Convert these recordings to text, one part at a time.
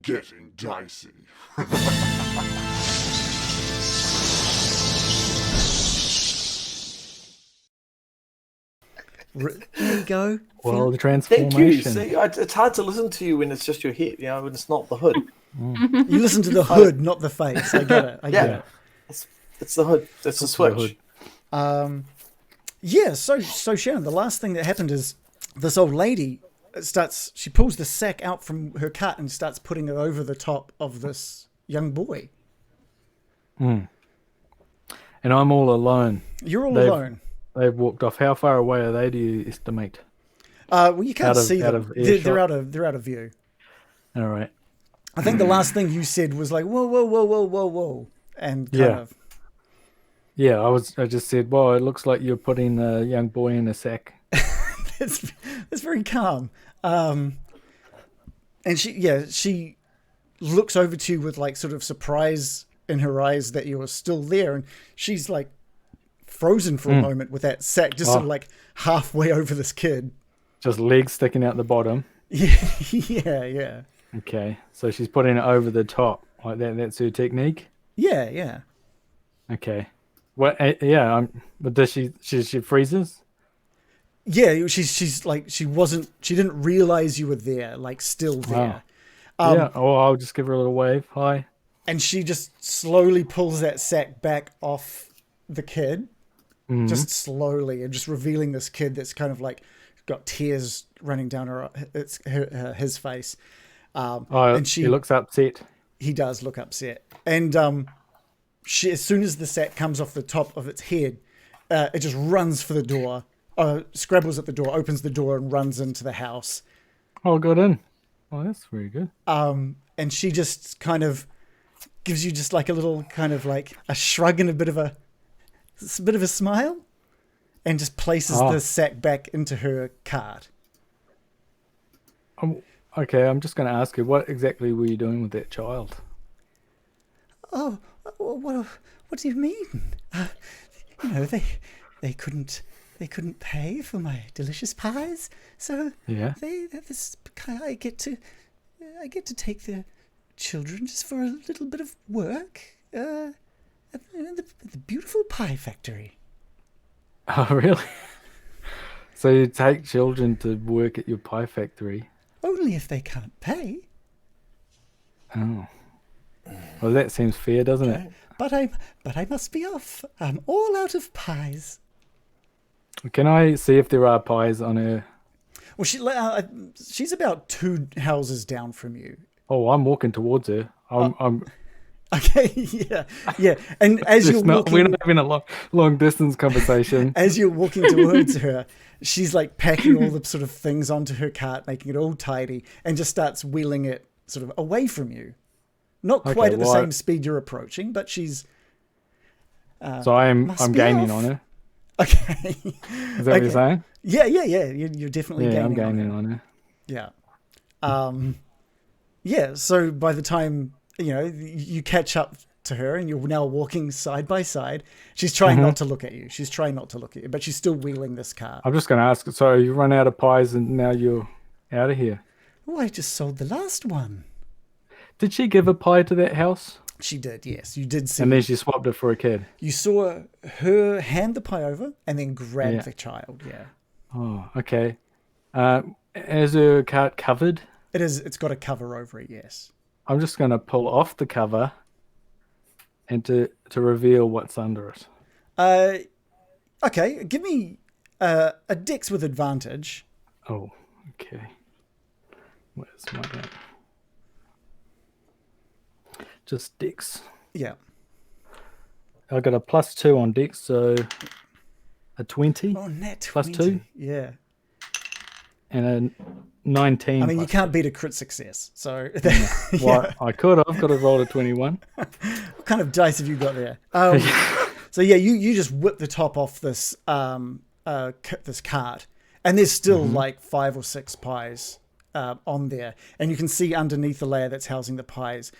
getting dicey. There you go. Well, the Thank you. transformation. See, it's hard to listen to you when it's just your head, when it's not the hood. You listen to the hood, not the face. I get it. I get Yeah. it. It's the hood. It's the switch. Yeah, so Shannon, the last thing that happened is this old lady she pulls the sack out from her cart and starts putting it over the top of this young boy. And I'm all alone. You're all alone. They've walked off. How far away are they, do you estimate? Well, you can't see out them. of They're earshot? out of view. All right. I think the last thing you said was like, whoa, whoa, whoa, whoa, whoa, whoa. And kind of. Yeah, I just said, well, it looks like you're putting a young boy in a sack. It's very calm. And she looks over to you with like sort of surprise in her eyes that you're still there. And she's like frozen for a moment with that sack, just sort of like halfway over this kid. Just legs sticking out the bottom. Yeah. Okay, so she's putting it over the top like that. That's her technique. Yeah. Okay. Well, but does she freezes? Yeah, she's like she didn't realize you were there, like still there. Wow. I'll just give her a little wave. Hi. And she just slowly pulls that sack back off the kid, just slowly, and just revealing this kid that's kind of like got tears running down his face. And he looks upset. He does look upset, and she, as soon as the sack comes off the top of its head, it just runs for the door. Scrabbles at the door, opens the door, and runs into the house. Oh, got in. Oh, that's very good. And she just kind of gives you just like a little kind of like a shrug and a bit of a smile, and just places the sack back into her cart. Okay, I'm just going to ask you, what exactly were you doing with that child? Oh, what do you mean? They couldn't pay for my delicious pies, so I get to take the children just for a little bit of work at the beautiful pie factory. Oh, really? So you take children to work at your pie factory? Only if they can't pay. Oh. Well, that seems fair, doesn't it? But I must be off. I'm all out of pies. Can I see if there are pies on her? Well, she's about 2 houses down from you. Oh, I'm walking towards her. I'm Okay, yeah. And as you're walking, we're not having a long distance conversation. As you're walking towards her, she's like packing all the sort of things onto her cart, making it all tidy, and just starts wheeling it sort of away from you. Not quite at the same speed you're approaching, but she's. So I'm gaining on her. Okay. Is that what you're saying? Yeah. You're definitely gaining. I'm gaining on her. Yeah. Yeah. So by the time you catch up to her and you're now walking side by side, she's trying not to look at you. But she's still wheeling this car. I'm just going to ask. So you run out of pies and now you're out of here. Oh, I just sold the last one. Did she give a pie to that house? She did, yes. You did see. And then she swapped it for a kid. You saw her hand the pie over and then grab the child, yeah. Oh, okay. Is her cart covered? It is. It's got a cover over it, yes. I'm just going to pull off the cover and to reveal what's under it. Okay, give me a dex with advantage. Oh, okay. Where's my gun? Just dex. Yeah. I got a +2 on dex, so a 20. Oh, net 20. +2. Yeah. And a 19. I mean, you can't beat a crit success. So, well, I could. I've got to roll a 21. What kind of dice have you got there? So yeah, you just whip the top off this this cart, and there's still like 5 or 6 pies on there, and you can see underneath the layer that's housing the pies,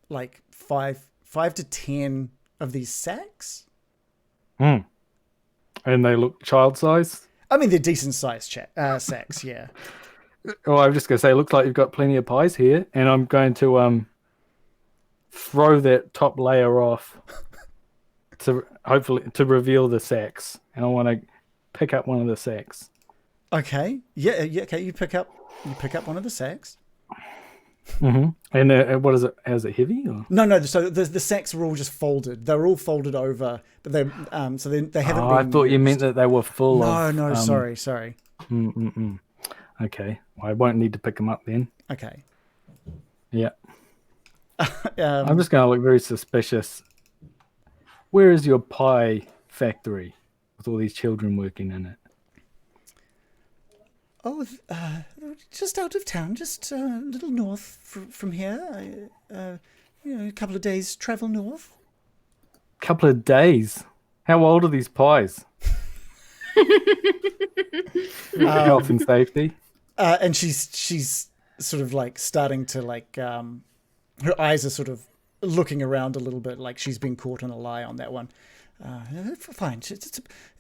like 5 to 10 of these sacks. And they look child size. I mean, they're decent sized sacks, yeah. Oh, I'm just gonna say, looks like you've got plenty of pies here, and I'm going to throw that top layer off to hopefully to reveal the sacks, and I want to pick up one of the sacks. Okay. Yeah. Yeah. Okay. You pick up one of the sacks. And what is it? Is it heavy? Or? No, no. So the sacks were all just folded. They're all folded over, but they so they haven't been. I thought you meant used. that they were full of. No, sorry. Okay, well, I won't need to pick them up then. Okay. Yeah. I'm just going to look very suspicious. Where is your pie factory with all these children working in it? Oh, just out of town, just a little north from here. A couple of days travel north. Couple of days. How old are these pies? Health and safety. And she's sort of like starting to like her eyes are sort of looking around a little bit, like she's been caught on a lie on that one. Fine, it's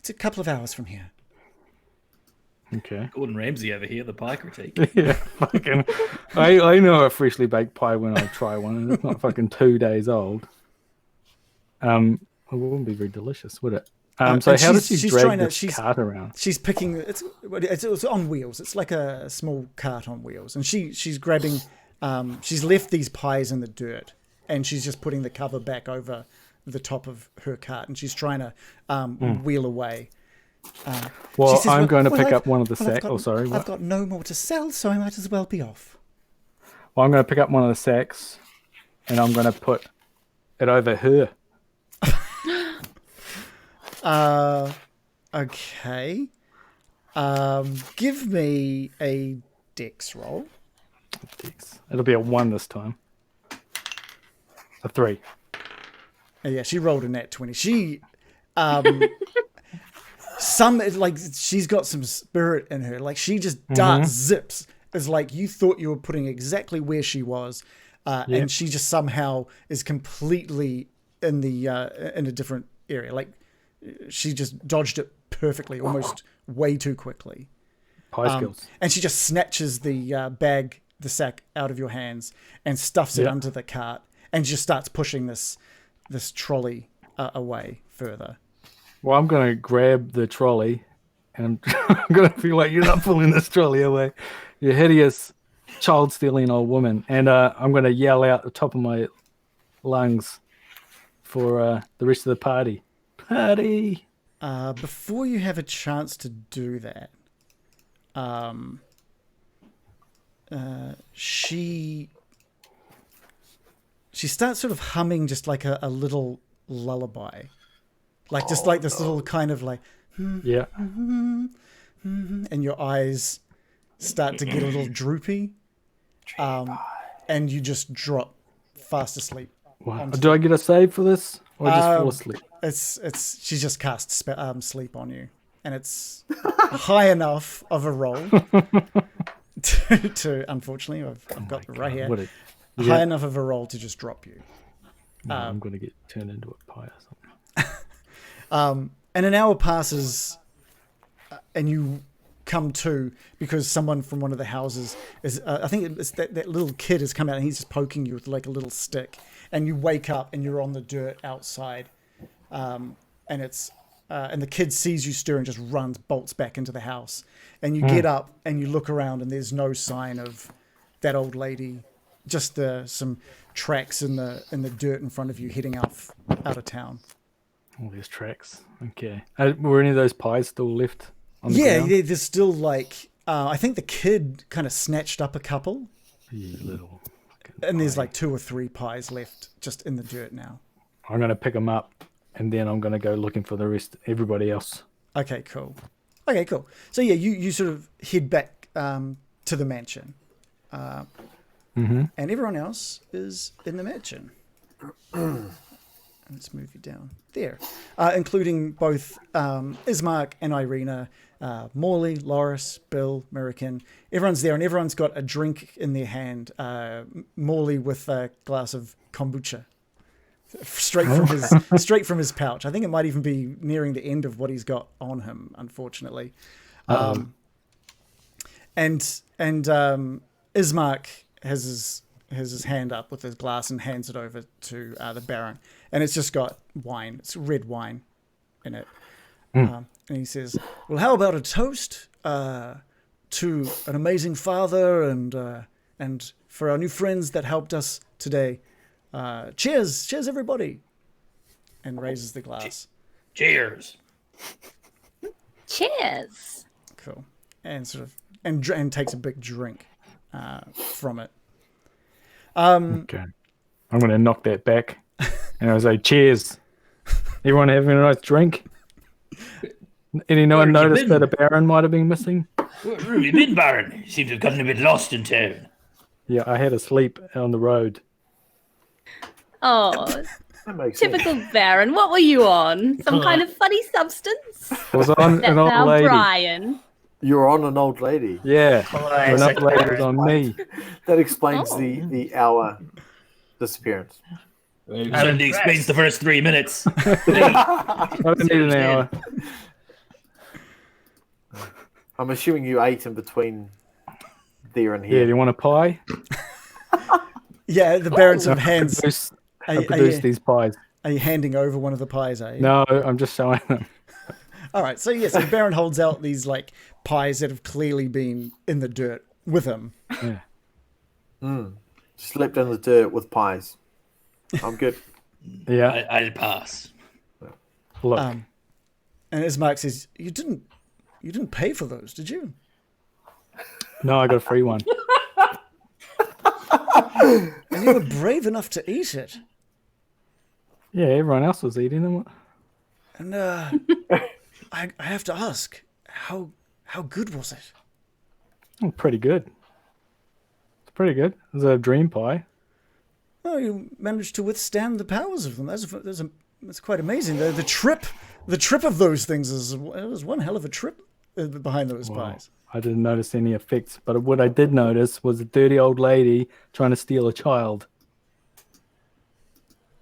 a couple of hours from here. Okay. Gordon Ramsay over here, the pie critique. Yeah, fucking. I know a freshly baked pie when I try one, and it's not fucking 2 days old. It wouldn't be very delicious, would it? So how does she drag this cart around? She's picking. It's on wheels. It's like a small cart on wheels, and she's grabbing. She's left these pies in the dirt, and she's just putting the cover back over the top of her cart, and she's trying to wheel away. Well, says, I'm going to pick I've- up one of the well, sacks. Oh, sorry. What? I've got no more to sell, so I might as well be off. Well, I'm going to pick up one of the sacks, and I'm going to put it over her. Okay. Give me a dex roll. It'll be a 1 this time. A 3. Yeah, she rolled a nat 20. She, she's got some spirit in her. Like she just darts, zips. It's like you thought you were putting exactly where she was, and she just somehow is completely in a different area. Like she just dodged it perfectly, almost way too quickly. Pie skills. And she just snatches the sack out of your hands and stuffs it under the cart, and just starts pushing this trolley away further. Well, I'm going to grab the trolley, and I'm going to feel like you're not pulling this trolley away. You hideous, child-stealing old woman. And I'm going to yell out the top of my lungs for the rest of the party. Party! Before you have a chance to do that, she starts sort of humming just like a little lullaby. Like just like this little kind of like, and your eyes start to get a little droopy, and you just drop fast asleep. Wow. Do I get a save for this, or just fall asleep? It's she just casts sleep on you, and it's high enough of a roll to unfortunately I've got it right here. High enough of a roll to just drop you. No, I'm going to get turned into a pie or something. And an hour passes, and you come to because someone from one of the houses is. I think it's that little kid has come out and he's just poking you with like a little stick, and you wake up and you're on the dirt outside, and the kid sees you stir and just bolts back into the house, and you get up and you look around and there's no sign of that old lady, just some tracks in the dirt in front of you heading out of town. All these tracks. Okay. Were any of those pies still left on the ground? Yeah, there's still like I think the kid kind of snatched up a couple. You little. And there's like 2 or 3 pies left just in the dirt now. I'm going to pick them up, and then I'm going to go looking for everybody else. Okay, cool. So yeah, you sort of head back to the mansion. And everyone else is in the mansion. Let's move you down there, including both Ismark and Irina, Morley, Loris, Bill, Mirakin. Everyone's there, and everyone's got a drink in their hand. Morley with a glass of kombucha, straight from his pouch. I think it might even be nearing the end of what he's got on him, unfortunately. and Ismark has his hand up with his glass and hands it over to the Baron, and it's just got wine. It's red wine in it, and he says, "Well, how about a toast to an amazing father and for our new friends that helped us today. Cheers, cheers, everybody!" And raises the glass. Cheers. Cheers. Cool. And sort of and takes a big drink from it. Okay. I'm going to knock that back. And I say, cheers. Everyone having a nice drink? Anyone noticed that a Baron might have been missing? Where have you been, Baron? You seem to have gotten a bit lost in town. Yeah, I had a sleep on the road. Oh, That makes sense. typical Baron. What were you on? Some kind of funny substance? I was on That's an old now lady. Brian. You're on an old lady. Yeah, Alright, an old so- lady was on me. That explains Oh. the hour disappearance. Certainly explains the first 3 minutes. I don't need an hour. I'm assuming you ate in between there and Yeah, do here. you want a pie? Yeah, the Baron sort of hands. I produced these pies. Are you handing over one of the pies? Are you? No, I'm just showing them. All right. So yes, the Baron holds out these like pies that have clearly been in the dirt with him. Yeah. Slept in the dirt with pies. I'm good. Yeah, I'll pass. look. And Ismark says, "You didn't pay for those, did you?" No, I got a free one. And you were brave enough to eat it. Yeah, everyone else was eating them. And I have to ask, how good was it? Oh, pretty good. It's pretty good. It was a dream pie. Oh, you managed to withstand the powers of them. That's quite amazing. The trip of those things was one hell of a trip behind those pies. I didn't notice any effects, but what I did notice was a dirty old lady trying to steal a child.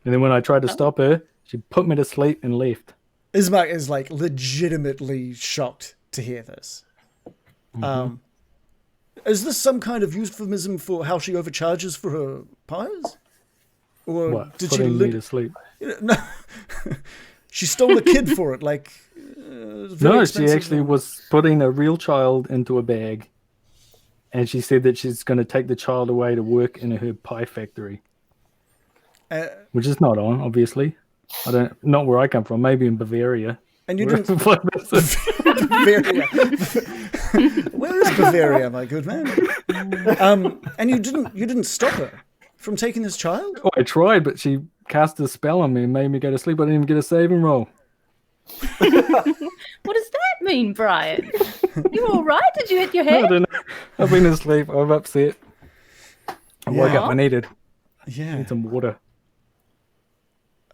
And then when I tried to stop her, she put me to sleep and left. Ismark is like legitimately shocked to hear this. Is this some kind of euphemism for how she overcharges for her pies? Or What? did she Putting me to sleep? No, she stole a kid for it. Like No, she actually was putting a real child into a bag. And she said that she's going to take the child away to work in her pie factory. Which is not on, obviously. Not where I come from, maybe in Bavaria. And you didn't. Bavaria. Bavaria. Where is Bavaria, my good man? And you didn't stop her from taking this child? Oh, I tried, but she cast a spell on me and made me go to sleep. I didn't even get a saving roll. What does that mean, Brian? You all right? Did you hit your I head? don't know. I've been asleep. I'm upset. I woke up. I needed Yeah. some water.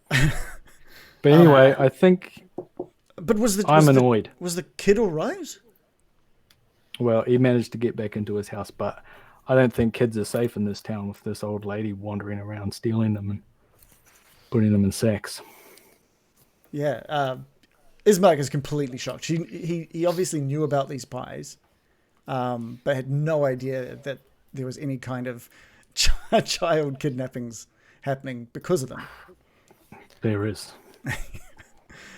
But anyway, I think But I'm annoyed. Was the kid all right? Well, he managed to get back into his house, but I don't think kids are safe in this town with this old lady wandering around stealing them and putting them in sacks. Yeah. Ismark is completely shocked. He obviously knew about these pies, but had no idea that there was any kind of child kidnappings happening because of them. There is.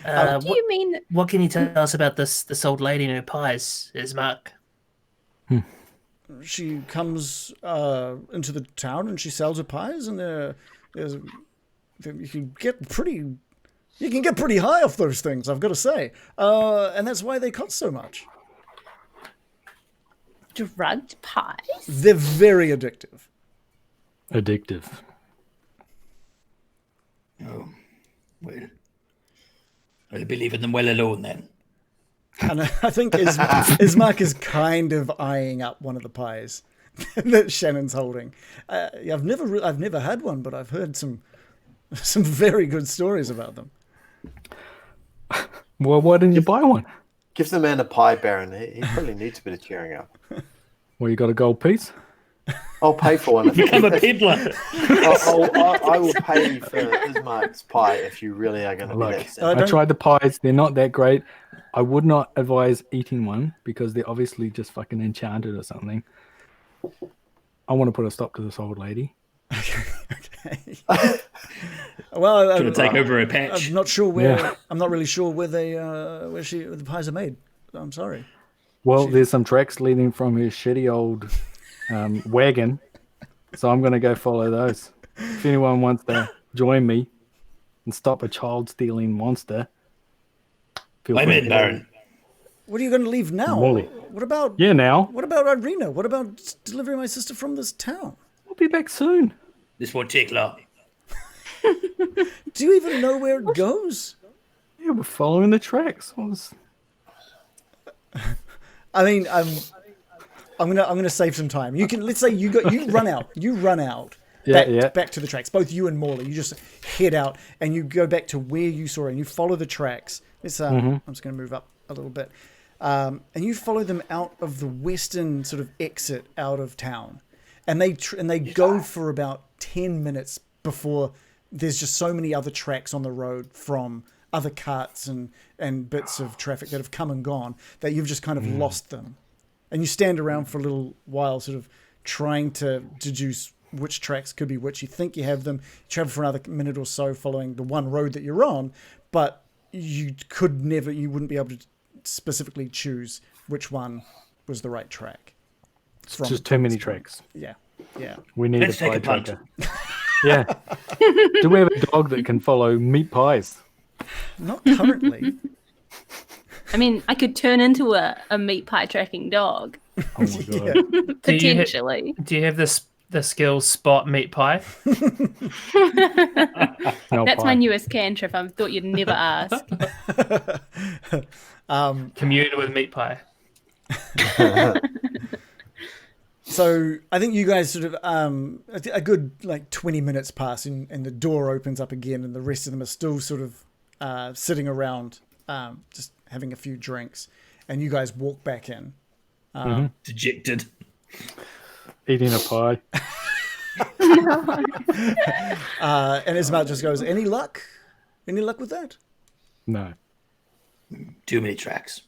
What do you mean? What can you tell us about this old lady and her pies, Ismark? She comes into the town and she sells her pies, and you can get pretty high off those things, I've got to say, and that's why they cost so much. Drugged pies? They're very addictive. Addictive. Oh, well, I'll be leaving them well alone then. And I think Ismark is kind of eyeing up one of the pies that Shannon's holding. I've never had one, but I've heard some very good stories about them. Well, why didn't you buy one? Give the man a pie, Baron. He probably needs a bit of cheering up. Well, you got a gold piece? I'll pay for one. Become a peddler. I will pay for Ismark's pie if you really are going to be Look, that I I don't- tried the pies. They're not that great. I would not advise eating one because they're obviously just fucking enchanted or something. I want to put a stop to this old lady. Okay. Well, Trying to take over her patch. I'm not sure where. Yeah. I'm not really sure where the pies are made. I'm sorry. Well, there's some tracks leading from her shitty old wagon, so I'm going to go follow those. If anyone wants to join me and stop a child-stealing monster, feel I'm free in, to- Baron. What are you going to leave now? Molly. What about? Yeah, now. What about Irina? What about delivering my sister from this town? We'll be back soon. This won't take long. Do you even know where it goes? Yeah, we're following the tracks. I mean, I'm gonna save some time. You can let's say you run out. You run out. Yeah, Back to the tracks. Both you and Morley. You just head out and you go back to where you saw it and you follow the tracks. Let's I'm just gonna move up a little bit. And you follow them out of the western sort of exit out of town, and they go for about 10 minutes before there's just so many other tracks on the road from other carts and bits of traffic that have come and gone that you've just kind of lost them, and you stand around for a little while, sort of trying to deduce which tracks could be which. You think you have them. You travel for another minute or so following the one road that you're on, but you wouldn't be able to specifically choose which one was the right track. It's just too many tracks. Yeah. We need Let's a pie take a punt. tracker. Yeah. Do we have a dog that can follow meat pies? Not currently. I mean, I could turn into a meat pie tracking dog, Oh my god. Yeah. potentially. Do you have the skill spot meat pie? No That's pie. my newest cantrip. I thought you'd never ask. Commune with meat pie. So I think you guys sort of a good like 20 minutes pass and the door opens up again and the rest of them are still sort of sitting around just having a few drinks, and you guys walk back in. Dejected. Eating a pie. And Ismail just goes, "Any luck? Any luck with that?" No. Too many tracks.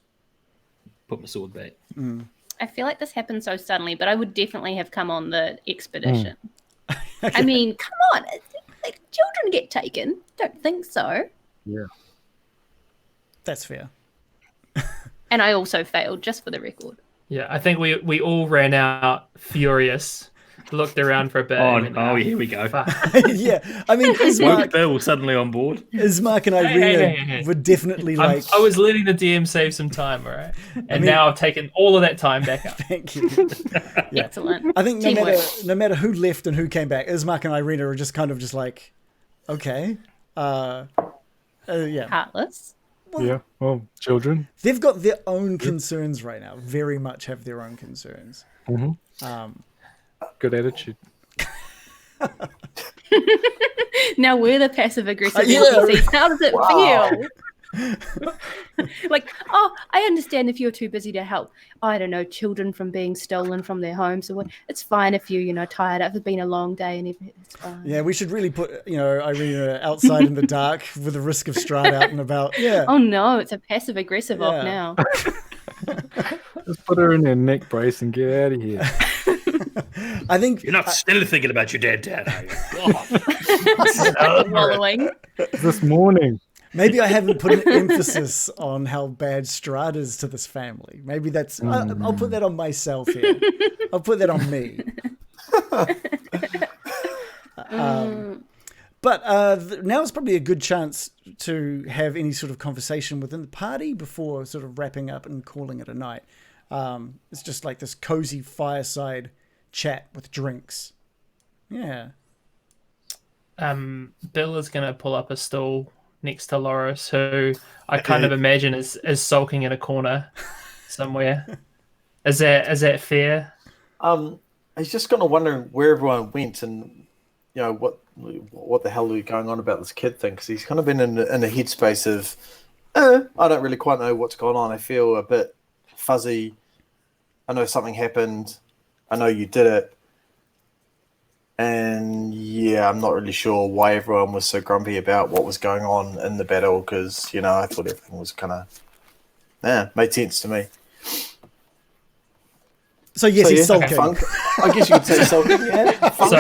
Put my sword back. I feel like this happened so suddenly, but I would definitely have come on the expedition. I mean, come on. Like, children get taken. Don't think so. Yeah. That's fair. And I also failed, just for the record. Yeah, I think we all ran out furious, looked around for a bit. and went, Here we go. fuck. Yeah, I mean, Woke Bill suddenly on board. Ismark and Irina were definitely like. I was letting the DM save some time, all right? And now I've taken all of that time back up. Thank you. Yeah. Excellent. I think Teamwork. no matter who left and who came back, Ismark and Irina are just kind of just like, okay, yeah. Heartless. Yeah. Well, children. They've got their own concerns right now. Very much have their own concerns. Good attitude. Now we're the passive aggressive Yeah. NPCs. How does it feel? Like, oh, I understand if you're too busy to help. I don't know, children from being stolen from their homes. So it's fine if you're, tired. It's been a long day and it's fine. Yeah, we should really put, Irina outside in the dark with the risk of Strahd out and about. Yeah. Oh no, it's a passive aggressive off Yeah. now. Just put her in her neck brace and get out of here. I think You're not still thinking about your dead dad, are you? God. Wallowing. This morning. maybe I haven't put an emphasis on how bad Strahd is to this family. Maybe that's, I'll put that on myself here. I'll put that on me. But now is probably a good chance to have any sort of conversation within the party before sort of wrapping up and calling it a night. It's just like this cozy fireside chat with drinks. Yeah. Bill is going to pull up a stool next to Loris, who I kind of imagine is sulking in a corner somewhere. Is that fair? He's just kind of wondering where everyone went and what the hell are going on about this kid thing, because he's kind of been in a headspace of I don't really quite know what's going on. I feel a bit fuzzy. I know something happened. I know you did it. And yeah, I'm not really sure why everyone was so grumpy about what was going on in the battle, because, you know, I thought everything was kind of, made sense to me. So yes, So, he's yeah, sulking. funk. I guess you could say sulking, yeah. Funk.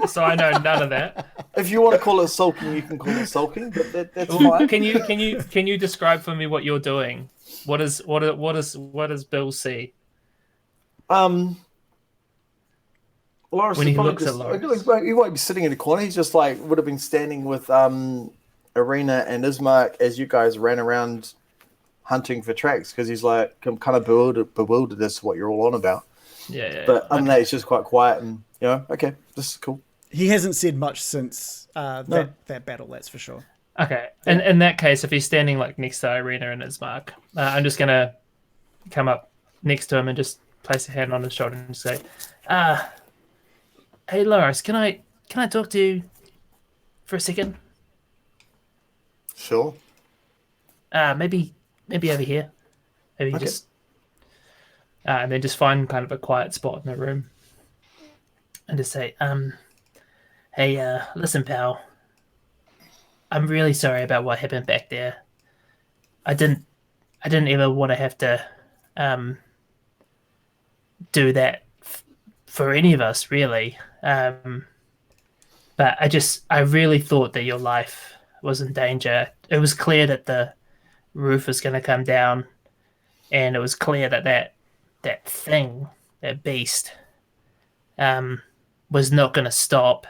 So I know none of that. If you want to call it sulking, you can call it sulking, but that's fine. Can you describe for me what you're doing? What does Bill see? Loris When is he probably looks at Loris. he won't be sitting in a corner. He's just like would have been standing with Arena and Ismark as you guys ran around hunting for tracks, because he's like, I'm kind of bewildered as to what you're all on about. Yeah. But other than that, it's just quite quiet, and you know, okay, this is cool. He hasn't said much since that battle, that's for sure. Okay. And in that case, if he's standing like next to Irina and Ismark, I'm just gonna come up next to him and just place a hand on his shoulder and say, hey Loris, can I talk to you for a second? Sure. Maybe over here. Maybe Okay. just and then just find kind of a quiet spot in the room and just say, hey, listen, pal. I'm really sorry about what happened back there. I didn't ever want to have to do that for any of us, really. But I really thought that your life was in danger. It was clear that the roof was going to come down, and it was clear that thing, that beast, was not going to stop.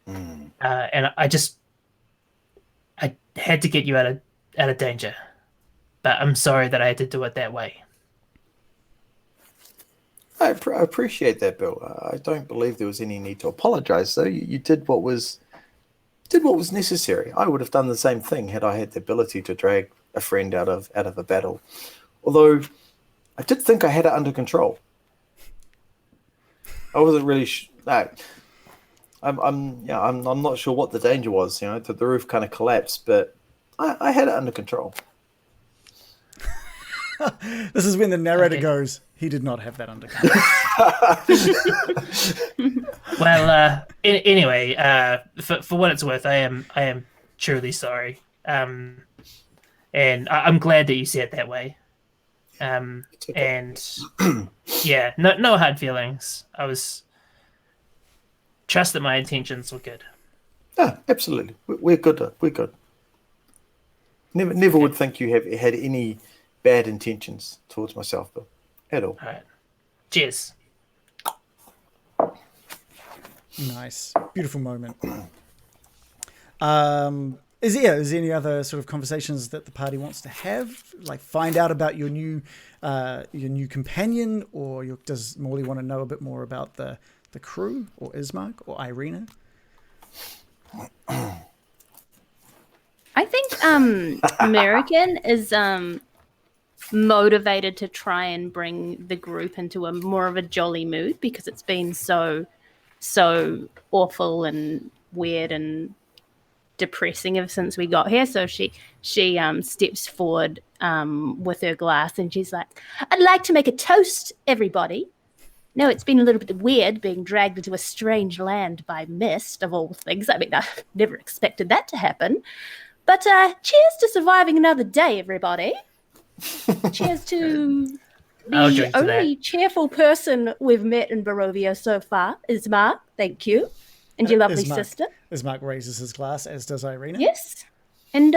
And I had to get you out of danger, but I'm sorry that I had to do it that way. I appreciate that, Bill. I don't believe there was any need to apologize, though. You did what was necessary. I would have done the same thing had I had the ability to drag a friend out of a battle. Although I did think I had it under control. I wasn't really. I'm not sure what the danger was. You know, the roof kind of collapsed, but I had it under control. This is when the narrator Okay. goes, he did not have that under control. Well, anyway, for what it's worth, I am truly sorry, and I'm glad that you see it that way. Okay. And yeah, no hard feelings. Trust that my intentions were good. Yeah, absolutely. We're good. We're good. Never would think you have had any bad intentions towards myself, Bill, at all. All right. Cheers. Nice. Beautiful moment. Is there any other sort of conversations that the party wants to have? Like find out about your new companion, or does Morley want to know a bit more about the crew, or Ismark, or Irina? I think American is motivated to try and bring the group into a more of a jolly mood, because it's been so awful and weird and depressing ever since we got here. So she steps forward with her glass, and she's like, I'd like to make a toast, everybody. No, it's been a little bit weird being dragged into a strange land by mist, of all things. I mean, I never expected that to happen. But cheers to surviving another day, everybody. Cheers to I'll the drink to only cheerful person we've met in Barovia so far, Ismark. Thank you. And your lovely Ismark. sister. Ismark raises his glass, as does Irina. Yes. And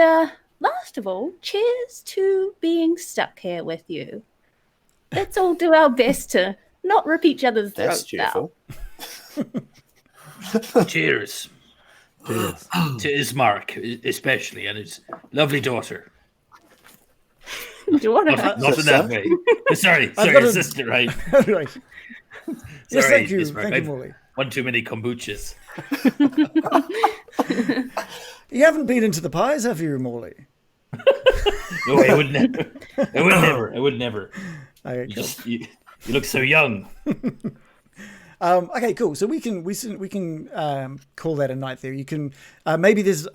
last of all, cheers to being stuck here with you. Let's all do our best to not rip each other's That's throats out. cheerful. Cheers. To Ismark, especially, and his lovely daughter. Daughter. Not in that way. Sorry, got a- sister, right? Right. Yes, Sorry, thank you. Ismark. Thank you, I've Morley. One too many kombuchas. You haven't been into the pies, have you, Morley? No, I would never. I would never. Okay, cool. You look so young. Okay, cool. So we can call that a night there. You can maybe there's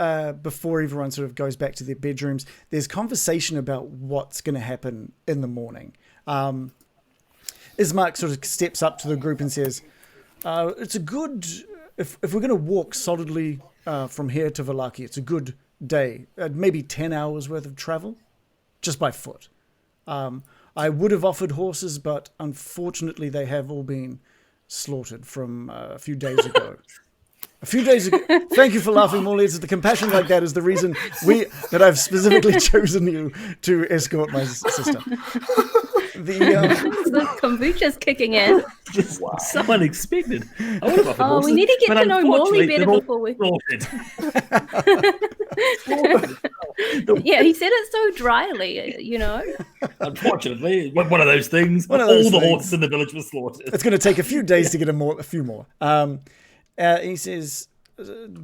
before everyone sort of goes back to their bedrooms, there's conversation about what's going to happen in the morning. Ismark sort of steps up to the group and says, It's a good... If we're going to walk solidly from here to Villaki, it's a good day. Maybe 10 hours worth of travel, just by foot. I would have offered horses, but unfortunately they have all been slaughtered from a few days ago. Thank you for laughing, Morley. It's the compassion like that is the reason that I've specifically chosen you to escort my sister. The kombucha's kicking in. Just so unexpected. I would have offered horses, we need to get but to know Morley unfortunately, better they're all before we... slaughtered. Yeah, he said it so dryly, Unfortunately, one of those things. One of All those the things. horses in the village were slaughtered. It's going to take a few days to get a few more. He says,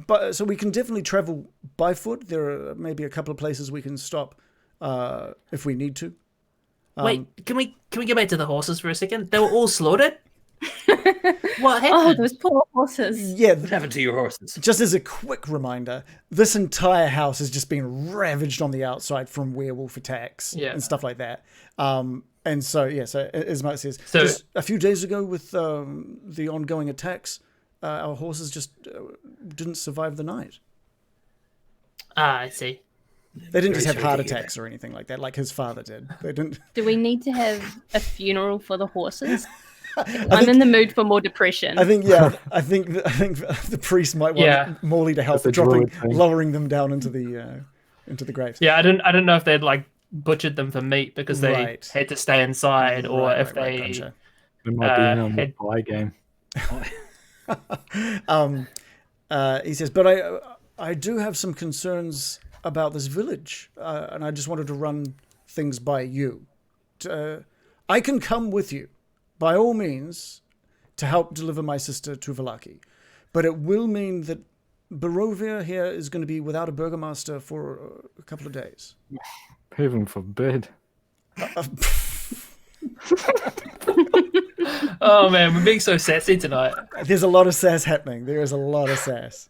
but so we can definitely travel by foot. There are maybe a couple of places we can stop if we need to. Wait, can we go back to the horses for a second? They were all slaughtered? What happened? Oh, those poor horses. Yeah, What happened to your horses? just as a quick reminder, this entire house has just been ravaged on the outside from werewolf attacks and stuff like that. And so, so as Mark says, just a few days ago with the ongoing attacks, our horses just didn't survive the night. I see. They didn't just have sorry heart to hear attacks or anything like that, like his father did. They didn't. Do we need to have a funeral for the horses? I'm in the mood for more depression. I think the priest might want Morley to help That's a druid thing. lowering them down into the graves. Yeah, I didn't know if they'd like butchered them for meat because they had to stay inside, or if they gotcha. It might be in on the pie game. He says, but I do have some concerns about this village, and I just wanted to run things by you. I can come with you, by all means, to help deliver my sister to Villaki, but it will mean that Barovia here is going to be without a burgomaster for a couple of days. Heaven forbid. Oh man, we're being so sassy tonight. There's a lot of sass happening. There is a lot of sass.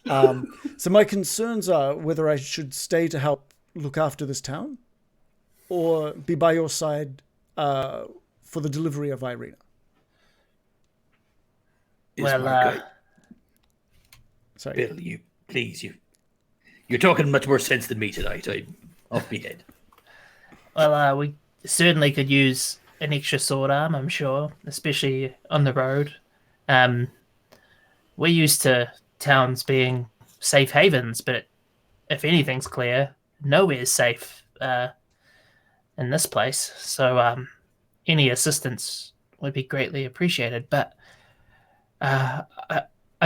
So my concerns are whether I should stay to help look after this town or be by your side for the delivery of Irina. Sorry. Bill, you're talking much more sense than me tonight. I'm off my head. Well, we certainly could use an extra sword arm, I'm sure, especially on the road. We're used to towns being safe havens, but if anything's clear, nowhere's safe in this place. So any assistance would be greatly appreciated. But I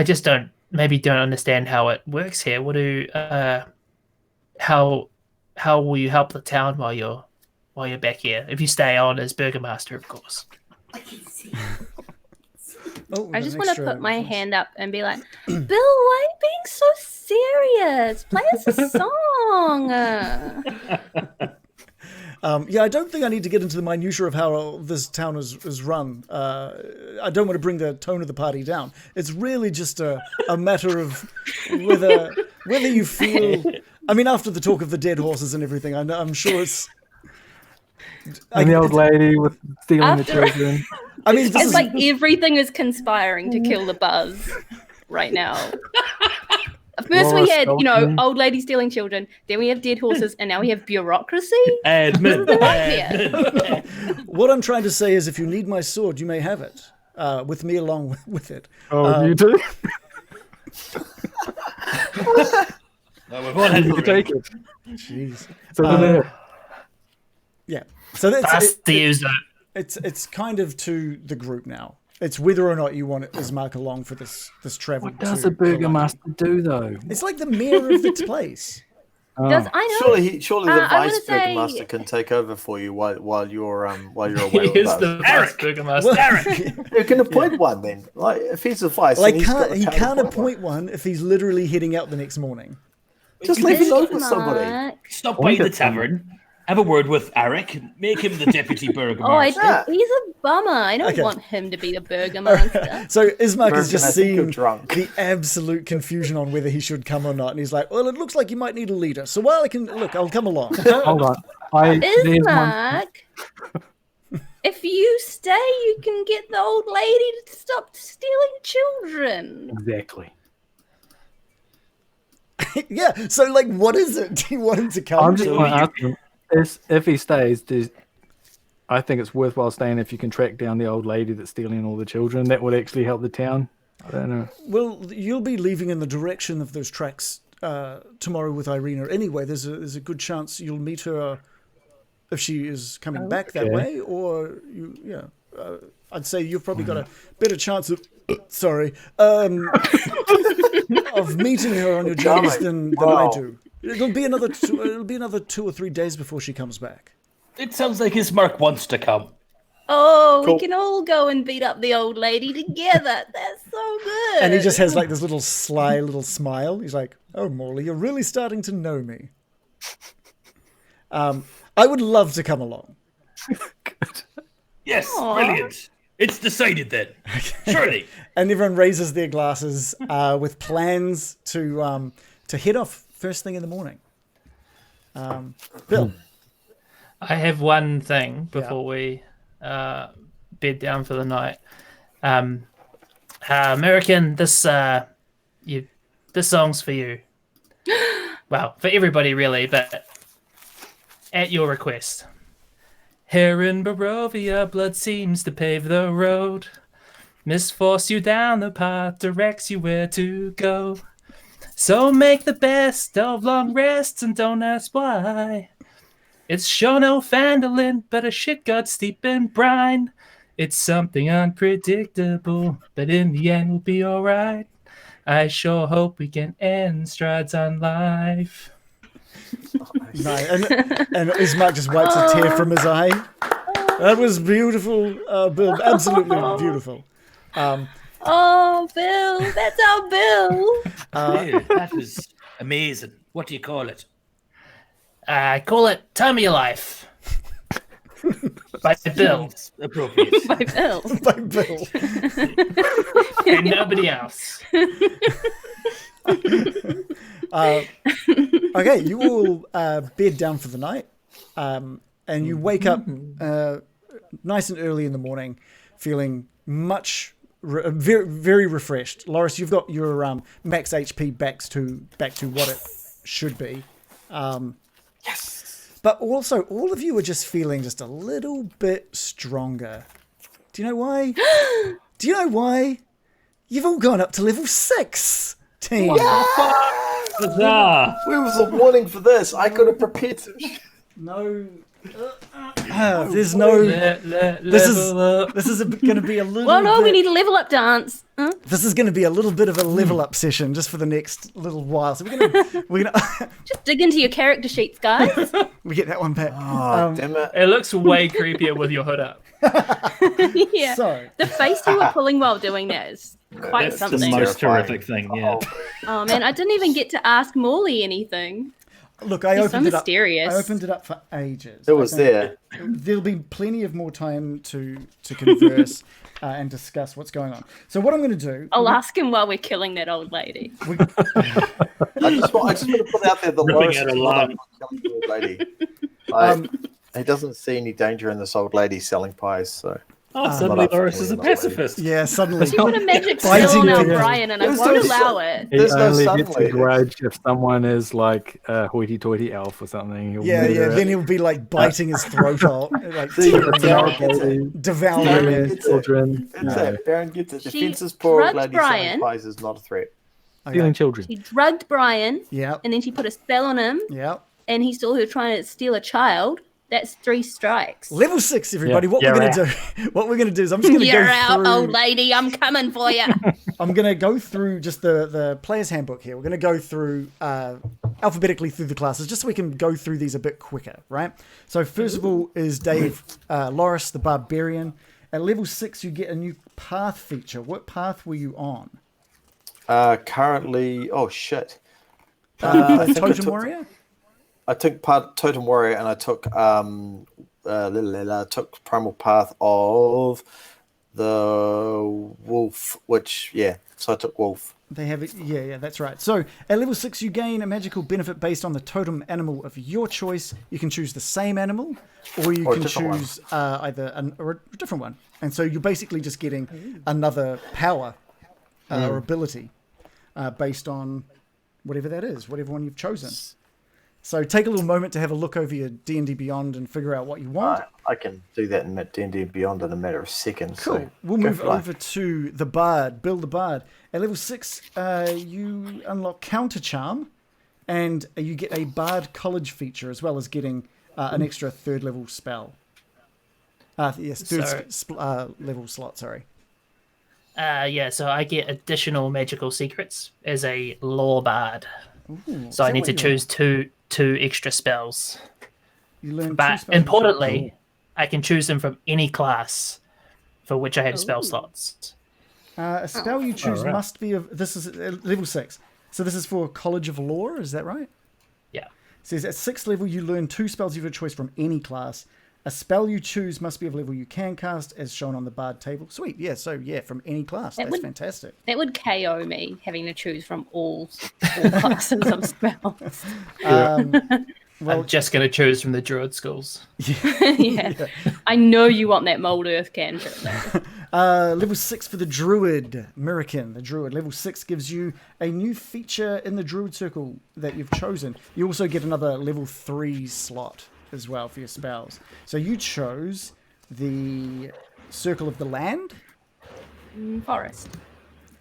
just don't understand how it works here. How will you help the town while you're back here? If you stay on as burgomaster, of course. I just want to put my hand up and be like, Bill, why are you being so serious? Play us a song. I don't think I need to get into the minutiae of how this town is run. I don't want to bring the tone of the party down. It's really just a matter of whether you feel... I mean, after the talk of the dead horses and everything, I'm sure it's... And the old lady with stealing the children. I mean, It's like everything is conspiring to kill the buzz right now. First we had, old lady stealing children. Then we have dead horses, and now we have bureaucracy. Admin. What I'm trying to say is, if you need my sword, you may have it. With me along with it. Oh, you do? Well, we've all had You to take it. Jeez. It's over there. Yeah. So That's the user. it's kind of to the group now. It's whether or not you want Ismark along for this travel. What does to a burgomaster do, though? It's like the mayor of the place. I know. Surely the I vice wanna say- burgomaster can take over for you while you're away He with is us. the vice burgomaster. You can appoint one then. Like if he's the vice, Like then he's got the he town can't appoint appoint one if he's literally heading out the next morning. one. Just leave it over with somebody. Ismark. Stop by the tavern, have a word with Eric, make him the deputy burgomaster. He's a bummer. I don't Okay. want him to be the burgomaster. So Ismark has Mervyn, just I think you're seen drunk. the absolute confusion on whether he should come or not, and he's like, "Well, it looks like you might need a leader. So while I'll come along." Hold on. There's one. Ismark, if if you stay, you can get the old lady to stop stealing children. Exactly. Yeah. So, like, what is it? Do you want him to come? I'm just to? going to ask him if he stays. I think it's worthwhile staying if you can track down the old lady that's stealing all the children. That would actually help the town. I don't know. Well, you'll be leaving in the direction of those tracks tomorrow with Irina. Anyway, there's a good chance you'll meet her if she is coming back that way, or I'd say you've probably got a better chance of of meeting her on your journeys than I do. It'll be another 2 or 3 days before she comes back. It sounds like Ismark wants to come. Oh, Cool. we can all go and beat up the old lady together. That's so good. And he just has like this little sly little smile. He's like, "Oh, Morley, you're really starting to know me." I would love to come along. Yes, Aw. brilliant. It's decided then. Surely. And everyone raises their glasses with plans to head off first thing in the morning. Bill. I have one thing before we bed down for the night. American, this song's for you. Well, for everybody really, but at your request. Here in Barovia, blood seems to pave the road. Misforce you down the path, directs you where to go. So make the best of long rests and don't ask why. It's sure no fandolin, but a shit got steep in brine. It's something unpredictable, but in the end we'll be alright. I sure hope we can end Strahd's on life. No, and Ismark just wipes a tear from his eye. That was beautiful, Bill. Absolutely beautiful. Oh, Bill, that's our Bill. Yeah, that was amazing. What do you call it? I call it Time of Your Life. By Bill. It's appropriate. By Bill. By Bill. And nobody else. Okay, you all bed down for the night, and you wake up nice and early in the morning, feeling very, very refreshed. Loris, you've got your max HP back to what it should be. Yes. But also, all of you are just feeling just a little bit stronger. Do you know why? Do you know why? You've all gone up to level 6, team. Huzzah! Where was the warning for this? I could have prepared some shit. No. There's no. This is going to be a little. Well, no, bit, we need a level up dance. Huh? This is going to be a little bit of a level up session just for the next little while. So we're gonna Just dig into your character sheets, guys. we get that one back. Oh, damn it. It looks way creepier with your hood up. Yeah. So The face you were pulling while doing that is quite That's something. the most Terrifying. terrific thing, yeah. Oh man, I didn't even get to ask Morley anything. look, I He's so opened it up. mysterious. I opened it up for ages. It was there. There'll be plenty of more time to converse and discuss what's going on. So what I'm going to do. I'll ask him while we're killing that old lady. I just want to put out there the Ripping Loris out is a not lung. up for killing the old lady. He doesn't see any danger in this old lady selling pies, so. Oh, suddenly not Loris is a not really. pacifist. Yeah, suddenly. She put a magic Biting spell on our people. Brian, and I There's won't no allow sun. it. He There's no only gets a sunlight. grudge if someone is like a hoity-toity elf or something. He'll Yeah, murder then it. he'll be like biting his throat out, like See, tearing it Baron out, gets it. devouring Baron it. gets it. children. That's No. it. Baron gets it. She Defenses poor old drugged lady Brian. selling pies is not a threat. Stealing children. She drugged Brian, Yeah, and then she put a spell on him, yeah. and he saw her trying to steal a child. That's 3 strikes. Level 6, everybody. Yeah, what you're we're gonna do? What we're gonna do is I'm just gonna You're go out, through. old lady. I'm coming for you. I'm gonna go through just the player's handbook here. We're gonna go through alphabetically through the classes just so we can go through these a bit quicker, right? So first of all is Dave Loris, the barbarian. At level 6, you get a new path feature. What path were you on? Currently, oh shit. I think I Totem took- warrior. I took part Totem Warrior and I took took Primal Path of the wolf, which, so I took wolf. They have it. Yeah, that's right. So at level 6, you gain a magical benefit based on the totem animal of your choice. You can choose the same animal, or you can choose either or a different one. And so you're basically just getting another power or ability based on whatever that is, whatever one you've chosen. So take a little moment to have a look over your D&D Beyond and figure out what you want. I can do that in D&D Beyond in a matter of seconds. Cool. So we'll move over to the Bard. Bill the Bard. At level 6, you unlock Counter Charm, and you get a Bard College feature, as well as getting an extra 3rd level spell. Level slot, sorry. So I get additional magical secrets as a law bard. Ooh, so I need to choose two extra spells. You learn but 2 spells. importantly, I can choose them from any class for which I have spell slots. A spell you choose must be of... This is level 6. So this is for College of Law, is that right? Yeah. It says at 6th level, you learn 2 spells of your choice from any class. A spell you choose must be of level you can cast, as shown on the Bard table. Sweet, from any class. That's fantastic. That would KO me, having to choose from all classes of spells. I'm just going to choose from the Druid schools. Yeah. I know you want that Mold Earth cantrip. Level 6 for the Druid, Mirakin. The Druid. Level 6 gives you a new feature in the Druid circle that you've chosen. You also get another level 3 slot as well for your spells. So you chose the Circle of the Land? Forest.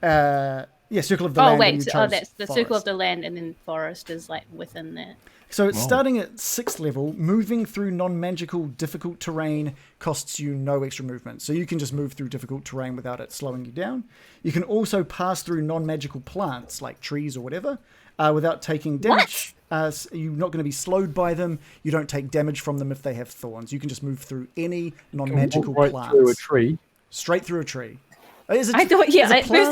Circle of the Land. Oh, wait. That's the Circle of the Land, and then Forest is like within that. So it's starting at 6th level. Moving through non-magical difficult terrain costs you no extra movement. So you can just move through difficult terrain without it slowing you down. You can also pass through non-magical plants like trees or whatever without taking damage. You're not going to be slowed by them. You don't take damage from them if they have thorns. You can just move through any non-magical plants. Through a tree. Straight through a tree. At first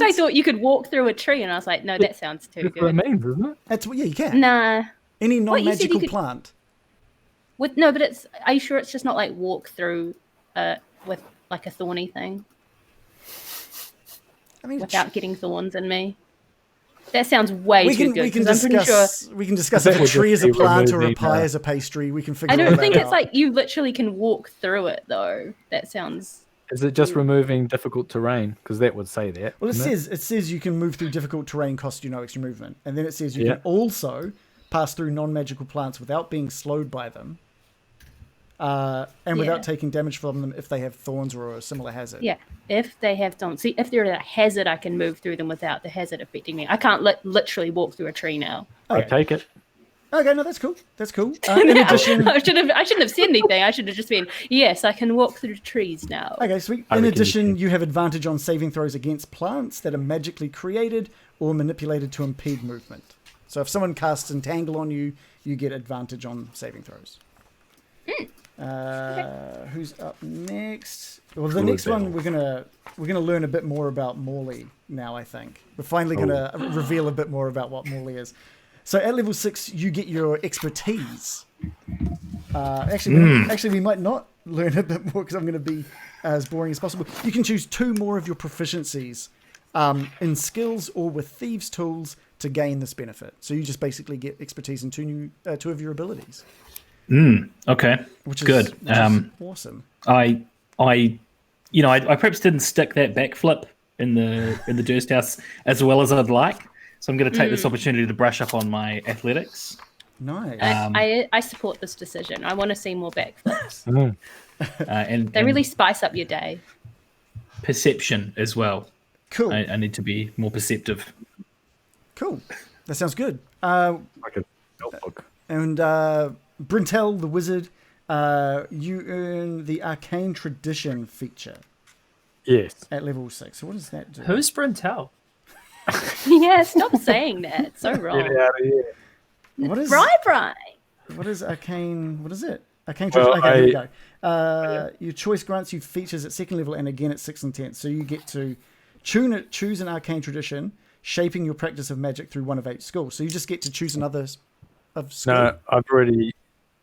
I thought you could walk through a tree, and I was like, no, that sounds too good. That's what it means, isn't it? That's what, you can. Nah. Any non-magical plant. But are you sure it's just not like walk through with like a thorny thing? I mean, without getting thorns in me. That sounds way too good. We can discuss if a tree is a plant or a pie is a pastry. We can figure that out. I don't think it's like you literally can walk through it though. That sounds. Is it just removing difficult terrain? Because that would say that. Well, it says you can move through difficult terrain, cost you no extra movement, and then it says you can also pass through non-magical plants without being slowed by them, and without taking damage from them if they have thorns or a similar hazard. Yeah, if they have thorns. See, if they're a hazard, I can move through them without the hazard affecting me. I can't literally walk through a tree now. Okay. I take it. Okay, no, that's cool. That's cool. In addition, I shouldn't have said anything. I should have just been, yes, I can walk through trees now. Okay, sweet. In addition, you have advantage on saving throws against plants that are magically created or manipulated to impede movement. So if someone casts Entangle on you, you get advantage on saving throws. Who's up next? Well, the next one we're gonna learn a bit more about Morley now. I think we're finally gonna reveal a bit more about what Morley is. So at level 6, you get your expertise. Actually, we might not learn a bit more because I'm going to be as boring as possible. You can choose 2 more of your proficiencies in skills or with thieves' tools to gain this benefit. So you just basically get expertise in 2 of your abilities. Okay. Which is good. Awesome. I perhaps didn't stick that backflip in the Durst house as well as I'd like. So I'm going to take this opportunity to brush up on my athletics. Nice. I support this decision. I want to see more backflips. And they really spice up your day. Perception as well. Cool. I need to be more perceptive. Cool. That sounds good. Like a notebook. And Brintel, the wizard, you earn the Arcane Tradition feature. Yes. At level 6. So what does that do? Who's Brintel? Yeah, stop saying that. It's so wrong. Get out of here. What is Brian? What is Arcane? What is it? Arcane Tradition. Okay, here we go. Your choice grants you features at 2nd level and again at 6th and 10th. So you get to choose an Arcane Tradition, shaping your practice of magic through one of 8 schools. So you just get to choose another of school. No, I've already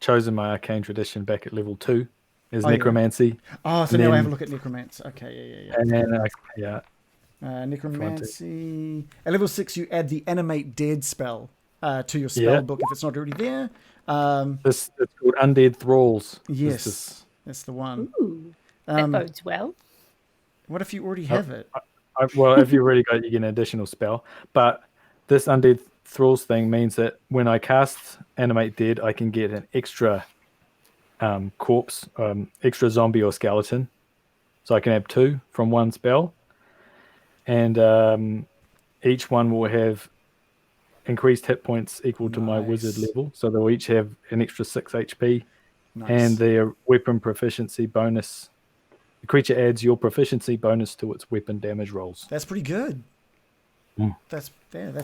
chosen my Arcane Tradition back at level 2 is Oh, yeah. necromancy. Oh, so And now I then- have a look at necromancy. Okay, yeah. And then, yeah. Necromancy. At level 6, you add the animate dead spell to your spell Yeah. book if it's not already there. It's called Undead Thralls. Yes, that's the one. Ooh, that bodes well. What if you already have it? Well, if you already got it, you get an additional spell. But this Undead Thralls thing means that when I cast Animate Dead, I can get an extra corpse, extra zombie or skeleton. So I can have 2 from one spell. And each one will have increased hit points equal to my wizard Nice. level. So they'll each have an extra 6 HP. Nice. And their weapon proficiency bonus. The creature adds your proficiency bonus to its weapon damage rolls. That's pretty good. Mm. That's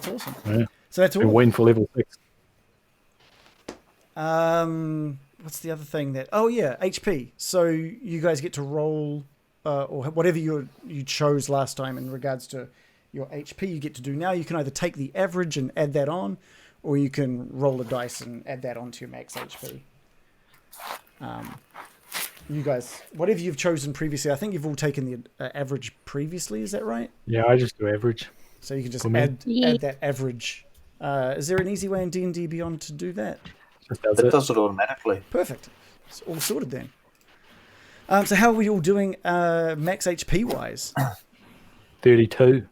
awesome. Yeah. So that's Been all. waiting for level 6. What's the other thing that? Oh yeah, HP. So you guys get to roll, or whatever you chose last time in regards to your HP. You get to do now. You can either take the average and add that on, or you can roll a dice and add that onto your max HP. You guys, whatever you've chosen previously, I think you've all taken the average previously. Is that right? Yeah, I just do average. So you can just For me. add that average. Is there an easy way in D&D Beyond to do that? Just does It it. does it automatically. Perfect. It's all sorted then. So how are we all doing max HP wise? 32.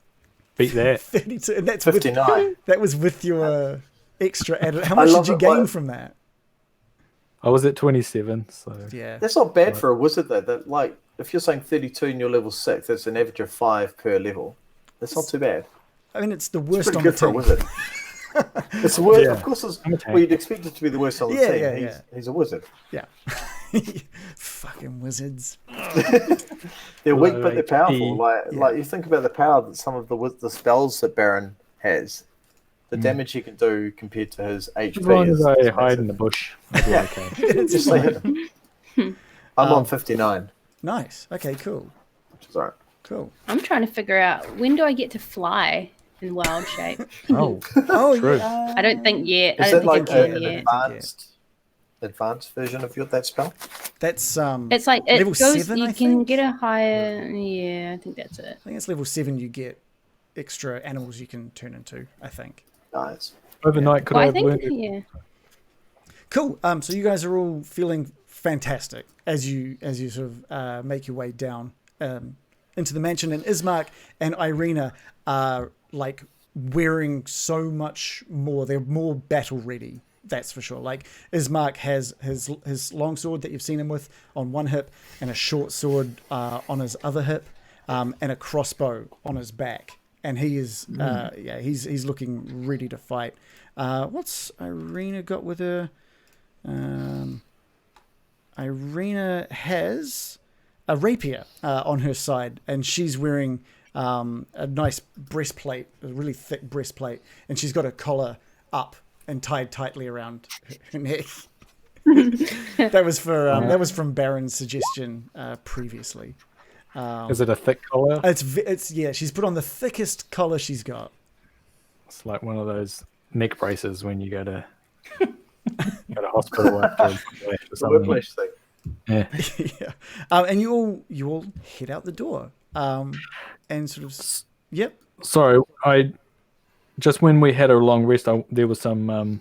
Beat that. 32. And that's 59. that was with your extra added. How I much love did you it, gain like- from that? I was at 27, so Yeah. That's not bad for a wizard, though. That, like, if you're saying 32 and you're level 6, that's an average of 5 per level. That's not too bad. I mean, it's the It's worst pretty on the good for a team. wizard. It's the worst. Yeah. Of course, I'm a tank. well, you'd expect it to be the worst on the Yeah, team. yeah. He's a wizard. Yeah. Fucking wizards. They're weak, Low but they're powerful. HP. Like you think about the power that some of the spells that Baron has, the damage he can do compared to his HP. as long as is I massive. hide in the bush, I'll be okay. It's Just fine. hit him. I'm on 59, Nice. Okay, cool. which is alright. Cool. I'm trying to figure out when do I get to fly in wild shape. Oh, Oh, True. yeah. I don't think yet. Is I that don't think like you an can yet. advanced version of that spell? That's It's like it level goes. 7, you I can think? get a higher. Yeah, I think that's it. I think it's level 7 you get extra animals you can turn into, I think. Nice. overnight could Well, I I have think learned it? yeah. Cool. So you guys are all feeling fantastic as you sort of make your way down into the mansion, and Ismark and Irina are like wearing so much more. They're more battle ready. That's for sure. Like Ismark has his long sword that you've seen him with on one hip, and a short sword on his other hip, and a crossbow on his back. And he is, he's looking ready to fight. What's Irina got with her? Irina has a rapier on her side, and she's wearing a nice breastplate, a really thick breastplate, and she's got a collar up and tied tightly around her neck. That was from Baron's suggestion previously. Is it a thick collar? It's yeah. She's put on the thickest collar she's got. It's like one of those neck braces when you go to hospital after a whiplash or The something. whiplash thing. Yeah. Yeah. And you all head out the door. And sort of yep. Sorry, I just when we had a long rest, there was some.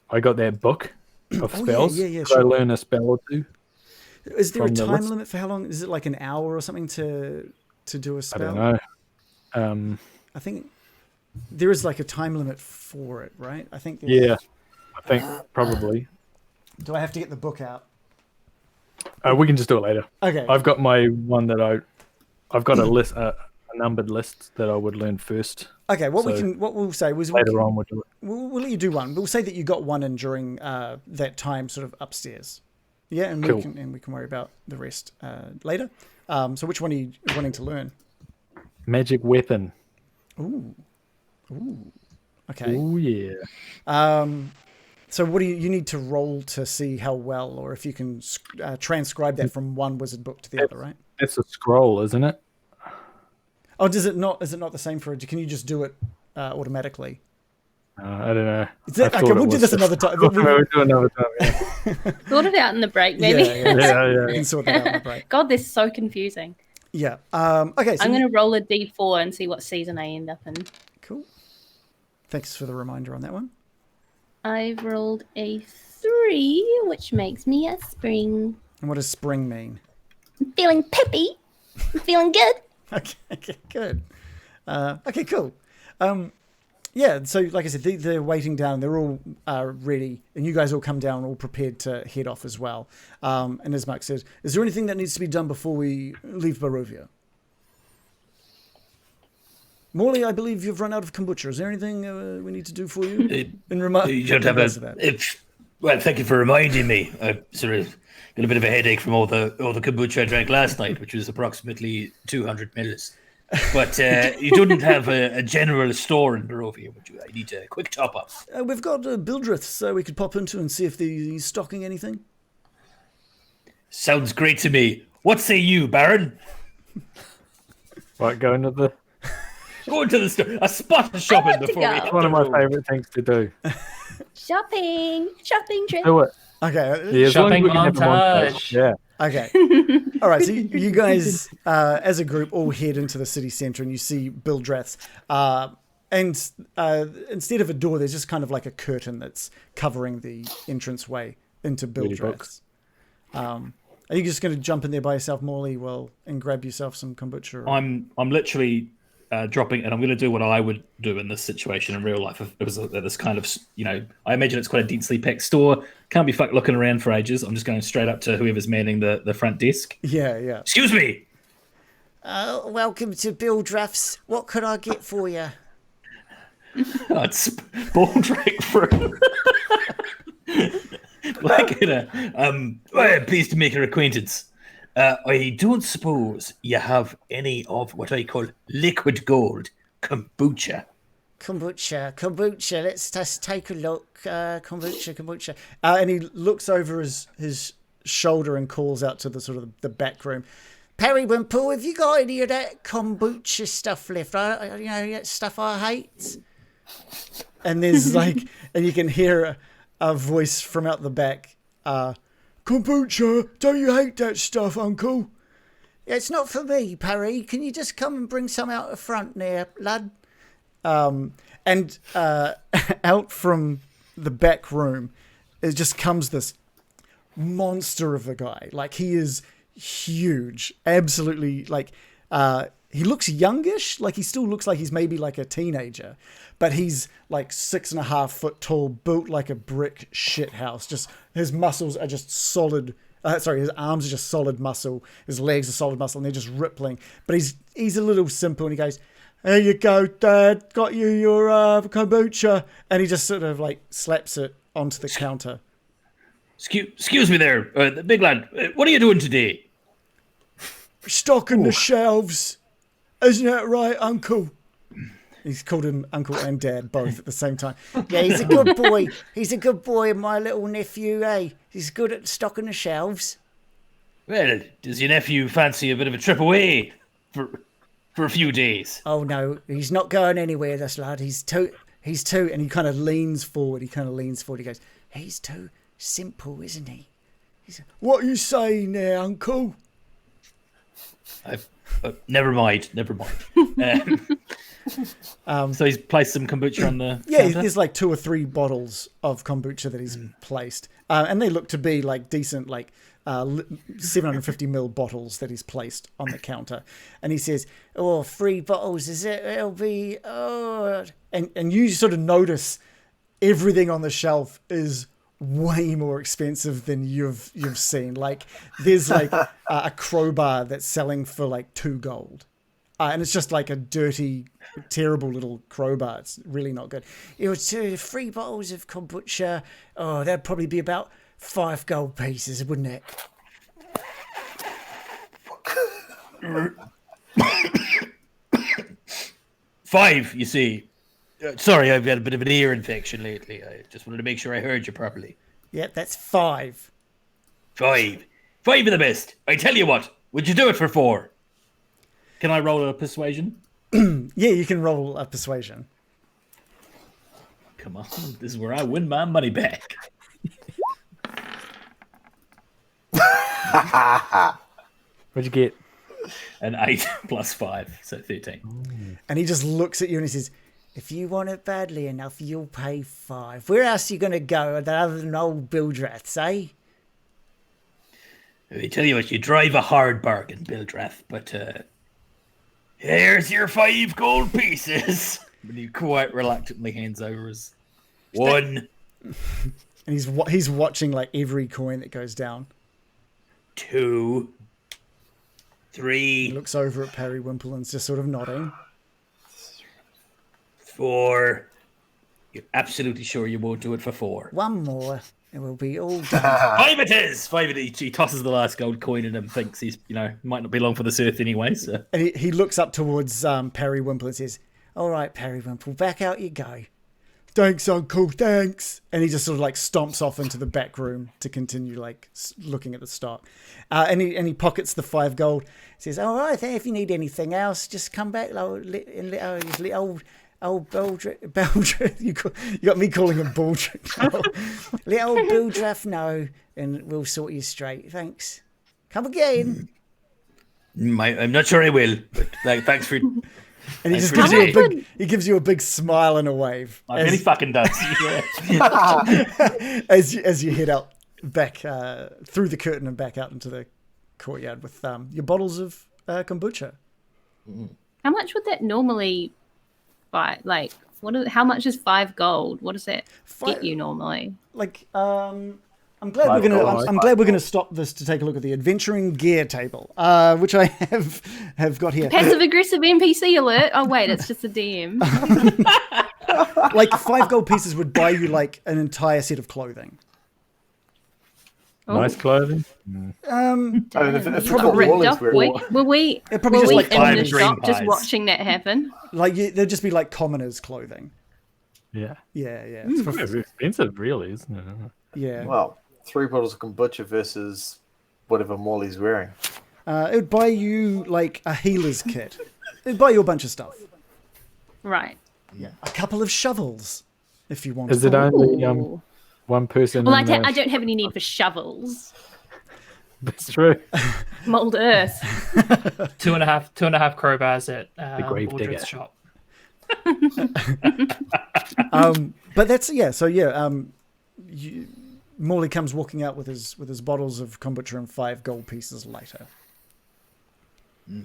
I got that book of Oh, yeah, spells. yeah, Could sure. I learn a spell or two? Is there a From the time list? limit for how long? Is it like an hour or something to do a I spell? don't know. I think there is like a time limit for it, right? I think. Yeah, I think probably. Do I have to get the book out? We can just do it later. Okay. I've got my one that I've got a list, a numbered list that I would learn first. Okay. What so we'll say was Later on, we'll do it. we'll let you do one. We'll say that you got one in during that time, sort of upstairs. Yeah, and Cool. we can worry about the rest later. So which one are you wanting to learn? Magic weapon. Okay. Oh yeah. So what do you need to roll to see how well, or if you can transcribe that from one wizard book to the other, right? It's a scroll, isn't it? Oh, does it not? Is it not the same for? Can you just do it automatically? I don't know. Okay, we'll do this another time. We'll do another time. Yeah. Sort it out in the break, maybe. Yeah. We can sort that out in the break. God, this is so confusing. Yeah. Okay. So I'm going to roll a d4 and see what season I end up in. Cool. Thanks for the reminder on that one. I've rolled a 3, which makes me a spring. And what does spring mean? I'm feeling peppy. I'm feeling good. Okay, good. Okay, cool. Yeah, so like I said, they're waiting down. They're all ready, and you guys all come down, all prepared to head off as well. And as Mark says, is there anything that needs to be done before we leave Barovia? Morley, I believe you've run out of kombucha. Is there anything we need to do for you? You don't have well, thank you for reminding me. I sort of got a bit of a headache from all the kombucha I drank last night, which was approximately 200 mils. But you don't have a general store in Barovia, would you? I need a quick top up. We've got Bildrith we could pop into and see if he's stocking anything. Sounds great to me. What say you, Baron? Right, go into the... Go into the store. A spot shopping before we... It's one of my favourite things to do. Shopping trip. Do it. Okay. Yeah, as long as Shopping we can have a montage. Yeah. Okay. All right. So you guys, as a group, all head into the city centre, and you see Bildreth's. And instead of a door, there's just kind of like a curtain that's covering the entranceway into Bildreth's. Are you just going to jump in there by yourself, Morley, and grab yourself some kombucha? I'm literally dropping, and I'm going to do what I would do in this situation in real life. If it was this kind of, I imagine it's quite a densely packed store. Can't be fucked looking around for ages. I'm just going straight up to whoever's manning the front desk. Yeah. Excuse me. Welcome to Bildreth's. What could I get for you? It's Baldrick fruit. Pleased to make your acquaintance. I don't suppose you have any of what I call liquid gold kombucha. Kombucha. Let's just take a look. Kombucha. And he looks over his shoulder and calls out to the sort of the back room. Periwinkle, have you got any of that kombucha stuff left? That stuff I hate. And there's and you can hear a voice from out the back. Kombucha, don't you hate that stuff, Uncle? It's not for me, Parry. Can you just come and bring some out the front there, lad? And out from the back room, it just comes this monster of a guy. He is huge. Absolutely, he looks youngish. He still looks like he's maybe a teenager. But he's 6.5 foot tall, built like a brick shithouse. Just his muscles are just solid. His arms are just solid muscle. His legs are solid muscle, and they're just rippling. But he's a little simple, and he goes, "There you go, Dad. Got you your kombucha." And he just sort of slaps it onto the counter. Excuse me there, the big lad. What are you doing today? Stocking the shelves. Isn't that right, Uncle? He's called him Uncle and Dad both at the same time. Yeah, he's a good boy. He's a good boy, my little nephew, eh? He's good at stocking the shelves. Well, does your nephew fancy a bit of a trip away for a few days? Oh, no, he's not going anywhere, this lad. He's too... And he kind of leans forward. He goes, he's too simple, isn't he? "What are you saying there, Uncle?" Never mind. So he's placed some kombucha on the counter? There's 2 or 3 bottles of kombucha that he's placed, and they look to be decent 750 ml bottles that he's placed on the counter. And he says, "Oh, 3 bottles, is it? It'll be and you sort of notice everything on the shelf is way more expensive than you've seen. There's a crowbar that's selling for 2 gold. And it's just a dirty, terrible little crowbar. It's really not good. It was 3 bottles of kombucha. Oh, that'd probably be about 5 gold pieces, wouldn't it? Five, you see. Sorry, I've had a bit of an ear infection lately. I just wanted to make sure I heard you properly. Yep, that's 5. 5. 5 are the best. I tell you what, would you do it for 4? Can I roll a persuasion? Yeah, you can roll a persuasion. come on. This is where I win my money back. What'd you get? An 8 plus 5, so 13. And he just looks at you and he says, if you want it badly enough, you'll pay 5. Where else are you going to go other than old Bildrath's, eh? I tell you what, you drive a hard bargain, Bildrath, but here's your 5 gold pieces. And he quite reluctantly hands over his 1. And he's watching like every coin that goes down. 2. 3. He looks over at Periwimple and's just sort of nodding. 4. You're absolutely sure you won't do it for 4. 1 more, and we'll be all done. 5 it is! 5 it is. He tosses the last gold coin at him, thinks he's, might not be long for this earth anyway, so. And he looks up towards Periwimple and says, all right, Periwimple, back out you go. Thanks, Uncle, thanks. And he just sort of like stomps off into the back room to continue like looking at the stock. And he pockets the 5 gold. He says, all right, if you need anything else, just come back and let old Beldriff, you got me calling him Baldriff. Let old Bildrath know and we'll sort you straight. Thanks. Come again. I'm not sure I will, but thanks for... And he just gives you a big smile and a wave. I really fucking does. as you head out back through the curtain and back out into the courtyard with your bottles of kombucha. How much would that normally buy? Like, how much is 5 gold? What does that get you normally? Like, I'm glad we're gonna stop this to take a look at the adventuring gear table, which I have got here. Passive aggressive NPC alert. Oh wait, it's just a DM. Like 5 gold pieces would buy you like an entire set of clothing. Nice clothing. If Ripped off, were we probably just like in the dream shop just pies. watching that happen? Like they'd just be like commoners' clothing. Yeah. Yeah. It's expensive, really, isn't it? Yeah. Well, 3 bottles of kombucha versus whatever Morley's wearing. It would buy you like a healer's kit. It'd buy you a bunch of stuff. Right. Yeah. A couple of shovels, if you want. Is it only one person? Well, I don't have any need for shovels. That's true. Mold earth. 2.5 crowbars at grave Aldred's digger. shop. But that's Morley comes walking out with his bottles of kombucha and 5 gold pieces later.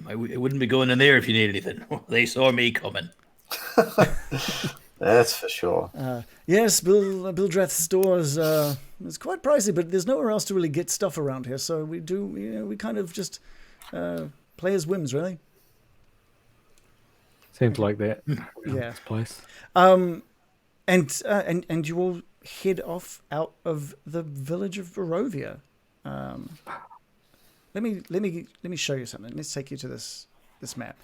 I wouldn't be going in there if you need anything. They saw me coming. That's for sure. Yes, Bildrath's store is quite pricey, but there's nowhere else to really get stuff around here. So we kind of just play as whims, really. Seems like that. Yeah. This place. And you all head off out of the village of Barovia. Let me show you something. Let's take you to this map.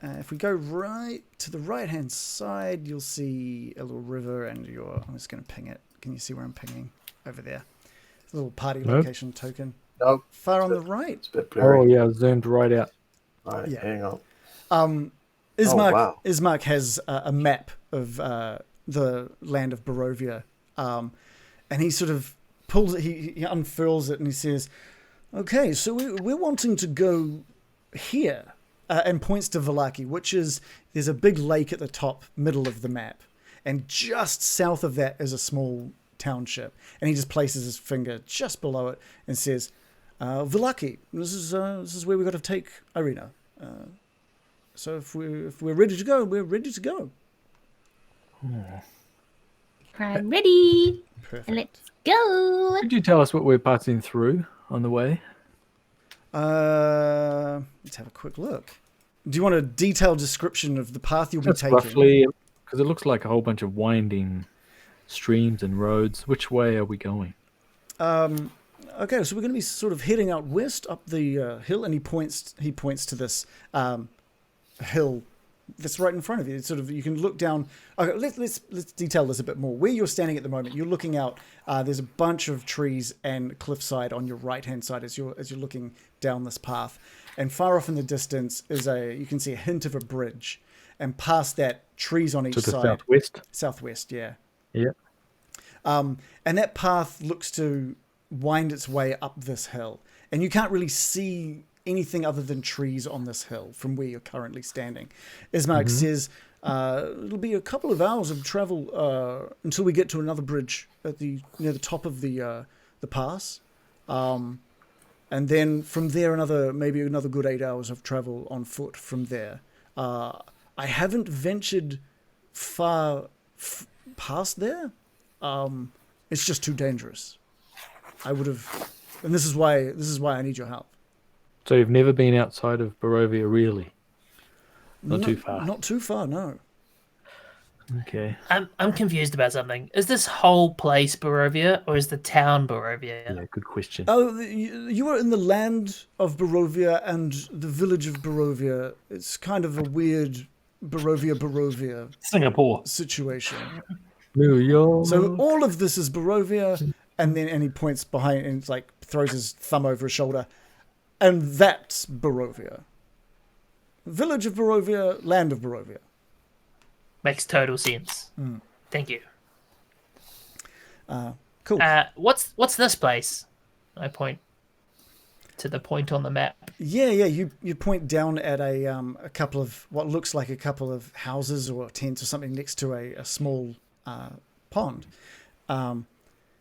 If we go right to the right-hand side, you'll see a little river, and I'm just going to ping it. Can you see where I'm pinging? Over there. A little party location token. Nope. Far on the right. It's a bit blurry. Oh, yeah, zoomed right out. Right, Yeah. hang on. Ismark, wow. Ismark has a map of the land of Barovia, and he sort of pulls it, he unfurls it, and he says, okay, so we're wanting to go here. And points to Villaki, there's a big lake at the top middle of the map, and just south of that is a small township. And he just places his finger just below it and says, "Villaki, this is where we got to take Irina. So if we're ready to go, we're ready to go." I'm ready. Perfect. Let's go. Could you tell us what we're passing through on the way? Let's have a quick look. Do you want a detailed description of the path you'll be Just taking? roughly, because it looks like a whole bunch of winding streams and roads. Which way are we going? Okay, so we're going to be sort of heading out west up the hill, and he points to this hill that's right in front of you. It's sort of, you can look down. Okay, let's detail this a bit more. Where you're standing at the moment, you're looking out. There's a bunch of trees and cliffside on your right hand side as you're looking down this path. And far off in the distance is you can see a hint of a bridge. and past that, trees on each To the side. southwest. Southwest, yeah. Yeah. And that path looks to wind its way up this hill. And you can't really see anything other than trees on this hill from where you're currently standing. Ismark says it'll be a couple of hours of travel until we get to another bridge at near the top of the pass. And then from there, maybe another good 8 hours of travel on foot from there. I haven't ventured far past there. It's just too dangerous. I would have, and this is why I need your help. So you've never been outside of Barovia, really? Not too far. Not too far, no. Okay. I'm confused about something. Is this whole place Barovia, or is the town Barovia? Yeah, good question. Oh, you are in the land of Barovia and the village of Barovia. It's kind of a weird Barovia Singapore situation. New York. So all of this is Barovia, and then he points behind and like throws his thumb over his shoulder, and that's Barovia. Village of Barovia, land of Barovia. Makes total sense. Thank you. Cool. What's this place? I point to the point on the map. Yeah. You point down at a couple of what looks like a couple of houses or tents or something next to a small pond.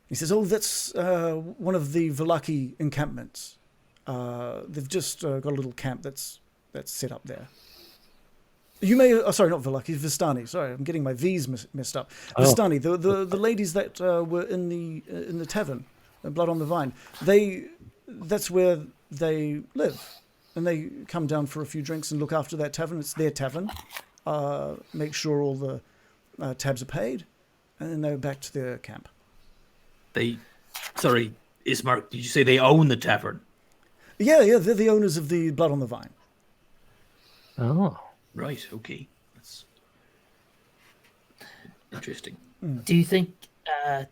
He says, "Oh, that's one of the Villaki encampments. They've just got a little camp that's set up there. You may, sorry, not Villaki, Vistani. Sorry, I'm getting my V's messed up. Vistani, the ladies that were in the tavern, Blood on the Vine. That's where they live, and they come down for a few drinks and look after that tavern. It's their tavern. Make sure all the tabs are paid, and then they're back to their camp." Sorry, Ismark, did you say they own the tavern? Yeah, they're the owners of the Blood on the Vine. Oh. Right, okay. That's interesting. Do you think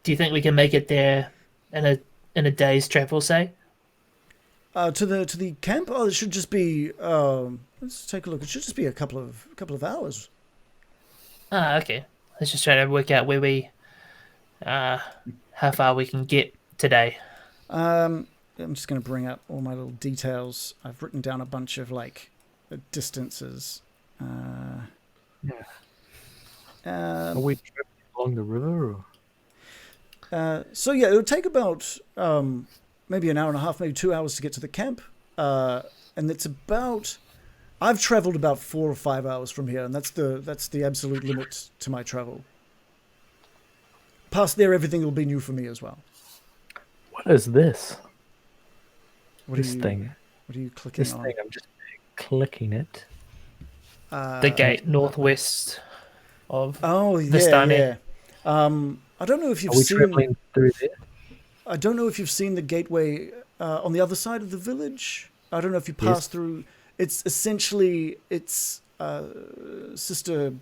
we can make it there in a day's travel, say? To the camp? Oh, it should just be. Let's take a look. It should just be a couple of hours. Okay. Let's just try to work out how far we can get today. I'm just going to bring up all my little details. I've written down a bunch of distances. Are we traveling along the river? Or? So yeah, it'll take about maybe an hour and a half, maybe 2 hours to get to the camp. And it's about. I've traveled about 4 or 5 hours from here, and that's the absolute limit to my travel. Past there, everything will be new for me as well. What is this? Thing. What are you clicking This on? thing, I'm just clicking it. The gate northwest of Vistani. Yeah. I don't know if you've seen. Traveling through there? I don't know if you've seen the gateway on the other side of the village. I don't know if you pass through. It's essentially sister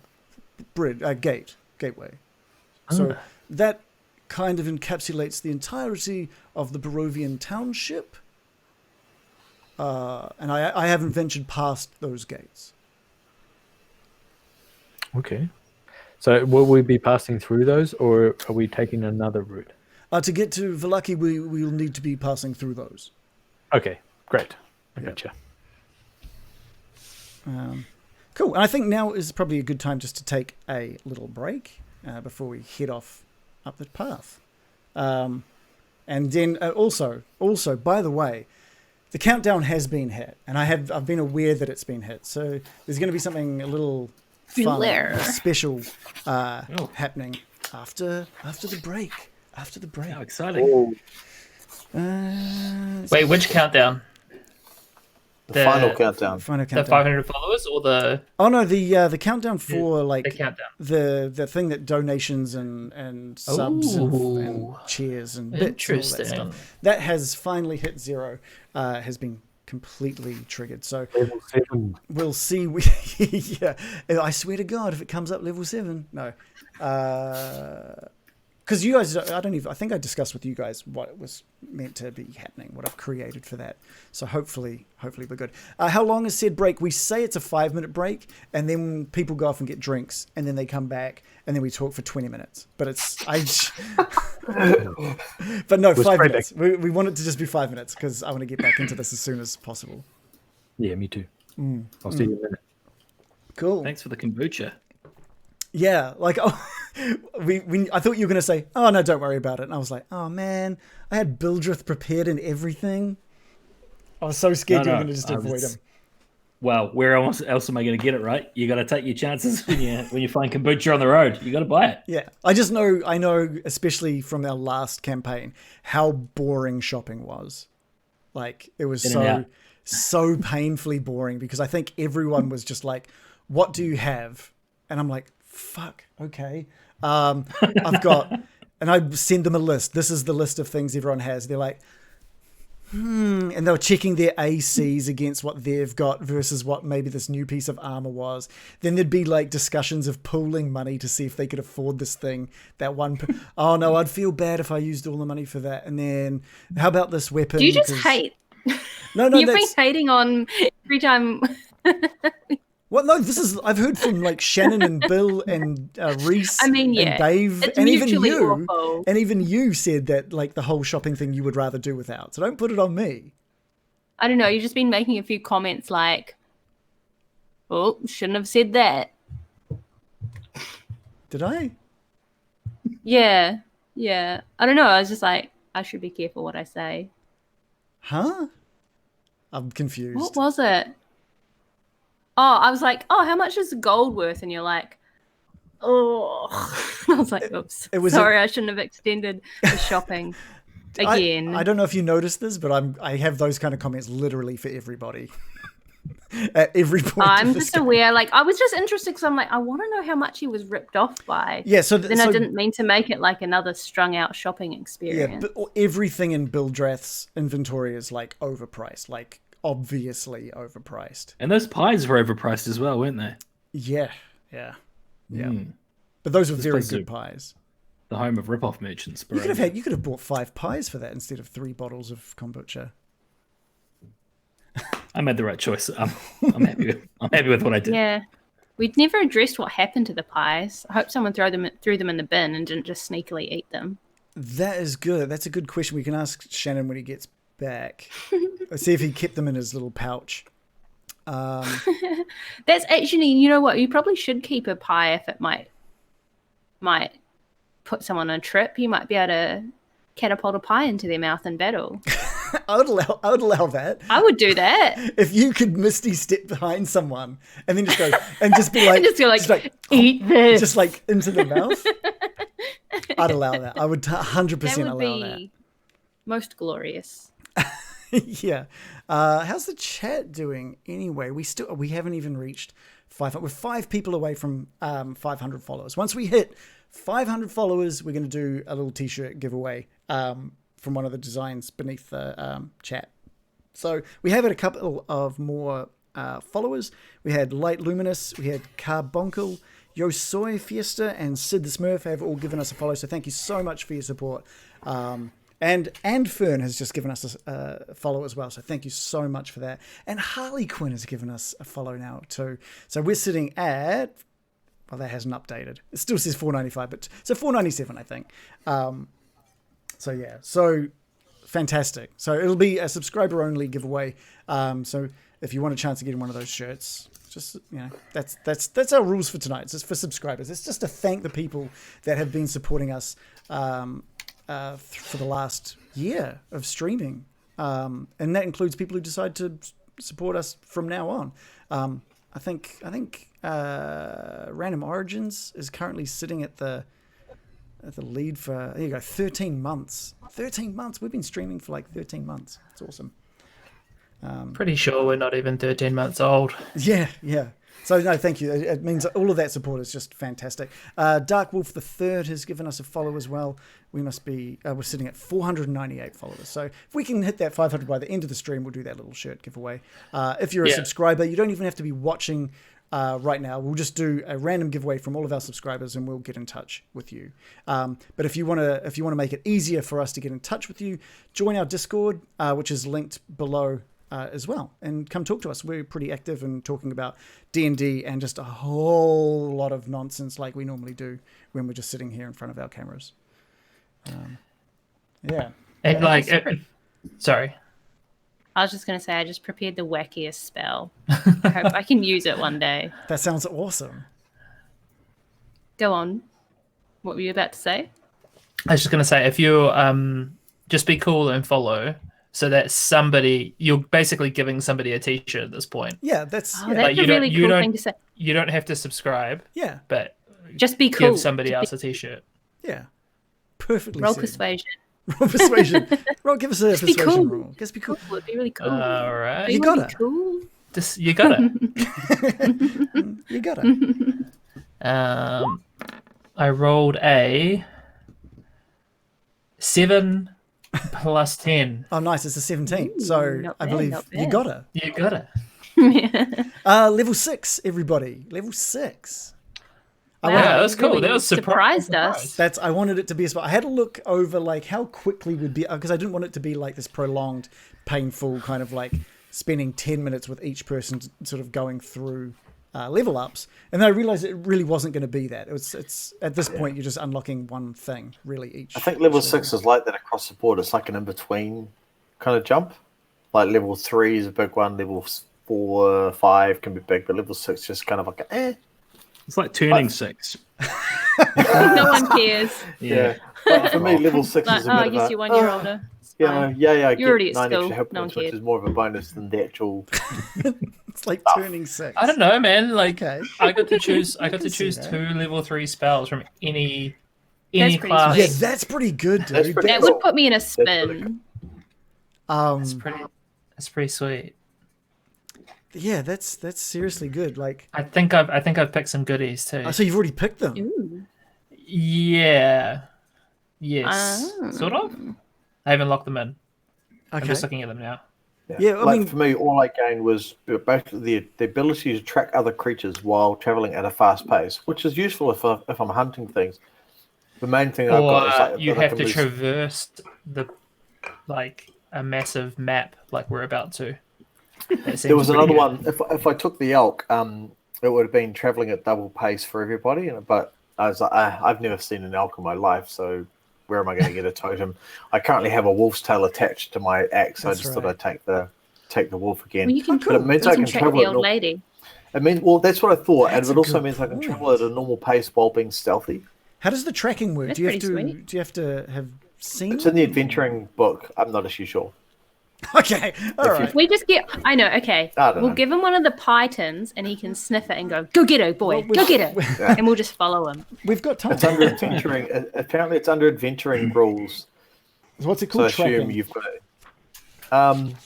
gateway. So that kind of encapsulates the entirety of the Barovian township. And I haven't ventured past those gates. Okay. So will we be passing through those, or are we taking another route? To get to Villaki, we'll need to be passing through those. Okay, great. I gotcha. Cool. And I think now is probably a good time just to take a little break before we head off up the path. And then also, by the way, the countdown has been hit, and I've been aware that it's been hit. So there's going to be something a little fun, special happening after the break. After the break. How exciting! Wait, which countdown? The final countdown. The 500 followers, or the? Oh no, the countdown for the countdown. The thing that donations and subs and cheers and bits and all that stuff. That has finally hit 0. Has been completely triggered. So Level 7. we'll see. I swear to God, if it comes up level 7, no. because you guys, I think I discussed with you guys what was meant to be happening, what I've created for that. So hopefully we're good. How long is said break? We say it's a 5-minute break, and then people go off and get drinks, and then they come back, and then we talk for 20 minutes. But but no, 5 minutes. We want it to just be 5 minutes because I want to get back into this as soon as possible. Yeah, me too. I'll see you in a minute. Cool. Thanks for the kombucha. Yeah, like I thought you were gonna say, "Oh no, don't worry about it," and I was like, "Oh man, I had Bildrith prepared and everything." I was so scared you were gonna just avoid him. Well, where else am I going to get it, right? You got to take your chances when you find kombucha on the road. You got to buy it. Yeah, I know, especially from our last campaign, how boring shopping was. Like it was so painfully boring because I think everyone was just like, "What do you have?" And I'm like, "Fuck, okay." I've got, and I send them a list. This is the list of things everyone has. They're like, and they were checking their ACs against what they've got versus what maybe this new piece of armor was. Then there'd be like discussions of pooling money to see if they could afford this thing. Oh no, I'd feel bad if I used all the money for that. And then how about this weapon? Do you just hate? No, You've been hating on every time. Well, no, I've heard from like Shannon and Bill and Reese and Dave and even you. Awful. And even you said that like the whole shopping thing you would rather do without. So don't put it on me. I don't know. You've just been making a few comments like, "Oh, shouldn't have said that." Did I? Yeah. I don't know. I was just like, I should be careful what I say. Huh? I'm confused. What was it? Oh, I was like, "Oh, how much is gold worth?" And you're like, "Oh." I was like, "Oops. Sorry, I shouldn't have extended the shopping again." I don't know if you noticed this, but I have those kind of comments literally for everybody. At every point. I'm just aware. Like, I was just interested because I'm like, I want to know how much he was ripped off by. Yeah. So I didn't mean to make it like another strung out shopping experience. Yeah, but everything in Bildrath's inventory is like overpriced. Like, obviously overpriced. And those pies were overpriced as well, weren't they? Yeah. But those were very good pies. The home of rip-off merchants. You could have bought 5 pies for that instead of 3 bottles of kombucha. I made the right choice. I'm happy with what I did. Yeah. We'd never addressed what happened to the pies. I hope someone threw them in the bin and didn't just sneakily eat them. That is good. That's a good question. We can ask Shannon when he gets back. Let's see if he kept them in his little pouch. That's actually, you know what? You probably should keep a pie if it might put someone on a trip. You might be able to catapult a pie into their mouth in battle. I would allow that. I would do that. If you could Misty step behind someone and then just go and just be like, just go like eat this, just like into the mouth. I'd allow that. I would 100% allow that. Most glorious. Yeah. How's the chat doing anyway? We haven't even reached 500. We're 5 people away from 500 followers. Once we hit 500 followers, we're going to do a little t-shirt giveaway from one of the designs beneath the chat. So we have had a couple of more followers. We had Light Luminous, we had Carboncle, Yosoy Fiesta, and Sid the Smurf have all given us a follow. So thank you so much for your support. And Fern has just given us a follow as well. So thank you so much for that. And Harley Quinn has given us a follow now too. So we're sitting at, well, that hasn't updated. It still says 495, but so 497, I think. So yeah, so fantastic. So it'll be a subscriber only giveaway. So if you want a chance to get in one of those shirts, just, that's our rules for tonight. It's just for subscribers. It's just to thank the people that have been supporting us for the last year of streaming. And that includes people who decide to support us from now on. I think Random Origins is currently sitting at the lead for, there you go, 13 months. 13 months. We've been streaming for like 13 months. It's awesome. Pretty sure we're not even 13 months old. Yeah. So no, thank you. It means all of that support is just fantastic. Dark Wolf the Third has given us a follow as well. We must be, we're sitting at 498 followers. So if we can hit that 500 by the end of the stream, we'll do that little shirt giveaway. If you're a subscriber, you don't even have to be watching right now. We'll just do a random giveaway from all of our subscribers, and we'll get in touch with you. But if you want to make it easier for us to get in touch with you, join our Discord, which is linked below as well, and come talk to us. We're pretty active in talking about D&D and just a whole lot of nonsense like we normally do when we're just sitting here in front of our cameras. Yeah. And sorry. I was just going to say, I just prepared the wackiest spell. I hope I can use it one day. That sounds awesome. Go on. What were you about to say? I was just going to say, if you just be cool and follow, so that you're basically giving somebody a t-shirt at this point. Yeah, that's That's a really cool thing to say. You don't have to subscribe. Yeah. But just be cool. Give somebody else a t-shirt. Yeah. Perfectly Roll said. persuasion. Roll persuasion. Roll, give us a persuasion cool. roll. Just be cool. It'd be really cool. All right. You got it. Cool. You got it. You got it. I rolled a 7 plus 10. Oh, nice. It's a 17. So not I bad, believe not you bad. got it. You got it. Level 6, everybody. Level 6. Wow, Yeah, that was you cool. really That was surprised us. I wanted it to be a spot. I had to look over like how quickly would be, because I didn't want it to be like this prolonged, painful kind of like spending 10 minutes with each person sort of going through level ups. And then I realized it really wasn't going to be that. It's at this point, you're just unlocking one thing really each. I think level 6 is like that across the board. It's like an in-between kind of jump. Like level 3 is a big one. Level 4, 5 can be big, but level 6 just kind of like It's like turning 6. No one cares. Yeah. But for me, level 6 Like, is a I bit guess of you're 1 year older. It's I fine. get You're already at 9 school. extra hit No one points, which cares. is more of a bonus than the actual. It's like turning 6. I don't know, man. Like Okay. I got to choose. I got to see choose that. 2 level 3 spells from any That's pretty class. Yeah, that's pretty good, dude. That's pretty That cool. would put me in a really spin. That's pretty sweet. Yeah, that's seriously good. Like, I think I've picked some goodies too. so you've already picked them. Ooh. Yeah. Yes. Sort of. I haven't locked them in. I'm Okay. just looking at them now. Yeah, I like mean- for me, all I gained was basically the ability to track other creatures while traveling at a fast pace, which is useful if I'm hunting things. The main thing I've got is like you that I have can to lose- traverse a massive map like we're about to. That There was seems another pretty good. one. If I took the elk, it would have been traveling at double pace for everybody. But I was like, I've never seen an elk in my life, so where am I going to get a totem? I currently have a wolf's tail attached to my axe, so I That's just right. thought I'd take the wolf again. Well, you can, But it means you I can can track travel the at old lady. It means that's what I thought, That's and a it also good means I can point. travel at a normal pace while being stealthy. How does the tracking work? That's Do you have pretty to? sweet. Do you have to have seen? It's in the adventuring book. I'm not actually sure. Okay, all right. We just get. I know. Okay, I don't we'll know. give him one of the pythons, and he can sniff it and go, "Go get her, boy! Well, Go get her!" And we'll just follow him. We've got time. It's under adventuring. Apparently, it's under adventuring rules. What's it So I called? assume Tracking. you've got it.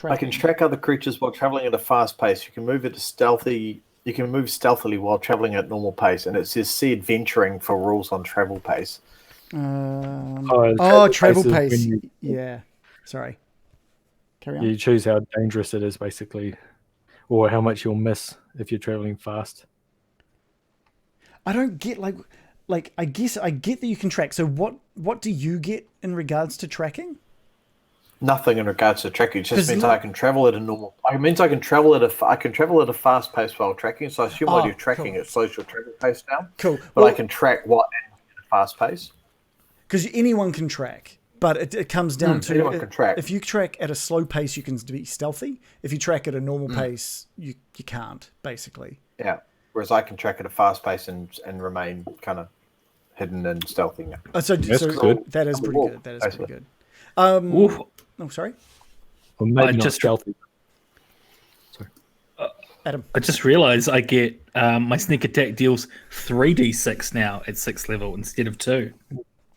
I can track other creatures while traveling at a fast pace. You can move it to stealthy. You can move stealthily while traveling at normal pace, and it says "see adventuring" for rules on travel pace. Travel pace is pace. when Yeah. Sorry. Carry on. You choose how dangerous it is, basically, or how much you'll miss if you're traveling fast. I don't get like I guess I get that you can track. So what do you get in regards to tracking? Nothing in regards to tracking. It just 'Cause means look- I can travel at a normal. It means I can travel at a fast pace while tracking. So I assume Oh, while you're tracking, cool. it slows your travel pace down. Cool. But Well, I can track what at a fast pace. because anyone can track, but it comes down to anyone can track. If you track at a slow pace, you can be stealthy. If you track at a normal Hmm. pace, you can't basically. Yeah. Whereas I can track at a fast pace and remain kind of hidden and stealthy. So That's good. that is I'm a pretty wolf, good. That is basically. pretty good. Oof. Oh, sorry, Or maybe I not just- stealthy. Adam. I just realised I get my sneak attack deals 3d6 now at 6th level instead of 2.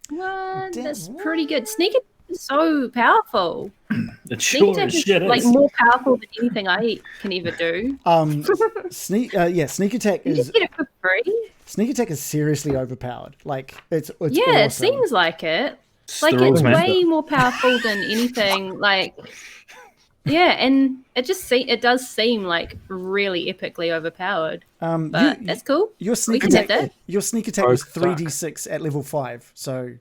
What? Damn, That's pretty good. Sneak attack is so powerful. It Sneak sure attack as is shit like is. more powerful than anything I can ever do. Sneak attack You is just get it for free. sneak attack is seriously overpowered. Like it's Yeah, it awesome. seems like it. It's Like the rules, it's man. way more powerful than anything. Like Yeah, and it does seem like really epically overpowered. But that's cool. Your sneak We can have attack. that. Your sneak attack was 3d6 at level 5, so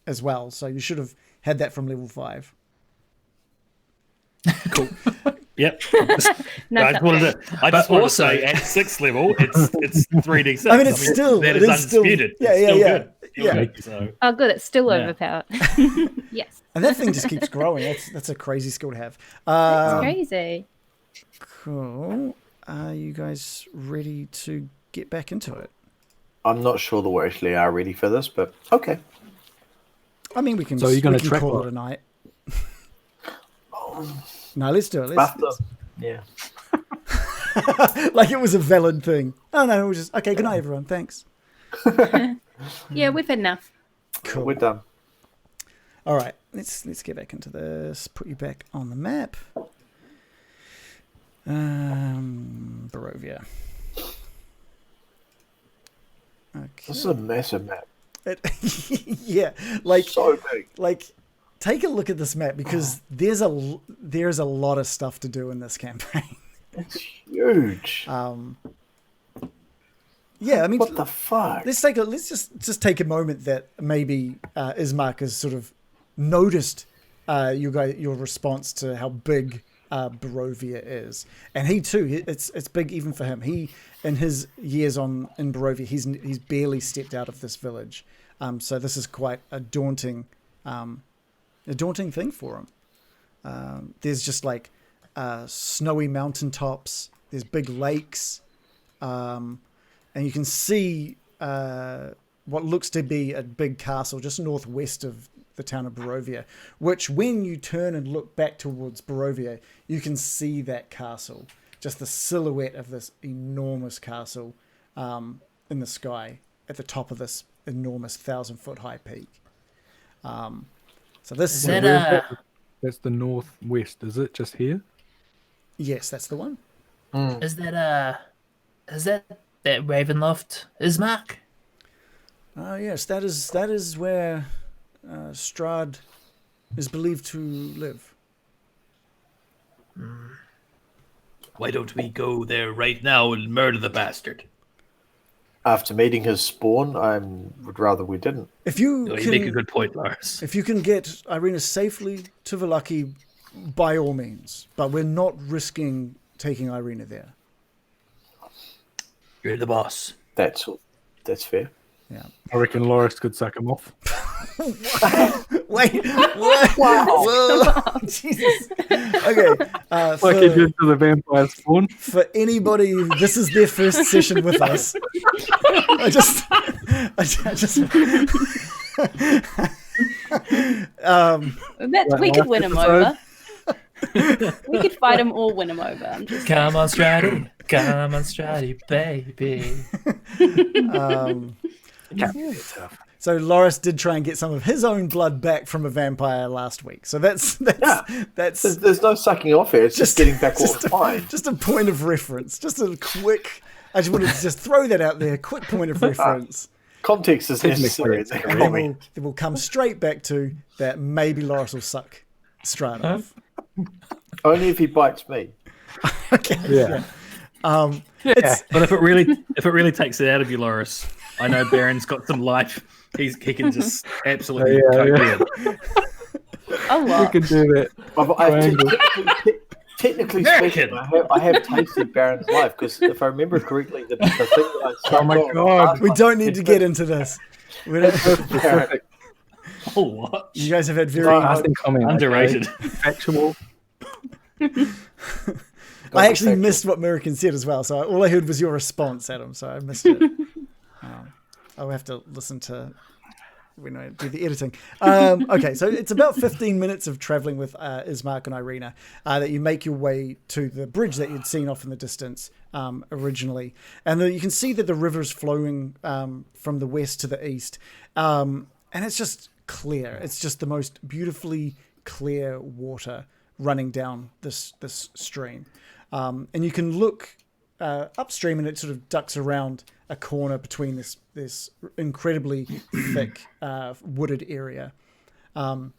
as well. So you should have had that from level 5. Cool. Yep. No, I just wanted to say at 6th level, it's 3d6. I mean, it's still that it is is still undisputed. yeah, It's yeah, still yeah, good. Still yeah. good, so. Oh, good. It's still Yeah. overpowered. Yes. And that thing just keeps growing. That's a crazy skill to have. It's crazy. Cool. Are you guys ready to get back into it? I'm not sure that we actually are ready for this, but okay. I mean, we can. So you're going we to can track call what? it a night. No, let's do it. After, Let's, yeah. like it was a valid thing. Oh no, we're just okay. Good night, everyone. Thanks. Yeah, we've had enough. Cool. We're done. All right, let's get back into this. Put you back on the map. Barovia. Okay. This is a massive map. Yeah, like So big. like take a look at this map because there's a lot of stuff to do in this campaign. It's huge. Yeah, I mean, What the fuck? let's just take a moment that maybe Ismark has sort of noticed your response to how big Barovia is, and he too, it's big even for him. He, in his years in Barovia, he's barely stepped out of this village, so this is quite a daunting thing for him. There's just like snowy mountaintops. There's big lakes, and you can see what looks to be a big castle just northwest of the town of Barovia, which when you turn and look back towards Barovia, you can see that castle, just the silhouette of this enormous castle in the sky at the top of this enormous 1,000-foot high peak. So this Is is that That's the northwest, is it? Just here? yes, that's the one. is that Ravenloft Ismark? Oh yes, that is where Strahd is believed to live. Why don't we go there right now and murder the bastard? After meeting his spawn, I would rather we didn't. If you No, you can, make a good point, Lars. if you can get Irina safely to Vallaki, by all means, but we're not risking taking Irina there. You're the boss. That's fair. Yeah. I reckon Loris could suck him off. Wait. What? Whoa. Jesus. Okay. Like he did to the vampire spawn. For anybody, this is their first session with us. I just We could win him over. We could fight him or win him over. I'm just Come on, Strahd. Come on, Strahd, baby. So Loris did try and get some of his own blood back from a vampire last week. So that's There's no sucking off here. It's just getting back all the time. just a point of reference. Just a quick. I just wanted to just throw that out there. Quick point of reference. Context is necessary. And then we'll come straight back to that. Maybe Loris will suck Strahd off. Only if he bites me. Okay. Yeah. It's, But if it really takes it out of you, Loris, I know Baron's got some life. He can just absolutely cope with it. oh We well. can do that. Technically American. speaking, I have tasted Baron's life because if I remember correctly, the thing that I Oh my sucked on God. last we time- don't need to get into this. We don't, Specific. Oh, what? you guys have had very. Passing comment. okay? Underrated. Factual. I actually missed what Murican said as well, so all I heard was your response, Adam. So I missed it. I'll have to listen to when I do the editing. Okay, so it's about 15 minutes of traveling with Ismark and Irina that you make your way to the bridge that you'd seen off in the distance originally, and you can see that the river's flowing from the west to the east, and it's just clear. It's just the most beautifully clear water running down this stream. And you can look upstream and it sort of ducks around a corner between this incredibly thick wooded area. And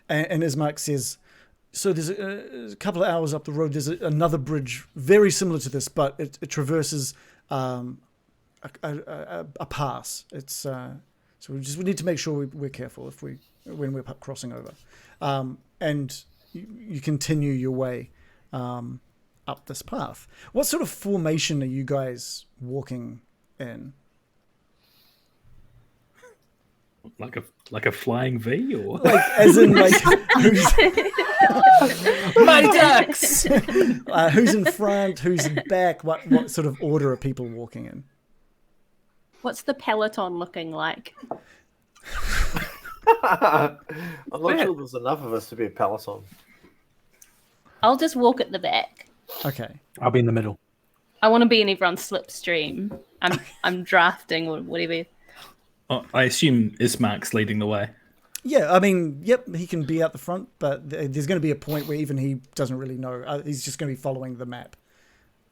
Ismark says, so there's a couple of hours up the road. There's another bridge very similar to this, but it traverses a pass. It's so we need to make sure we're careful when we're crossing over, and you continue your way up this path. What sort of formation are you guys walking in? Like a flying V, or Like, as in, like, My ducks. who's in front, who's in back? What sort of order are people walking in? What's the peloton looking like? I'm not sure there's enough of us to be a peloton. I'll just walk at the back. Okay. I'll be in the middle. I want to be in everyone's slipstream. I'm drafting or whatever. I assume Ismark's leading the way. Yeah, I mean, yep, he can be out the front, but there's going to be a point where even he doesn't really know. He's just going to be following the map.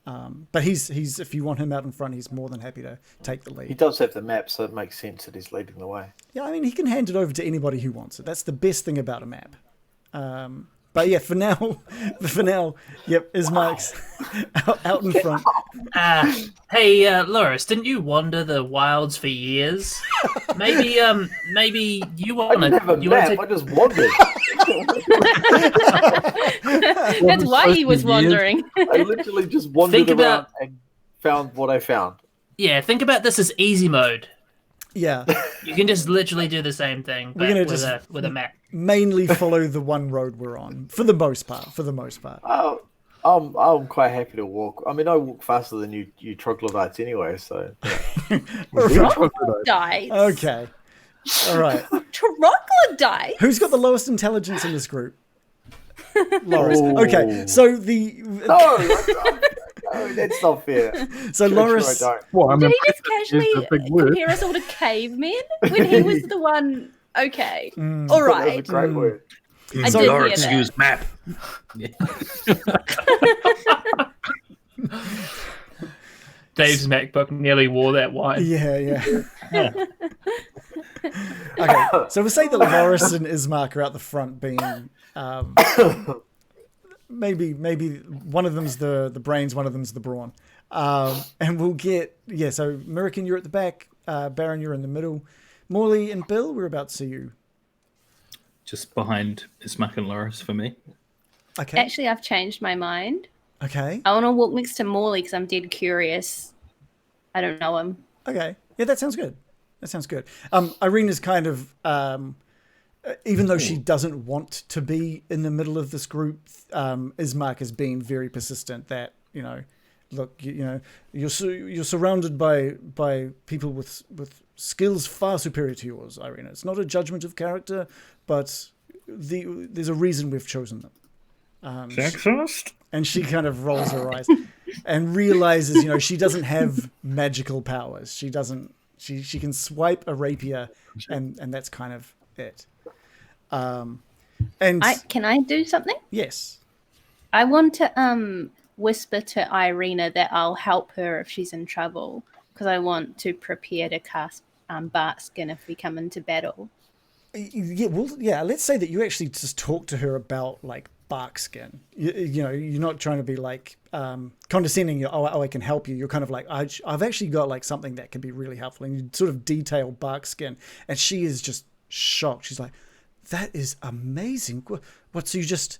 But he's if you want him out in front, he's more than happy to take the lead. He does have the map, so it makes sense that he's leading the way. Yeah, I mean, he can hand it over to anybody who wants it. That's the best thing about a map. But yeah, for now, yep, Ismark's out in front. Hey, Loris, didn't you wander the wilds for years? Maybe you want I didn't have a map. I just wandered. That's why he was wandering. I literally just wandered around and found what I found. Yeah, think about this as easy mode. Yeah, You can just literally do the same thing, but with a map. mainly follow the one road we're on for the most part. Oh, I'm quite happy to walk. I mean, I walk faster than you troglodytes anyway, so. Yeah. Troglodytes. Okay, all right. Troglodytes. Who's got the lowest intelligence in this group? Loris. Oh. Okay, so No, that's not fair. So Loris. Sure I don't. Well, I mean, Did he just casually is a big word. compare us all to cavemen when he was the one? Okay, all That was right. a great word. I So did Loris hear that. used map. Dave's MacBook nearly wore that wine. Yeah. Okay, so we'll say that Loris and Ismark are out the front, being maybe one of them's the brains, one of them's the brawn, and we'll get So Mirakin, you're at the back. Baron, you're in the middle. Morley and Bill, we're about to see you. Just behind Ismark and Loris for me. Okay. Actually, I've changed my mind. Okay. I want to walk next to Morley because I'm dead curious. I don't know him. Okay. Yeah, that sounds good. Irina's kind of, even though she doesn't want to be in the middle of this group, Ismark has been very persistent that, look, you're surrounded by people with skills far superior to yours, Irina. It's not a judgment of character, but there's a reason we've chosen them. Sexist? And she kind of rolls her eyes and realizes, she doesn't have magical powers. She doesn't. She can swipe a rapier, and that's kind of it. And Can I do something? yes, I want to whisper to Irina that I'll help her if she's in trouble because I want to prepare to cast Barkskin if we come into battle. yeah. Let's say that you actually just talk to her about like Barkskin. You're not trying to be like condescending. I can help you. You're kind of like I've actually got like something that can be really helpful, and you sort of detail Barkskin, and she is just shocked. She's like, "That is amazing. What? So you just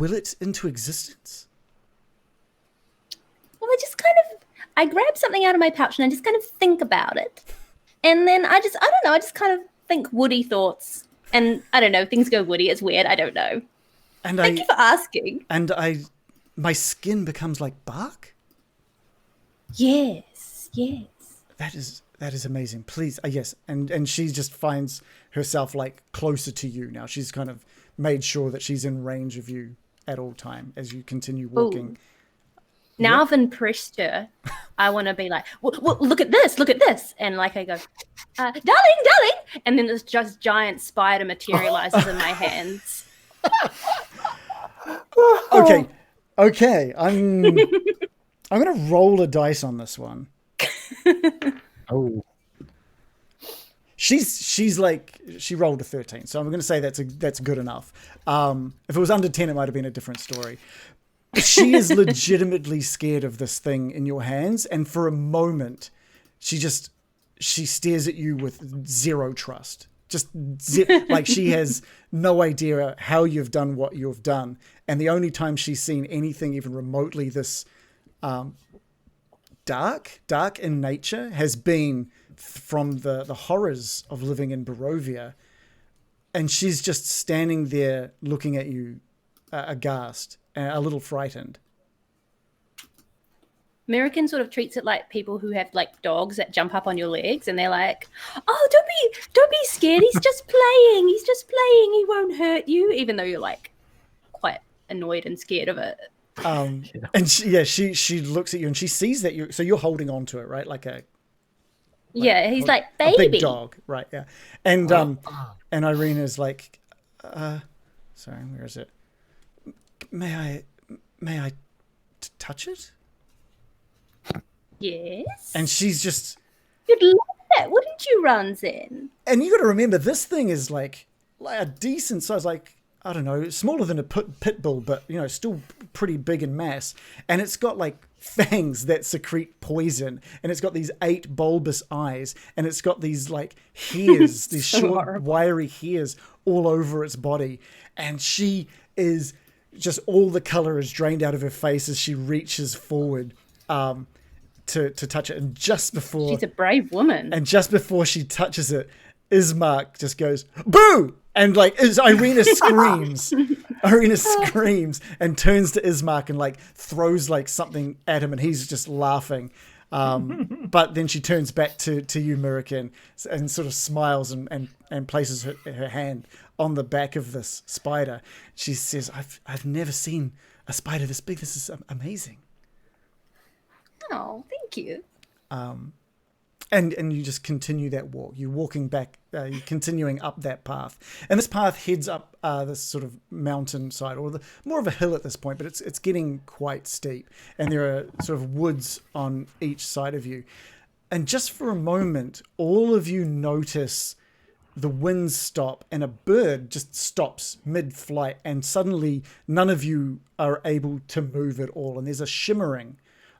will it into existence?" Well, I grab something out of my pouch and I just kind of think about it. And then I just kind of think woody thoughts. And I don't know, things go woody. It's weird. I don't know. And Thank you for asking. And my skin becomes like bark. Yes. That is amazing. Please, yes. And she just finds herself like closer to you now. She's kind of made sure that she's in range of you at all time as you continue walking. Ooh. Now I've impressed her. I want to be like, well, look at this. And like I go, darling. And then this just giant spider materializes in my hands. Okay. I'm going to roll a dice on this one. Oh. she's like, she rolled a 13, so I'm going to say that's good enough. If it was under 10, it might have been a different story. She is legitimately scared of this thing in your hands, and for a moment, she stares at you with zero trust. Like she has no idea how you've done what you've done, and the only time she's seen anything even remotely this dark in nature has been from the horrors of living in Barovia, and she's just standing there looking at you aghast and a little frightened. American sort of treats it like people who have like dogs that jump up on your legs and they're like, "Oh, don't be scared. He's just playing. He's just playing. He won't hurt you," even though you're like quite annoyed and scared of it. And she looks at you and she sees that you're holding on to it, right? He's like, "Baby." A big dog, right? Yeah. And and Irina's like, sorry, where is it? May I touch it? Yes. And she's just... You'd love that, wouldn't you, Runzen? And you got to remember, this thing is like a decent size, like, I don't know, smaller than a pit bull, but, still pretty big in mass. And it's got like fangs that secrete poison. And it's got these 8 bulbous eyes. And it's got these like hairs, these short, horrible, wiry hairs all over its body. And she is just, all the color is drained out of her face as she reaches forward to touch it. And just before... She's a brave woman. And just before she touches it, Ismark just goes, "Boo!" And like, Irina screams. Irina screams and turns to Ismark and like throws like something at him, and he's just laughing. But then she turns back to you, Murikin, and sort of smiles and places her hand on the back of this spider. She says, I've never seen a spider this big. This is amazing. Oh, thank you. And you just continue that walk. You're walking back, you're continuing up that path. And this path heads up this sort of mountainside, or more of a hill at this point, but it's getting quite steep. And there are sort of woods on each side of you. And just for a moment, all of you notice the winds stop and a bird just stops mid-flight, and suddenly none of you are able to move at all. And there's a shimmering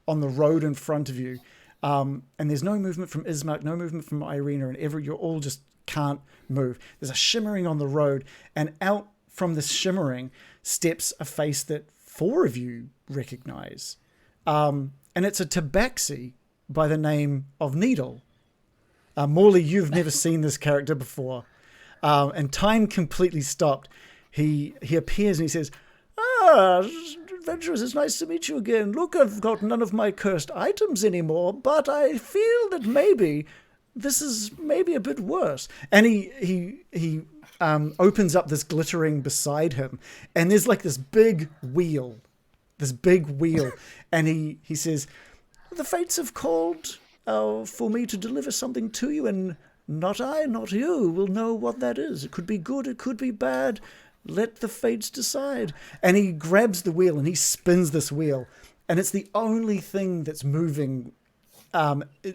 on the road in front of you. And there's no movement from Ismark, no movement from Irina, and you all just can't move. There's a shimmering on the road, and out from this shimmering steps a face that 4 of you recognize. And it's a tabaxi by the name of Needle. Morley, you've never seen this character before. And time completely stopped. He appears and he says, "Adventurers, it's nice to meet you again. Look, I've got none of my cursed items anymore, but I feel that maybe this is maybe a bit worse." And he opens up this glittering beside him, and there's like this big wheel, and he says, "The fates have called for me to deliver something to you, and not I, not you, will know what that is. It could be good, it could be bad. Let the fates decide." And he grabs the wheel and he spins this wheel, and it's the only thing that's moving,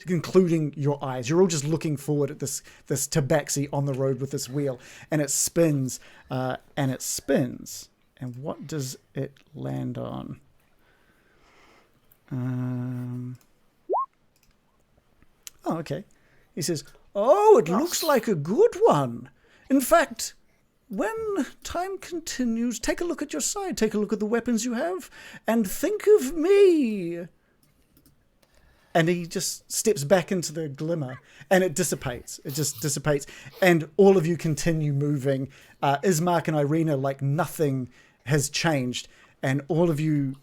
including your eyes. You're all just looking forward at this tabaxi on the road with this wheel, and it spins, and it spins. And what does it land on? Oh, okay. He says, "Oh, it looks like a good one. In fact, when time continues, take a look at your side, take a look at the weapons you have, and think of me." And he just steps back into the glimmer, and it dissipates. It just dissipates. And all of you continue moving. Ismark and Irina, like nothing has changed. And all of you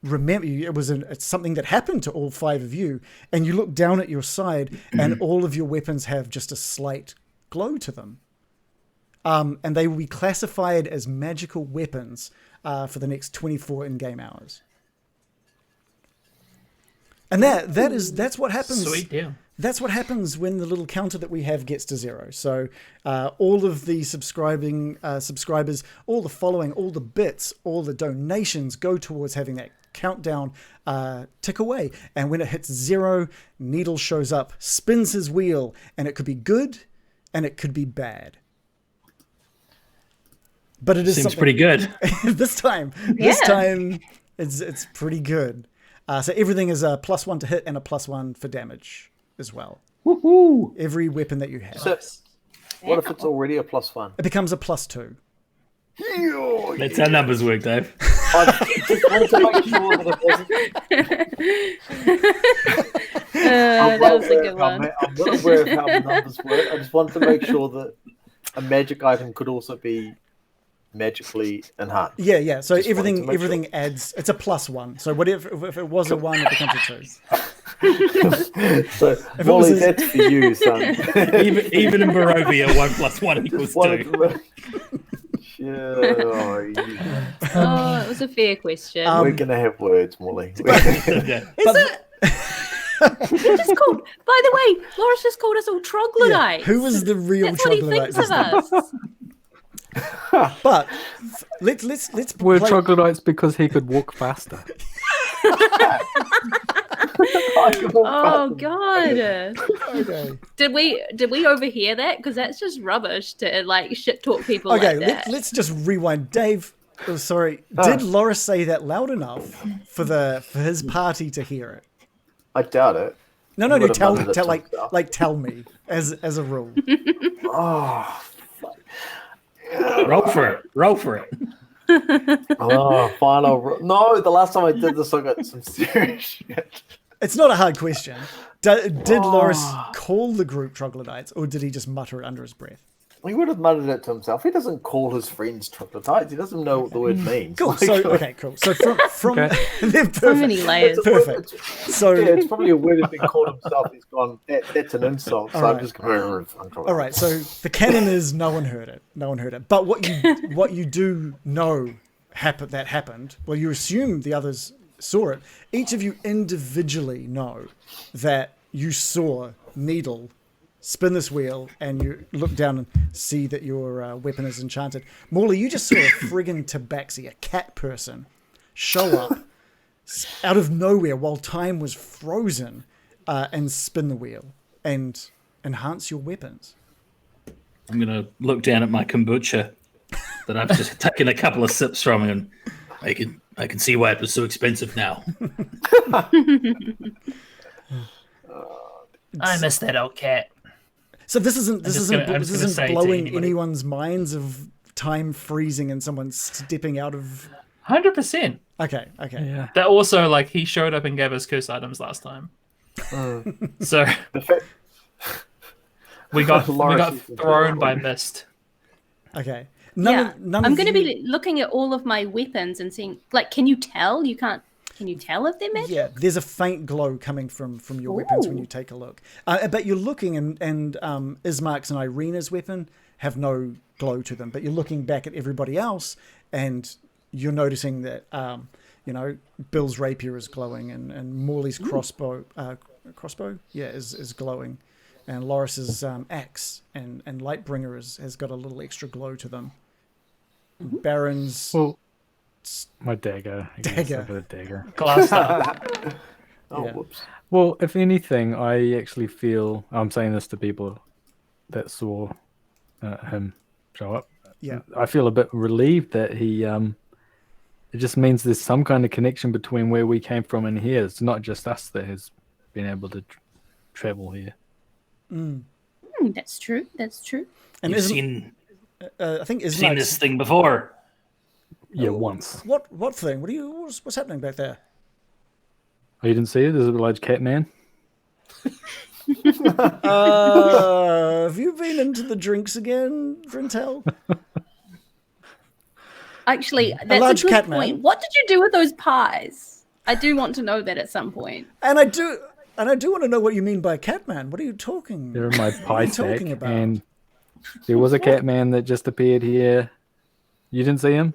remember, it's something that happened to all 5 of you. And you look down at your side, and all of your weapons have just a slight glow to them. And they will be classified as magical weapons for the next 24 in-game hours. And that's what happens. Sweet deal. That's what happens when the little counter that we have gets to 0. So all of the subscribers, all the following, all the bits, all the donations go towards having that countdown tick away. And when it hits 0, Needle shows up, spins his wheel, and it could be good, and it could be bad. But it is Seems pretty good. this time it's pretty good. So everything is a +1 to hit and a +1 for damage as well. Woohoo! Every weapon that you have. So, what if it's already a +1? It becomes a +2. That's how numbers work, Dave. I just wanted to make sure that it wasn't. That was a good one. I'm not aware of how the numbers work. I just wanted to make sure that a magic item could also be magically enhanced. Yeah. So Just wanted to make everything adds. It's a +1. So whatever, if it was a 1, it becomes a 2. So, Molly, that's for you, son. Even in Barovia, 1 + 1 equals 2. Oh, it was a fair question. We're gonna have words, Molly. Yeah. Is it? He just called. By the way, Loris just called us all troglodytes. Yeah. Who is the real That's what he troglodyte? thinks of us. But let's We're play- troglodytes because he could walk faster. Oh God! Okay. Did we overhear that? Because that's just rubbish to like shit talk people Okay, like that. let's just rewind. Dave, sorry, did Loris say that loud enough for his party to hear it? I doubt it. No, He would have tell muttered it to himself. tell me as a rule. Oh, Roll for it. final. No, the last time I did this, I got some serious shit. It's not a hard question. Did Loris call the group troglodytes, or did he just mutter it under his breath? He would have muttered it to himself. He doesn't call his friends troglodytes. He doesn't know what the word means. Cool. So cool. So from Okay. they're So many layers. Perfect. So it's probably a word that's been called himself. He's gone, that's an insult. So I'm Alright. just going, all right. So the canon is no one heard it. No one heard it. But what you do know happened. Well, you assume the others saw it. Each of you individually know that you saw Needle spin this wheel, and you look down and see that your weapon is enchanted. Morley, you just saw a friggin' tabaxi, a cat person, show up out of nowhere while time was frozen and spin the wheel and enhance your weapons. I'm going to look down at my kombucha that I've just taken a couple of sips from, and I can see why it was so expensive now. I miss that old cat. So this isn't say to blowing anybody. anyone's minds of time freezing and someone stepping out of. 100%. Okay. Yeah. That also, like, he showed up and gave us curse items last time. So the fact, we got Loris is thrown by mist. Okay. I'm going going to be looking at all of my weapons and seeing, like, can you tell? Can you tell if they're magic? Yeah, there's a faint glow coming from your weapons when Ooh. you take a look. But you're looking, and Ismark's and Irina's weapon have no glow to them. But you're looking back at everybody else, and you're noticing that Bill's rapier is glowing, and Morley's crossbow is glowing, and Loris's axe and Lightbringer has got a little extra glow to them. Baron's. Well, my dagger. I guess Dagger. I've got a dagger. Glass up. oh, Yeah. whoops. Well, if anything, I actually feel I'm saying this to people that saw him show up. Yeah. I feel a bit relieved that he. It just means there's some kind of connection between where we came from and here. It's not just us that has been able to travel here. That's true. And You've seen I think seen this thing before. Yeah, once. What thing? What's happening back there? Oh, you didn't see it? There's a large cat man. Have you been into the drinks again, Frintel? Actually, that's large a good cat man. point. What did you do with those pies? I do want to know that at some point. And I do want to know what you mean by cat man. What are you talking? They're in my What are pie you stack, talking about? and there was a cat man that just appeared here. You didn't see him?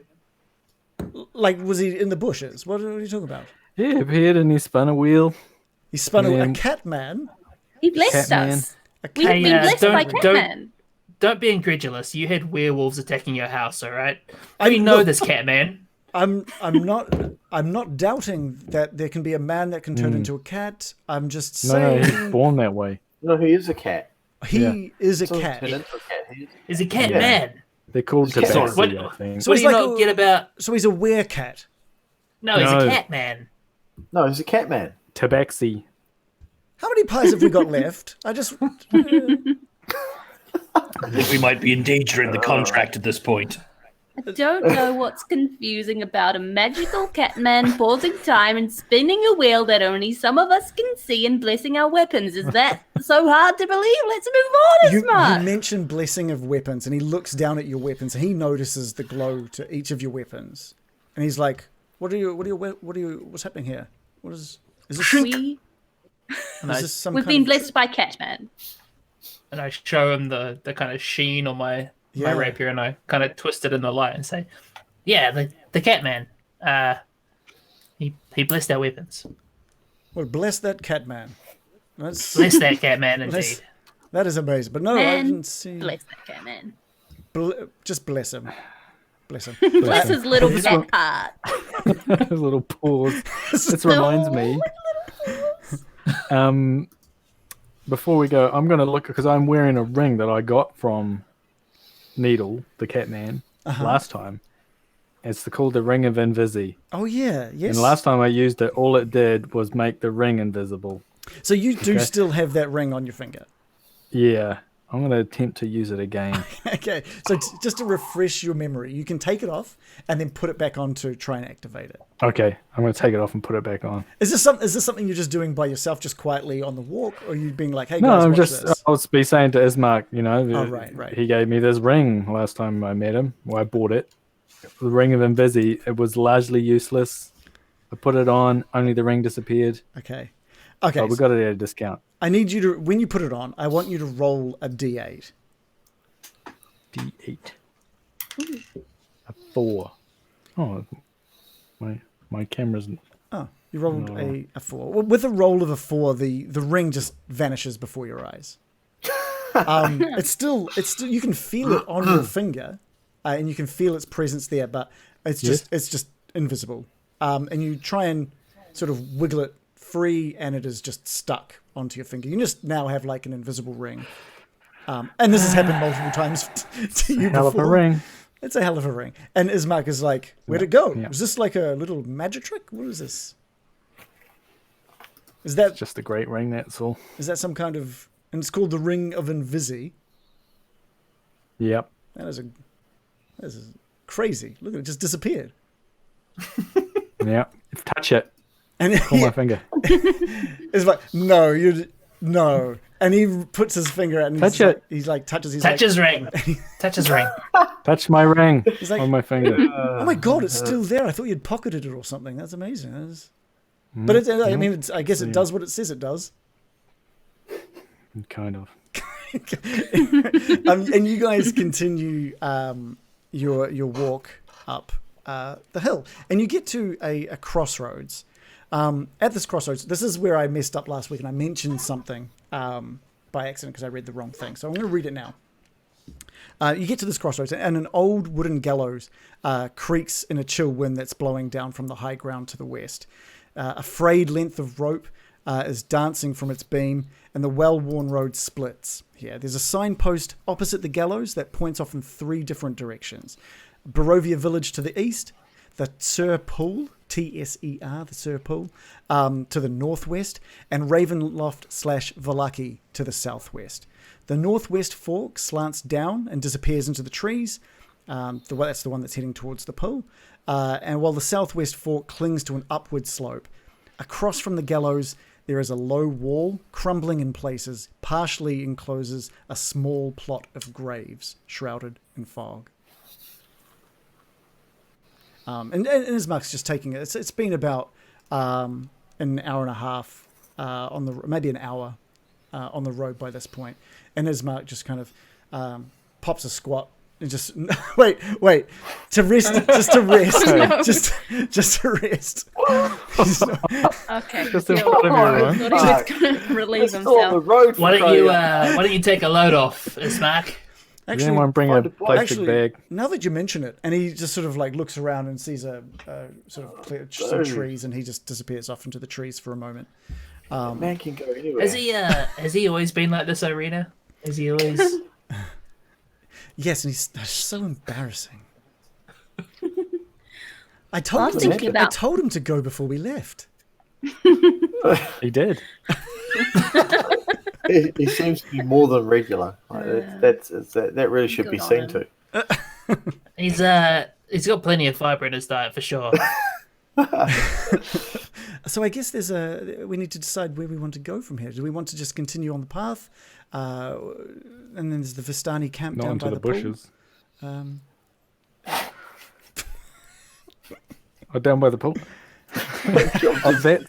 Like, was he in the bushes? What are you talking about? Yeah, he appeared and he spun a wheel. He spun Yeah. a cat man. He blessed Catman. us. A We've cat been yeah, blessed by Catman. Don't be incredulous. You had werewolves attacking your house, all right? I We know know- this cat man. I'm not doubting that there can be a man that can turn into a cat. I'm just No, saying. he's born that way. No, he is a cat. He is a Sort of cat. turned into a cat. Is a cat Yeah. man. They're called Yeah. tabaxi, What- I think. So What he's do you like not get about? So he's a werecat. No, he's No. a cat man. No, he's a cat man. Tabaxi. How many pies have we got left? I just. I think we might be endangering the contract at this point. I don't know what's confusing about a magical cat man pausing time and spinning a wheel that only some of us can see and blessing our weapons. Is that so hard to believe? Let's move on, You Smart. mentioned blessing of weapons, and he looks down at your weapons, and he notices the glow to each of your weapons, and he's like, what's happening here? Is this some We've kind been of blessed by Catman. And I show him the kind of sheen on my Yeah. rapier, and I kind of twist it in the light and say, "Yeah, the cat man. He blessed our weapons. Well, bless that cat man. That's, Bless that cat man That's- indeed." that is amazing. But no, I Man, didn't see. bless that Catman. Just bless him. Bless him. Bless his little cat heart. A little pause. This reminds me. Before we go, I'm going to look because I'm wearing a ring that I got from Needle, the cat man, last time. It's called the Ring of Invisi. Oh yeah, yes. And last time I used it, all it did was make the ring invisible. So you do still have that ring on your finger. Yeah, I'm going to attempt to use it again. Okay, so just to refresh your memory, you can take it off and then put it back on to try and activate it. Okay, I'm going to take it off and put it back on. Is this something you're just doing by yourself, just quietly on the walk, or are you being like, "Hey No, guys, I'm watch just, this"? I was be saying to Ismark, you know, Oh, right. he gave me this ring last time I met him. Well, I bought it. The Ring of Invisi. It was largely useless. I put it on, only the ring disappeared. Okay, But we got it at a discount. I need you to, when you put it on, I want you to roll a d8. D8. A 4. Oh, my camera's... Oh, you rolled No. a 4. Well, with a roll of a 4, the ring just vanishes before your eyes. It's still you can feel it on your finger, and you can feel its presence there, but it's just invisible. And you try and sort of wiggle it free, and it is just stuck onto your finger. You just now have like an invisible ring. And this has happened multiple times to you Hell of a before. ring. It's a hell of a ring. And Ismark is like, where'd it go? Yeah. Was this like a little magic trick? What is this? Is that Just a great ring, that's all. is that some kind of... And it's called the Ring of Invisi. Yep. That is crazy. Look, it just disappeared. Yep. Touch it. And Pull my finger. it's like, no. And he puts his finger out and Touch it. he's like, touches his Touch his ring. Touch his ring. Touch my ring like- on my finger. Oh my god, it's still there. I thought you'd pocketed it or something. That's amazing. But I mean, I guess it does what it says it does. Kind of. And you guys continue your walk up the hill, and you get to a crossroads. At this crossroads, this is where I messed up last week, and I mentioned something by accident because I read the wrong thing. So I'm going to read it now. You get to this crossroads, and an old wooden gallows creaks in a chill wind that's blowing down from the high ground to the west. A frayed length of rope is dancing from its beam, and the well-worn road splits here. There's a signpost opposite the gallows that points off in 3 different directions. Barovia Village to the east, the Sir Pool, T-S-E-R, the Sir Pool, to the northwest, and Ravenloft/Valaki to the southwest. The northwest fork slants down and disappears into the trees. That's the one that's heading towards the pool. And while the southwest fork clings to an upward slope. Across from the gallows, there is a low wall, crumbling in places, partially encloses a small plot of graves, shrouded in fog. And Ismark's just taking it. It's been about an hour and a half maybe an hour on the road by this point. And Ismark just kind of pops a squat and just wait to rest, just to rest, just to rest. Okay. Just in front of everyone. Thought he was going to relieve It's all on the himself. road for Why crying don't you take a load off, Smack? Does anyone bring a find a bloke. plastic bag? Now that you mention it, and he just sort of like looks around and sees a sort of some trees, and he just disappears off into the trees for a moment. Man can go anywhere. Has he always been like this, Irina? Is he always? Yes, and he's so embarrassing. I I told was him. thinking I about- told him to go before we left. He did. He seems to be more than regular. Like, that really should Good be on seen him. to. He's got plenty of fiber in his diet for sure. So I guess we need to decide where we want to go from here. Do we want to just continue on the path, and then there's the Vistani camp Not down into by the the pool? bushes. Oh, down by the pool. Is that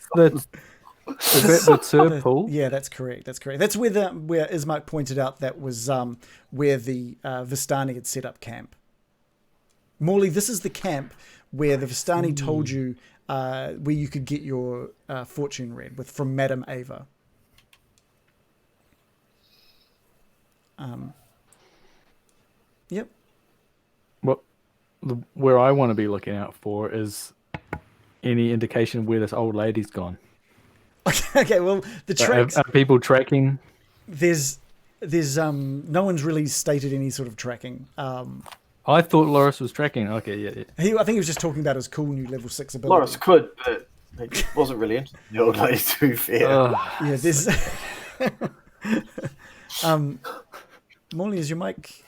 the third pool? Yeah, that's correct. That's correct. That's where Ismark pointed out that was where the Vistani had set up camp. Morley, this is the camp where the Vistani told you where you could get your fortune read from Madame Ava. Yep. Where I want to be looking out for is any indication where this old lady's gone. Okay. Well, the tracks. Are people tracking? There's no one's really stated any sort of tracking. I thought Loris was tracking. Okay, yeah. I think he was just talking about his cool new level 6 ability. Loris could, but he wasn't really interested in the old lady, to be fair. Yeah, there's. Morley, is your mic?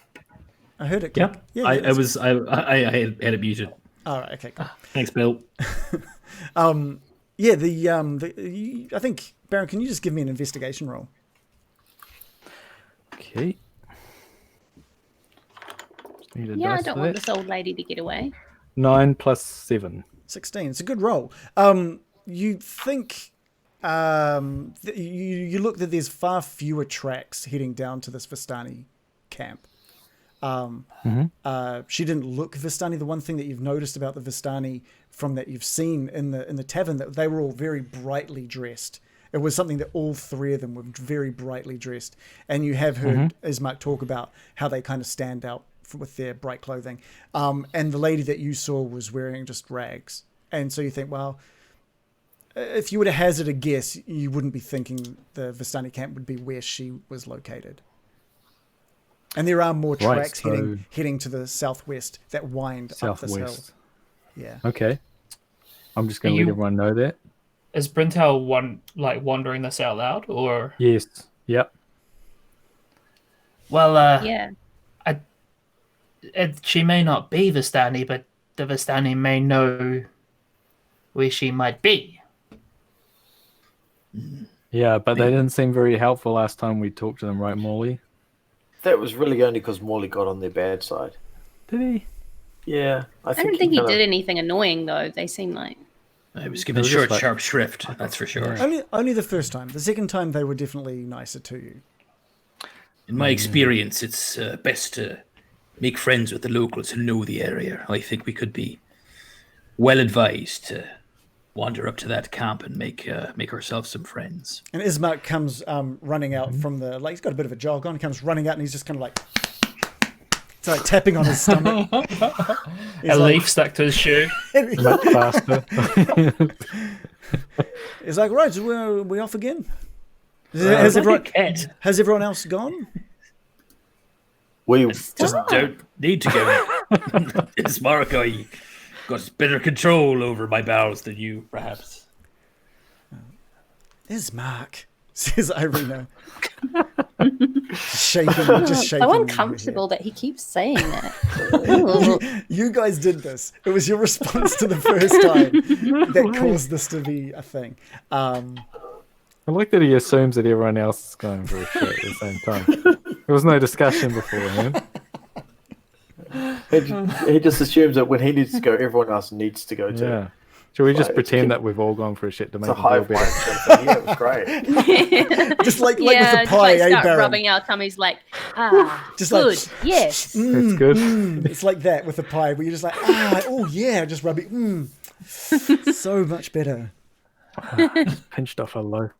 I heard it. Yeah, Yeah. I had it muted. All right. Okay. Cool. Thanks, Bill. Yeah. I think Baron, can you just give me an investigation roll? Okay. Yeah, I don't want this old lady to get away. 9 plus 7. 16. It's a good roll. You think you look that there's far fewer tracks heading down to this Vistani camp. She didn't look Vistani. The one thing that you've noticed about the Vistani from that you've seen in the tavern, that they were all very brightly dressed. It was something that all three of them were very brightly dressed. And you have heard Ismark talk about how they kind of stand out with their bright clothing. And the lady that you saw was wearing just rags. And so you think, well, if you were to hazard a guess, you wouldn't be thinking the Vistani camp would be where she was located. And there are more tracks heading to the southwest that wind up this hill. Yeah. Okay. I'm just going to let everyone know that. Is Brintel wandering this out loud, or? Yes. Yep. Well, Yeah. She may not be Vistani, but the Vistani may know where she might be. Yeah, but they didn't seem very helpful last time we talked to them, right, Morley? That was really only because Morley got on their bad side. Did he? Yeah. I don't think he did anything annoying, though. They seem like... I was given short, sharp shrift, that's for sure. Only the first time. The second time, they were definitely nicer to you. In my experience, it's best to make friends with the locals who know the area. I think we could be well advised to wander up to that camp and make ourselves some friends. And Ismark comes running out from the... He's got a bit of a jog on. He comes running out and he's just kind of like... It's like tapping on his stomach. A leaf stuck to his shoe. Much faster. He's like, right, so we're off again. Has everyone else gone? We just don't need to go. Ismark, I got better control over my bowels than you, perhaps. Ismark, says Irina. Just shaking. So uncomfortable that he keeps saying that. You guys did this. It was your response to the first time that caused this to be a thing. I like that he assumes that everyone else is going for a shit at the same time. There was no discussion beforehand. He just assumes that when he needs to go, everyone else needs to go too. Yeah. Should we just pretend that we've all gone for a shit to make It's a it feel high better? five. Yeah, it was great. Just like with Yeah, the just pie, like start Baron? rubbing our tummies like, Just good, like, yes. That's good. It's like that with the pie, where you're just like, oh yeah, just rub it. So much better. Pinched off a loaf.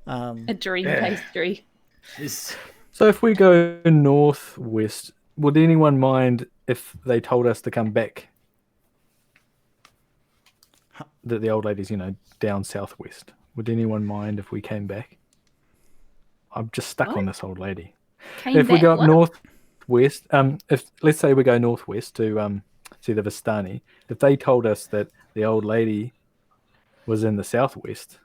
A dream pastry. So if we go northwest, would anyone mind if they told us to come back? That the old lady's, down southwest. Would anyone mind if we came back? I'm just stuck What? on this old lady. Came If we back, go up what? northwest, if let's say we go northwest to see the Vistani, if they told us that the old lady was in the southwest,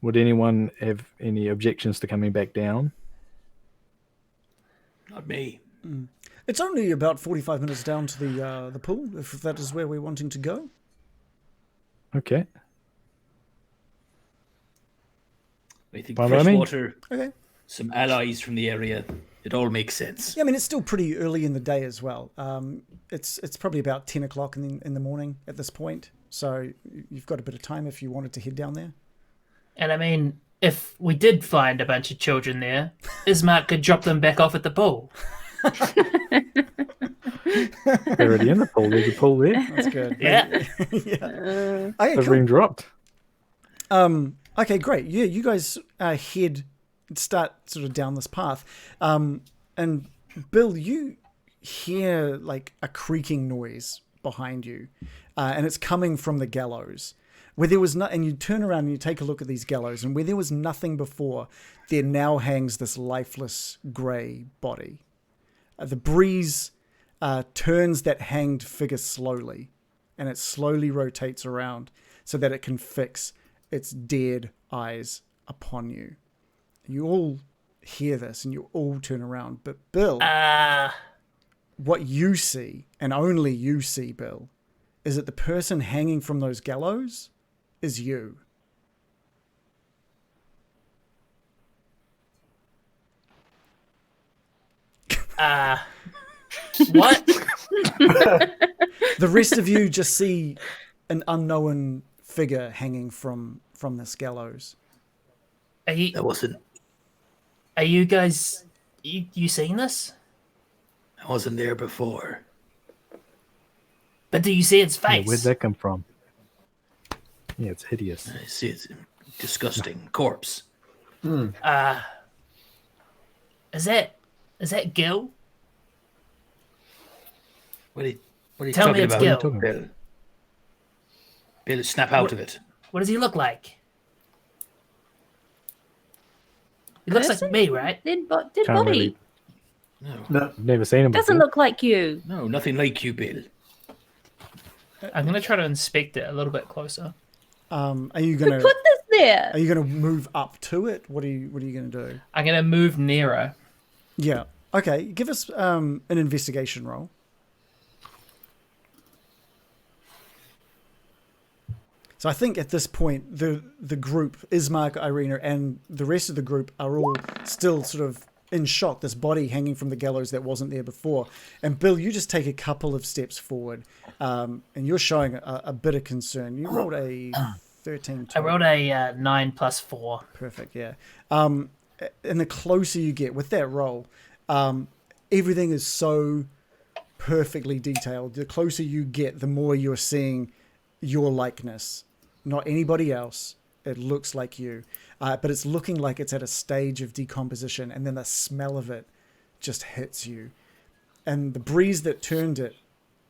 would anyone have any objections to coming back down? Not me. It's only about 45 minutes down to the pool, if that is where we're wanting to go. Okay. I think Well, I fresh mean- water, Okay. some allies from the area. It all makes sense. Yeah, I mean, it's still pretty early in the day as well. It's probably about 10 o'clock in the morning at this point. So you've got a bit of time if you wanted to head down there. And I mean, if we did find a bunch of children there, Ismark could drop them back off at the pool. They're already in the pool. There's a pool there. That's good. Yeah. yeah. Okay, They've cool. been dropped. Okay, great. Yeah, you guys start sort of down this path. And Bill, you hear like a creaking noise behind you, and it's coming from the gallows. Where there was and you turn around and you take a look at these gallows, and where there was nothing before, there now hangs this lifeless grey body. The breeze turns that hanged figure slowly, and it slowly rotates around so that it can fix its dead eyes upon you. You all hear this, and you all turn around. But Bill, what you see, and only you see, Bill, is that the person hanging from those gallows is you. What? The rest of you just see an unknown figure hanging from this gallows. Are you, That wasn't. are you guys... You seeing this? I wasn't there before. But do you see its Yeah, face? where'd that come from? Yeah, it's hideous. I see it's a disgusting corpse. Is that Gil? What are you Tell me talking it's about? Gil. Bill? Bill, snap out of it. What does he look like? He looks like Person? me, right? Dead Can't body. really- No, I've never seen him Doesn't before. look like you. no, nothing like you, Bill. I'm gonna try to inspect it a little bit closer. Are you Who gonna put this there? are you gonna move up to it? What are you gonna do? I'm gonna move nearer. Yeah. Okay. Give us an investigation roll. So I think at this point the group, Ismark, Irina, and the rest of the group are all still sort of in shock. This body hanging from the gallows that wasn't there before. And Bill, you just take a couple of steps forward, and you're showing a bit of concern. You rolled a 13. I rolled a 9 plus 4. Perfect, yeah. And the closer you get with that roll, everything is so perfectly detailed. The closer you get, the more you're seeing your likeness, not anybody else. It looks like you, but it's looking like it's at a stage of decomposition, and then the smell of it just hits you. And the breeze that turned it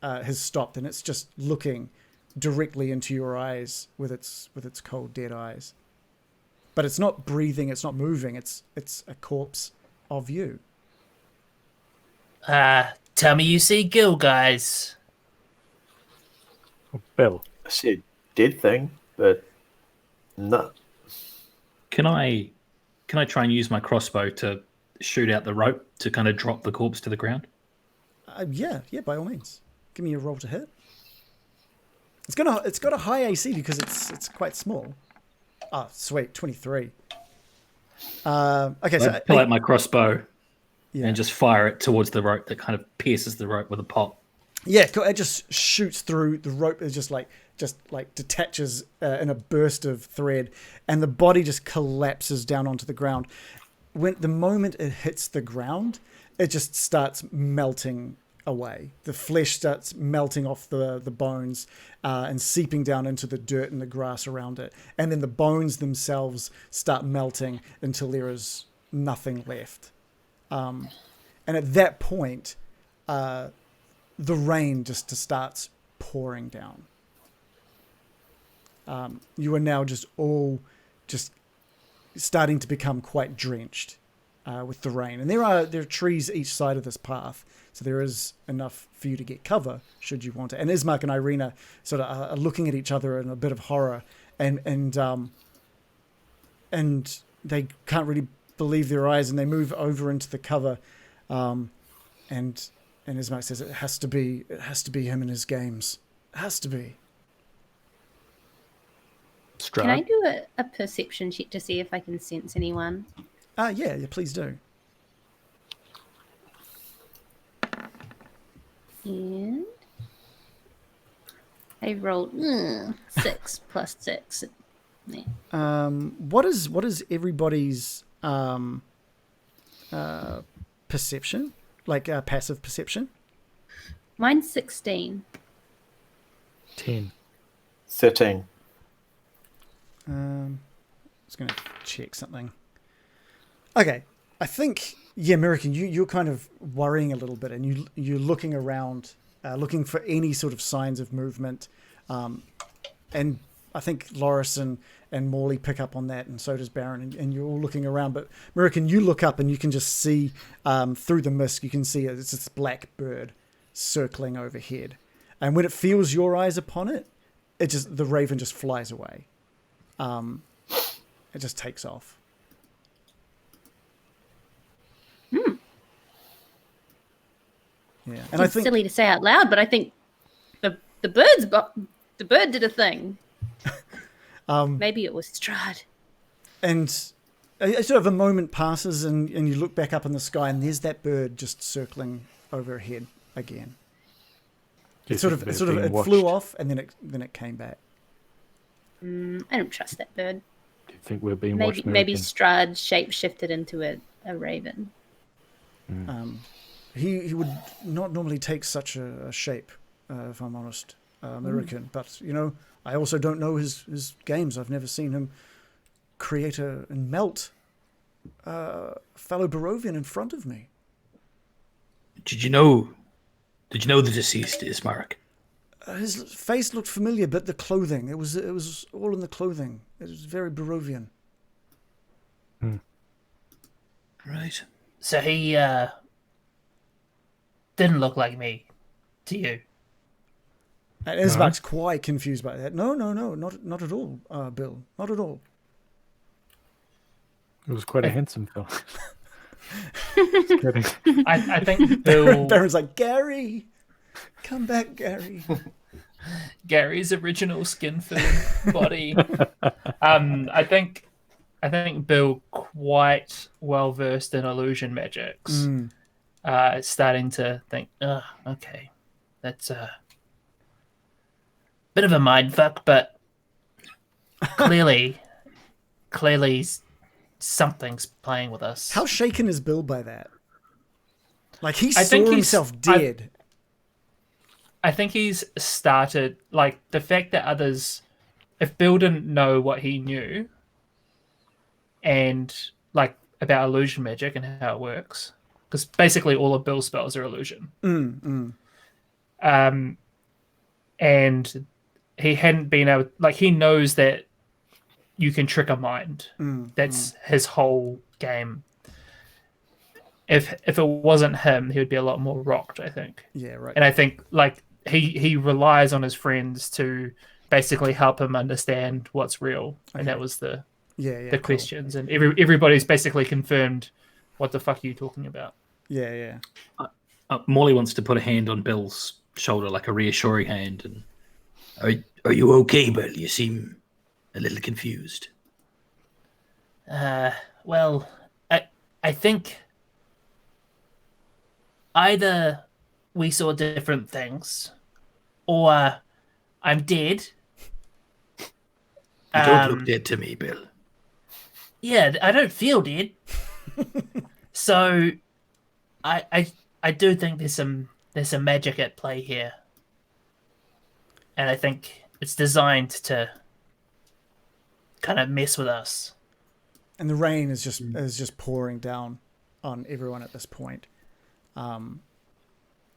has stopped, and it's just looking directly into your eyes with its cold, dead eyes. But it's not breathing, it's not moving, it's a corpse of you. Tell me you see Gil, guys. Bill. I said dead thing, but no. Can I try and use my crossbow to shoot out the rope to kind of drop the corpse to the ground? Yeah, by all means. Give me a roll to hit. It's got a high AC because it's quite small. Oh, sweet, 23. Okay, so I pull out my crossbow yeah. and just fire it towards the rope that kind of pierces the rope with a pop. Yeah, cool. It just shoots through. The rope is just like detaches in a burst of thread, and the body just collapses down onto the ground. When the moment it hits the ground, it just starts melting away. The flesh starts melting off the bones and seeping down into the dirt and the grass around it, and then the bones themselves start melting until there is nothing left. And at that point, the rain just starts pouring down. You are now just all just starting to become quite drenched with the rain. And there are trees each side of this path, so there is enough for you to get cover should you want it. And Ismark and Irina sort of are looking at each other in a bit of horror, and they can't really believe their eyes, and they move over into the cover, and Ismark says, it has to be him and his games. It has to be. Strahd. Can I do a perception check to see if I can sense anyone? Yeah, please do. And I rolled 6 plus 6. Yeah. What is everybody's perception? Like passive perception? Mine's 16. 10. 13. I was going to check something. Okay, I think American, you're kind of worrying a little bit, and you're looking around, looking for any sort of signs of movement, and I think Loris and Morley pick up on that, and so does Baron, and you're all looking around. But American, you look up and you can just see through the mist. You can see it's this black bird circling overhead, and when it feels your eyes upon it, the raven just flies away. It just takes off. Yeah, and It's silly to say out loud, but I think the bird did a thing. Maybe it was Strahd. And sort of a moment passes, and you look back up in the sky, and there's that bird just circling overhead again. It flew off, and then it came back. I don't trust that bird. Do you think we're being watched? Maybe Strahd shape-shifted into a raven. He would not normally take such a shape, if I'm honest, American. But, I also don't know his games. I've never seen him create and melt a fellow Barovian in front of me. Did you know the deceased Ismark? His face looked familiar, but the clothing, it was all in the clothing. It was very Barovian. Right. So he didn't look like me to you. And Ismark's quite confused by that. No, not at all, Bill. Not at all. It was quite a handsome fellow. I think Bill... Baron's like, Gary! Come back, Gary. Gary's original skin food body. I think Bill, quite well versed in illusion magics, starting to think, okay, that's a bit of a mind fuck, but clearly something's playing with us. How shaken is Bill by that? Like, he saw himself dead. I think he's started, like, the fact that others, if Bill didn't know what he knew, and, like, about illusion magic and how it works, because basically all of Bill's spells are illusion. And he hadn't been able, like, he knows that you can trick a mind. That's his whole game. If it wasn't him, he would be a lot more rocked, I think. Yeah, right. And I think, like, he relies on his friends to basically help him understand what's real. Okay. And that was the questions. And everybody's basically confirmed, what the fuck are you talking about? Yeah. Molly wants to put a hand on Bill's shoulder, like a reassuring hand. And are you okay, Bill? You seem a little confused. Well, I think either we saw different things, or I'm dead. You don't look dead to me, Bill. Yeah, I don't feel dead. So, I do think there's some magic at play here, and I think it's designed to kind of mess with us. And the rain is just pouring down on everyone at this point.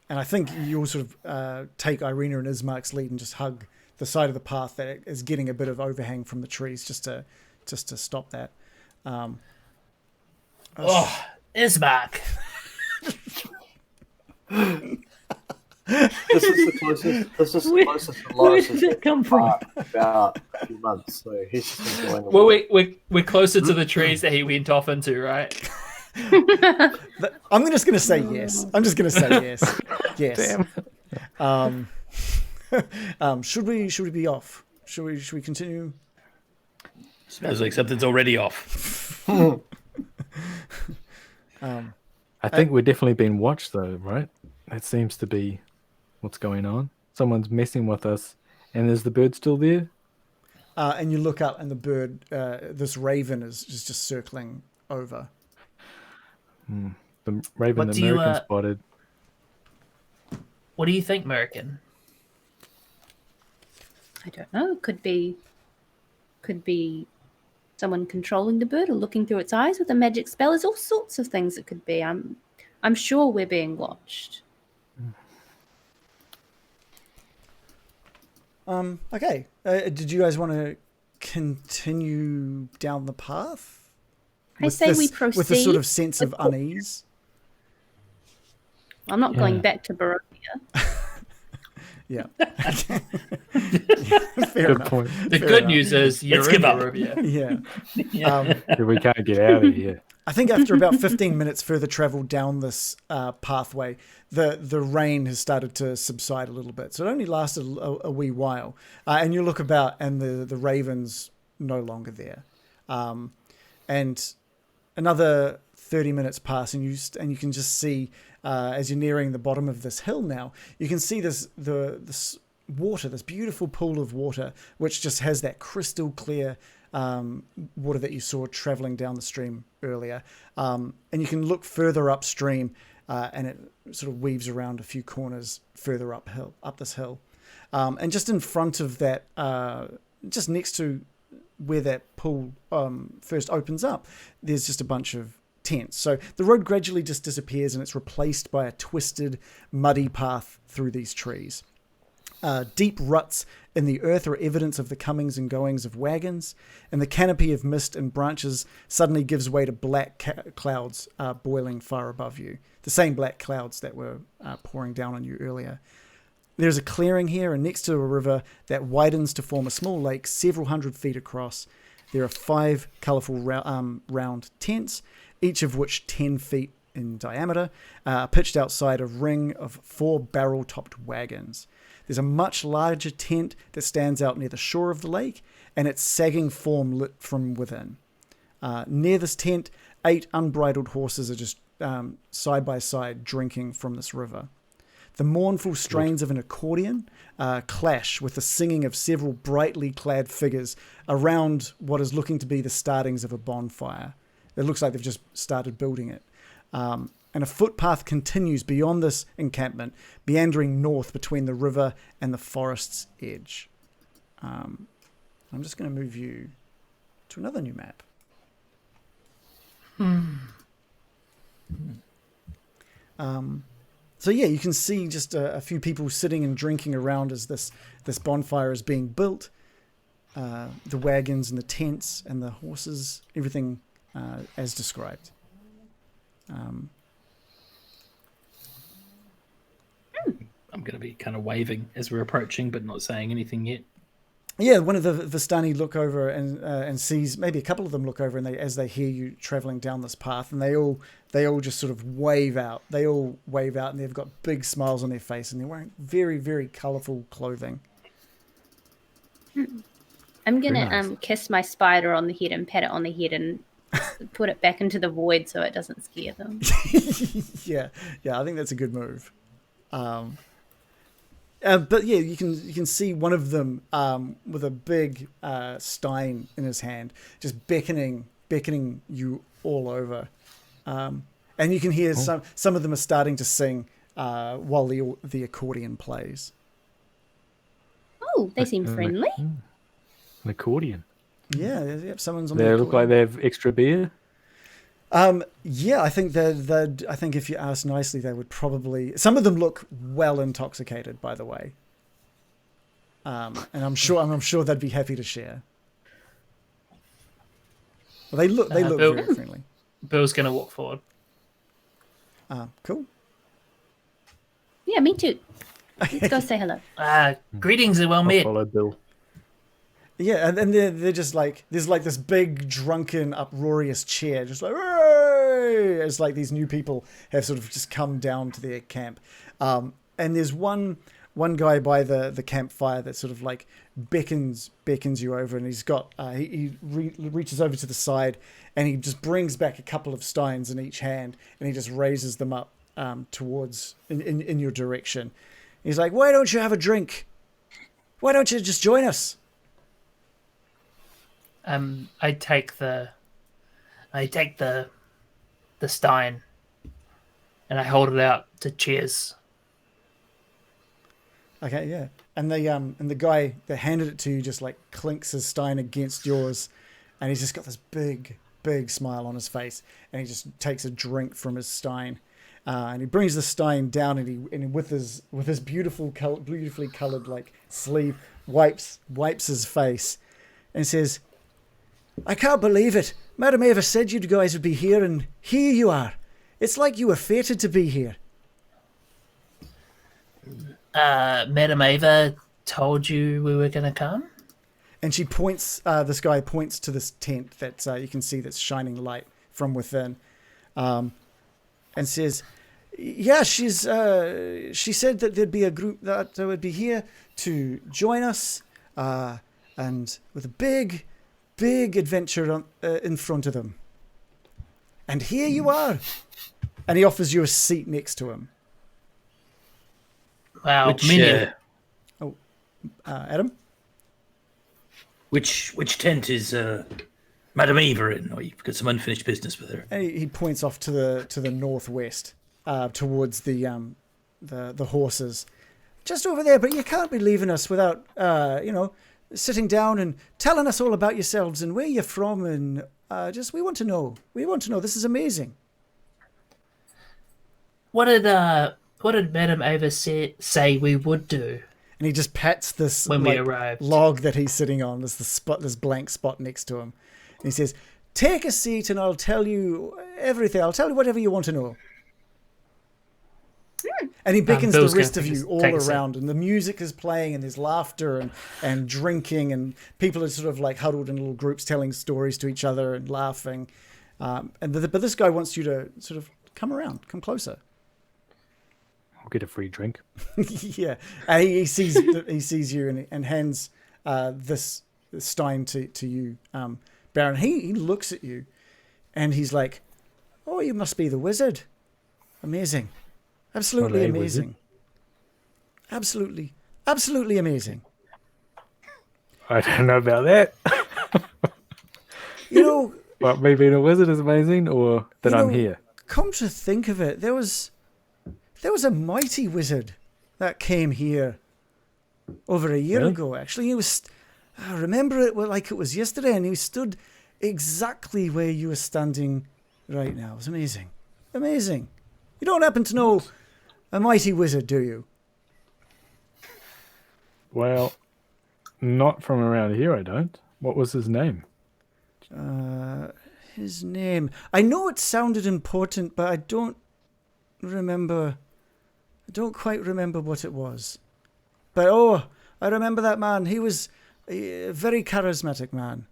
And I think you'll sort of take Irina and Ismark's lead and just hug the side of the path that is getting a bit of overhang from the trees, just to stop that. Ismark. This is the closest. This is the closest to Where Loris did has that come from? about a few months. So he's just enjoying the Well, walk. we're closer to the trees that he went off into, right? I'm just going to say yes. I'm just going to say yes. Yes. Damn. Should we be off? Should we continue? Smells like something's already off. I think we're definitely being watched, though, right? That seems to be what's going on. Someone's messing with us, and is the bird still there? And you look up, and the bird, this raven, is just circling over. The raven What that do you, American spotted. What do you think, American? I don't know. Could be someone controlling the bird or looking through its eyes with a magic spell. There's all sorts of things it could be. I'm sure we're being watched. Okay. Did you guys want to continue down the path? I say we proceed. With a sort of sense of unease. I'm not going back to Barovia. Yeah. Fair Good enough. point. The good news is you're Let's in give up. Barovia. Yeah. We can't get out of here. I think after about 15 minutes further travel down this pathway, the rain has started to subside a little bit. So it only lasted a wee while. And you look about and the raven's no longer there. And another 30 minutes pass and you can just see, as you're nearing the bottom of this hill now, you can see this water, this beautiful pool of water, which just has that crystal clear water that you saw traveling down the stream earlier. And you can look further upstream and it sort of weaves around a few corners further up this hill. And just in front of that, just next to where that pool first opens up, there's just a bunch of tents. So the road gradually just disappears and it's replaced by a twisted, muddy path through these trees. Deep ruts in the earth are evidence of the comings and goings of wagons, and the canopy of mist and branches suddenly gives way to black clouds boiling far above you. The same black clouds that were pouring down on you earlier. There's a clearing here, and next to a river that widens to form a small lake several hundred feet across. There are 5 colourful round tents, each of which 10 feet in diameter, pitched outside a ring of 4 barrel-topped wagons. There's a much larger tent that stands out near the shore of the lake, and its sagging form lit from within. Near this tent, 8 unbridled horses are just side by side drinking from this river. The mournful strains of an accordion clash with the singing of several brightly clad figures around what is looking to be the startings of a bonfire. It looks like they've just started building it. And a footpath continues beyond this encampment, meandering north between the river and the forest's edge. I'm just going to move you to another new map. So yeah, you can see just a few people sitting and drinking around as this bonfire is being built. The wagons and the tents and the horses, everything as described. I'm going to be kind of waving as we're approaching, but not saying anything yet. Yeah, one of the Vistani look over and sees, maybe a couple of them look over, and as they hear you traveling down this path, and they all just sort of wave out. They all wave out, and they've got big smiles on their face, and they're wearing very, very colourful clothing. I'm gonna kiss my spider on the head and pat it on the head and put it back into the void so it doesn't scare them. yeah, I think that's a good move. But yeah, you can see one of them with a big stein in his hand, just beckoning you all over, and you can hear some of them are starting to sing while the accordion plays. Oh, they seem friendly. An accordion. Yeah, someone's on. They look like they have extra beer. Yeah, I think I think if you ask nicely, they would probably. Some of them look well intoxicated, by the way. And I'm sure they'd be happy to share. Well, they look Bill- very friendly. Bill's gonna walk forward. Cool. Yeah, me too. Let's go say hello. Greetings and well I'll met. follow Bill. Yeah, and they're just like, there's like this big, drunken, uproarious cheer, just like, "Hooray!" It's like these new people have sort of just come down to their camp. And there's one guy by the campfire that sort of like beckons you over, and he's got, he reaches over to the side, and he just brings back a couple of steins in each hand, and he just raises them up towards, in your direction. He's like, why don't you have a drink? Why don't you just join us? I take the stein, and I hold it out to cheers. Okay, yeah. And the guy that handed it to you just like clinks his stein against yours, and he's just got this big smile on his face, and he just takes a drink from his stein, and he brings the stein down, and he with his beautifully colored like sleeve wipes his face, and says, I can't believe it. Madam Ava said you guys would be here, and here you are. It's like you were fated to be here. Madam Ava told you we were gonna come? And she points, this guy points to this tent that you can see that's shining light from within, and says, yeah, she said that there'd be a group that would be here to join us, and with a big adventure in front of them. And here you are. And he offers you a seat next to him. Wow, Adam? Which tent is Madam Eva in? Or you've got some unfinished business with her. And he points off to the northwest, towards the horses. Just over there, but you can't be leaving us without, sitting down and telling us all about yourselves and where you're from, and we want to know. We want to know. This is amazing. What did Madam Ava say we would do? And he just pats this when we arrived log that he's sitting on. There's this blank spot next to him. And he says, take a seat and I'll tell you everything. I'll tell you whatever you want to know. And he beckons the rest of you all around, and the music is playing, and there's laughter and drinking, and people are sort of like huddled in little groups telling stories to each other and laughing. But this guy wants you to sort of come closer. I'll get a free drink. Yeah, and he sees you and hands this stein to you, Baron. He looks at you, and he's like, "Oh, you must be the wizard. Amazing." Absolutely amazing. Absolutely amazing. I don't know about that. But me being a wizard is amazing, or that I'm here. Come to think of it, there was a mighty wizard that came here over a year ago. Actually, I remember it like it was yesterday, and he stood exactly where you are standing right now. It was amazing. Amazing. You don't happen to know a mighty wizard, do you? Well, not from around here, I don't. What was his name? His name. I know it sounded important, but I don't quite remember what it was. But I remember that man. He was a very charismatic man.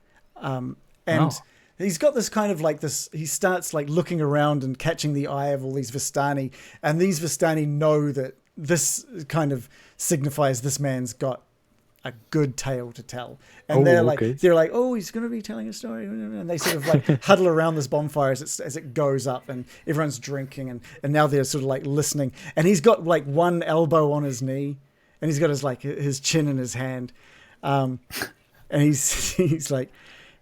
He's got this kind of like this, he starts like looking around and catching the eye of all these Vistani, and these Vistani know that this kind of signifies this man's got a good tale to tell. And they're like, oh, he's going to be telling a story. And they sort of like huddle around this bonfire as it goes up, and everyone's drinking, and now they're sort of like listening. And he's got like one elbow on his knee, and he's got his chin in his hand. And he's like,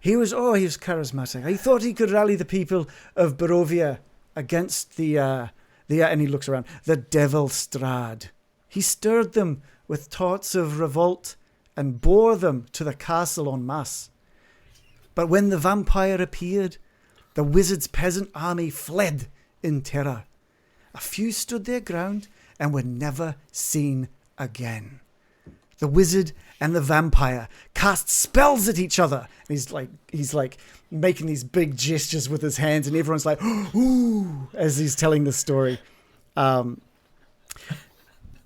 he was charismatic. He thought he could rally the people of Barovia against and he looks around, the devil Strahd. He stirred them with thoughts of revolt and bore them to the castle en masse. But when the vampire appeared, the wizard's peasant army fled in terror. A few stood their ground and were never seen again. The wizard and the vampire cast spells at each other. He's like making these big gestures with his hands, and everyone's like, ooh, as he's telling the story.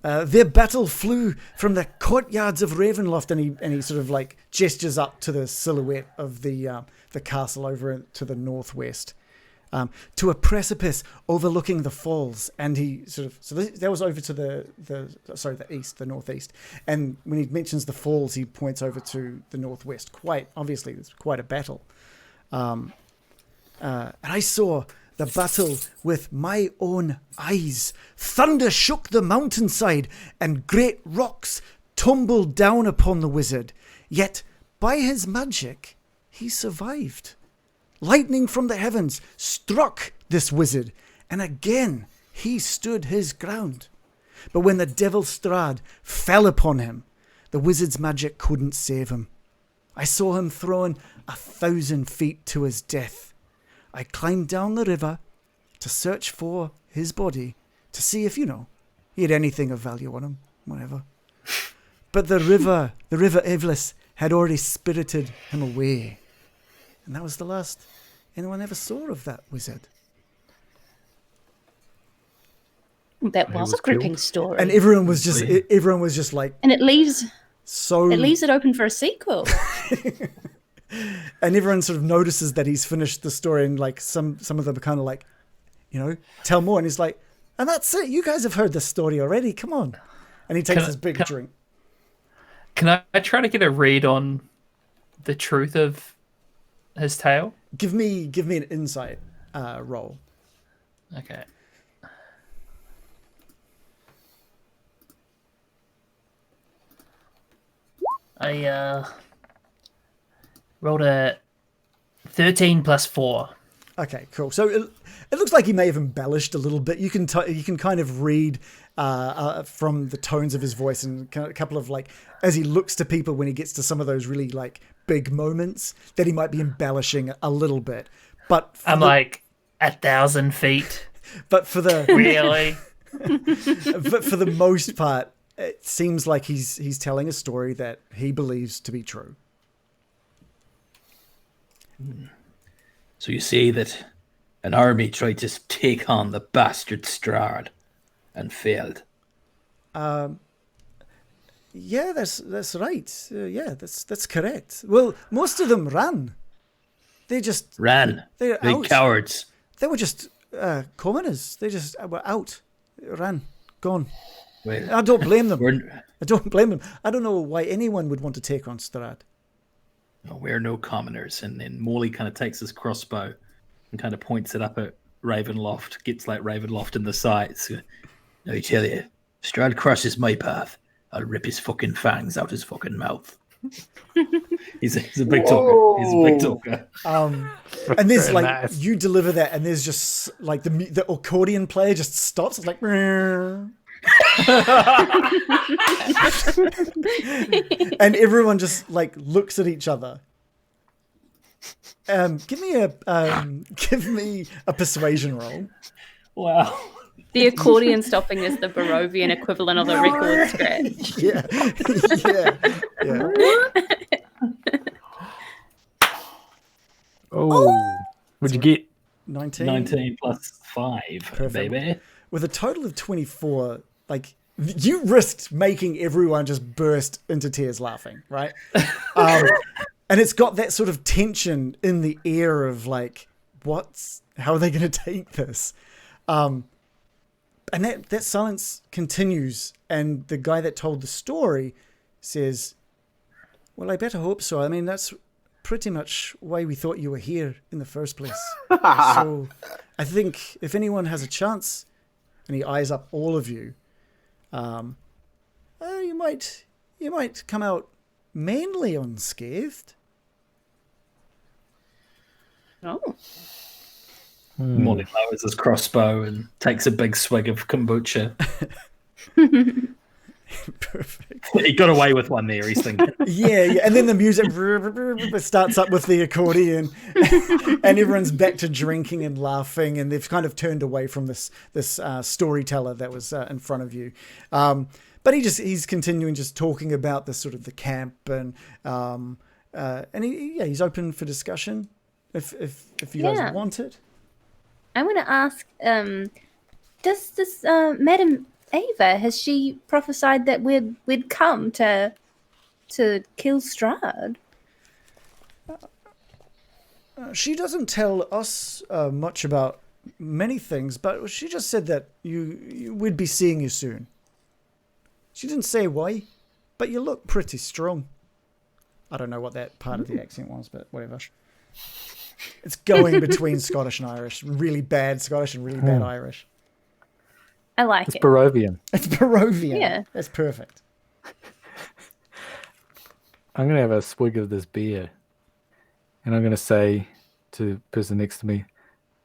Their battle flew from the courtyards of Ravenloft, and he sort of like gestures up to the silhouette of the castle over to the northwest, to a precipice overlooking the falls. And he that was over to the east, the northeast. And when he mentions the falls, he points over to the northwest. Quite obviously, there's quite a battle. And I saw the battle with my own eyes. Thunder shook the mountainside, and great rocks tumbled down upon the wizard. Yet, by his magic, he survived. Lightning from the heavens struck this wizard, and again he stood his ground. But when the devil Strahd fell upon him, the wizard's magic couldn't save him. I saw him thrown 1,000 feet to his death. I climbed down the river to search for his body, to see if, he had anything of value on him, whatever. But the river Evlis had already spirited him away. And that was the last anyone ever saw of that wizard. That was a gripping story. And everyone was just like, and it leaves it open for a sequel. And everyone sort of notices that he's finished the story, and like some of them are kind of like, tell more. And he's like, and that's it. You guys have heard this story already. Come on. And he takes his big drink. Can I try to get a read on the truth of his tale? Give me an insight roll. Okay. I rolled a 13 plus 4. Okay, cool. So it looks like he may have embellished a little bit. You can kind of read from the tones of his voice, and a couple of like, as he looks to people when he gets to some of those really like big moments, that he might be embellishing a little bit. But I'm like 1,000 feet. But for the really, but for the most part, it seems like he's telling a story that he believes to be true. So you say that an army tried to take on the bastard Strahd and failed. Yeah, that's right. Yeah, that's correct. Well, most of them ran. They just ran. They're Big out. Cowards. They were just commoners. They just were out, ran, gone. Well, I don't blame them. I don't blame them. I don't know why anyone would want to take on Strahd. No, we're no commoners. And then Morley kind of takes his crossbow and kind of points it up at Ravenloft, gets like Ravenloft in the sights. Now I tell you, Strahd crosses my path, I'll rip his fucking fangs out his fucking mouth. he's a big talker. He's a big talker. And there's like, nice. you deliver that, and there's just like the accordion player just stops. It's like, and everyone just like looks at each other. Give me a persuasion roll. Wow. The accordion stopping is the Barovian equivalent of a record scratch. Yeah. Oh, what'd you get? 19 plus 5, Perfect. baby. With a total of 24. Like, you risked making everyone just burst into tears laughing, right? And it's got that sort of tension in the air of like, how are they going to take this? And that silence continues, and the guy that told the story says, well, I better hope so. I mean, that's pretty much why we thought you were here in the first place. So I think if anyone has a chance, and he eyes up all of you, you might come out mainly unscathed. Oh. Morley lowers his crossbow and takes a big swig of kombucha. Perfect. He got away with one there, he's thinking. Yeah. And then the music starts up with the accordion, and everyone's back to drinking and laughing, and they've kind of turned away from this storyteller that was in front of you. But he's continuing just talking about the sort of the camp, and he's open for discussion. if you guys want it. I want to ask, does this Madam Ava, has she prophesied that we'd come to kill Strahd? She doesn't tell us much about many things, but she just said that we'd be seeing you soon. She didn't say why, but you look pretty strong. I don't know what that part of the accent was, but whatever. It's going between Scottish and Irish. Really bad Scottish and really bad Irish. I like It's it. Barovian. It's Barovian. Yeah. That's perfect. I'm going to have a swig of this beer. And I'm going to say to the person next to me,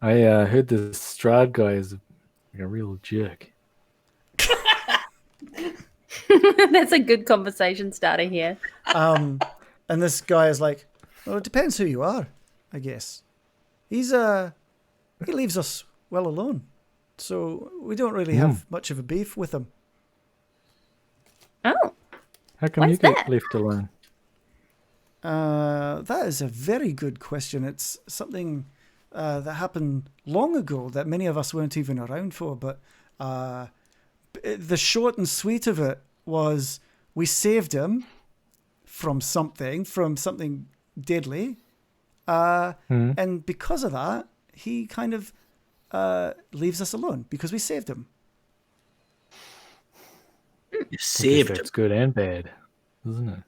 I heard this Strahd guy is like a real jerk. That's a good conversation starter here. And this guy is like, well, it depends who you are, I guess. He leaves us well alone. So we don't really have much of a beef with him. Oh, How come Why's you get that? left alone? That is a very good question. It's something that happened long ago that many of us weren't even around for. But the short and sweet of it was we saved him from something deadly. And because of that, he kind of leaves us alone because we saved him. You saved him. That's good and bad, isn't it?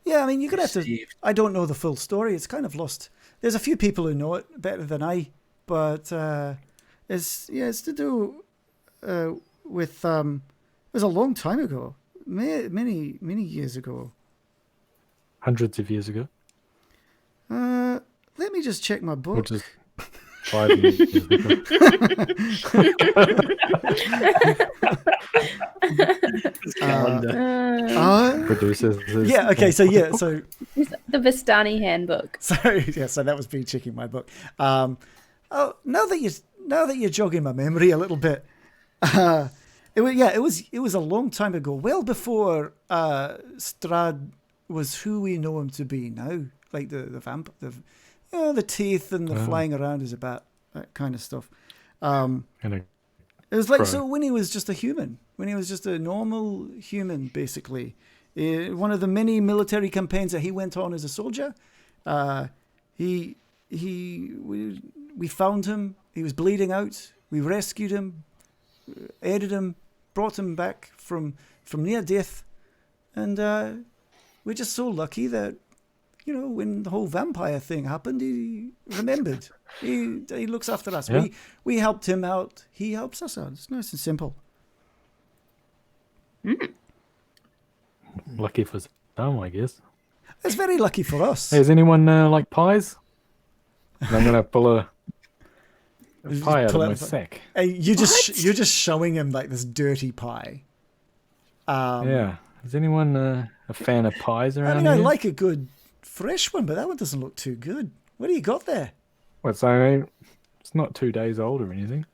Yeah, I mean, you're going to have to... Saved. I don't know the full story. It's kind of lost. There's a few people who know it better than I, but it's to do with... it was a long time ago. Many years ago. Hundreds of years ago. Let me just check my book. Or just 5 years ago. Producers. Yeah, okay, so the Vistani handbook. so that was me checking my book. Now that you're jogging my memory a little bit, it was a long time ago, well before Strahd was who we know him to be now, like the vamp, the teeth and the flying around is about that kind of stuff. It was like so when he was just a human, when he was just a normal human, basically. One of the many military campaigns that he went on as a soldier, we found him. He was bleeding out. We rescued him, aided him, brought him back from near death, and we're just so lucky that when the whole vampire thing happened, he remembered. He looks after us. Yeah. We helped him out. He helps us out. It's nice and simple. Lucky for some, I guess. It's very lucky for us. Hey, does anyone like pies? And I'm gonna pull a pie out of my sack. You're just showing him like this dirty pie. Yeah. Is anyone a fan of pies around I mean, here? I like a good fresh one, but that one doesn't look too good. What do you got there? What, so it's not 2 days old or anything.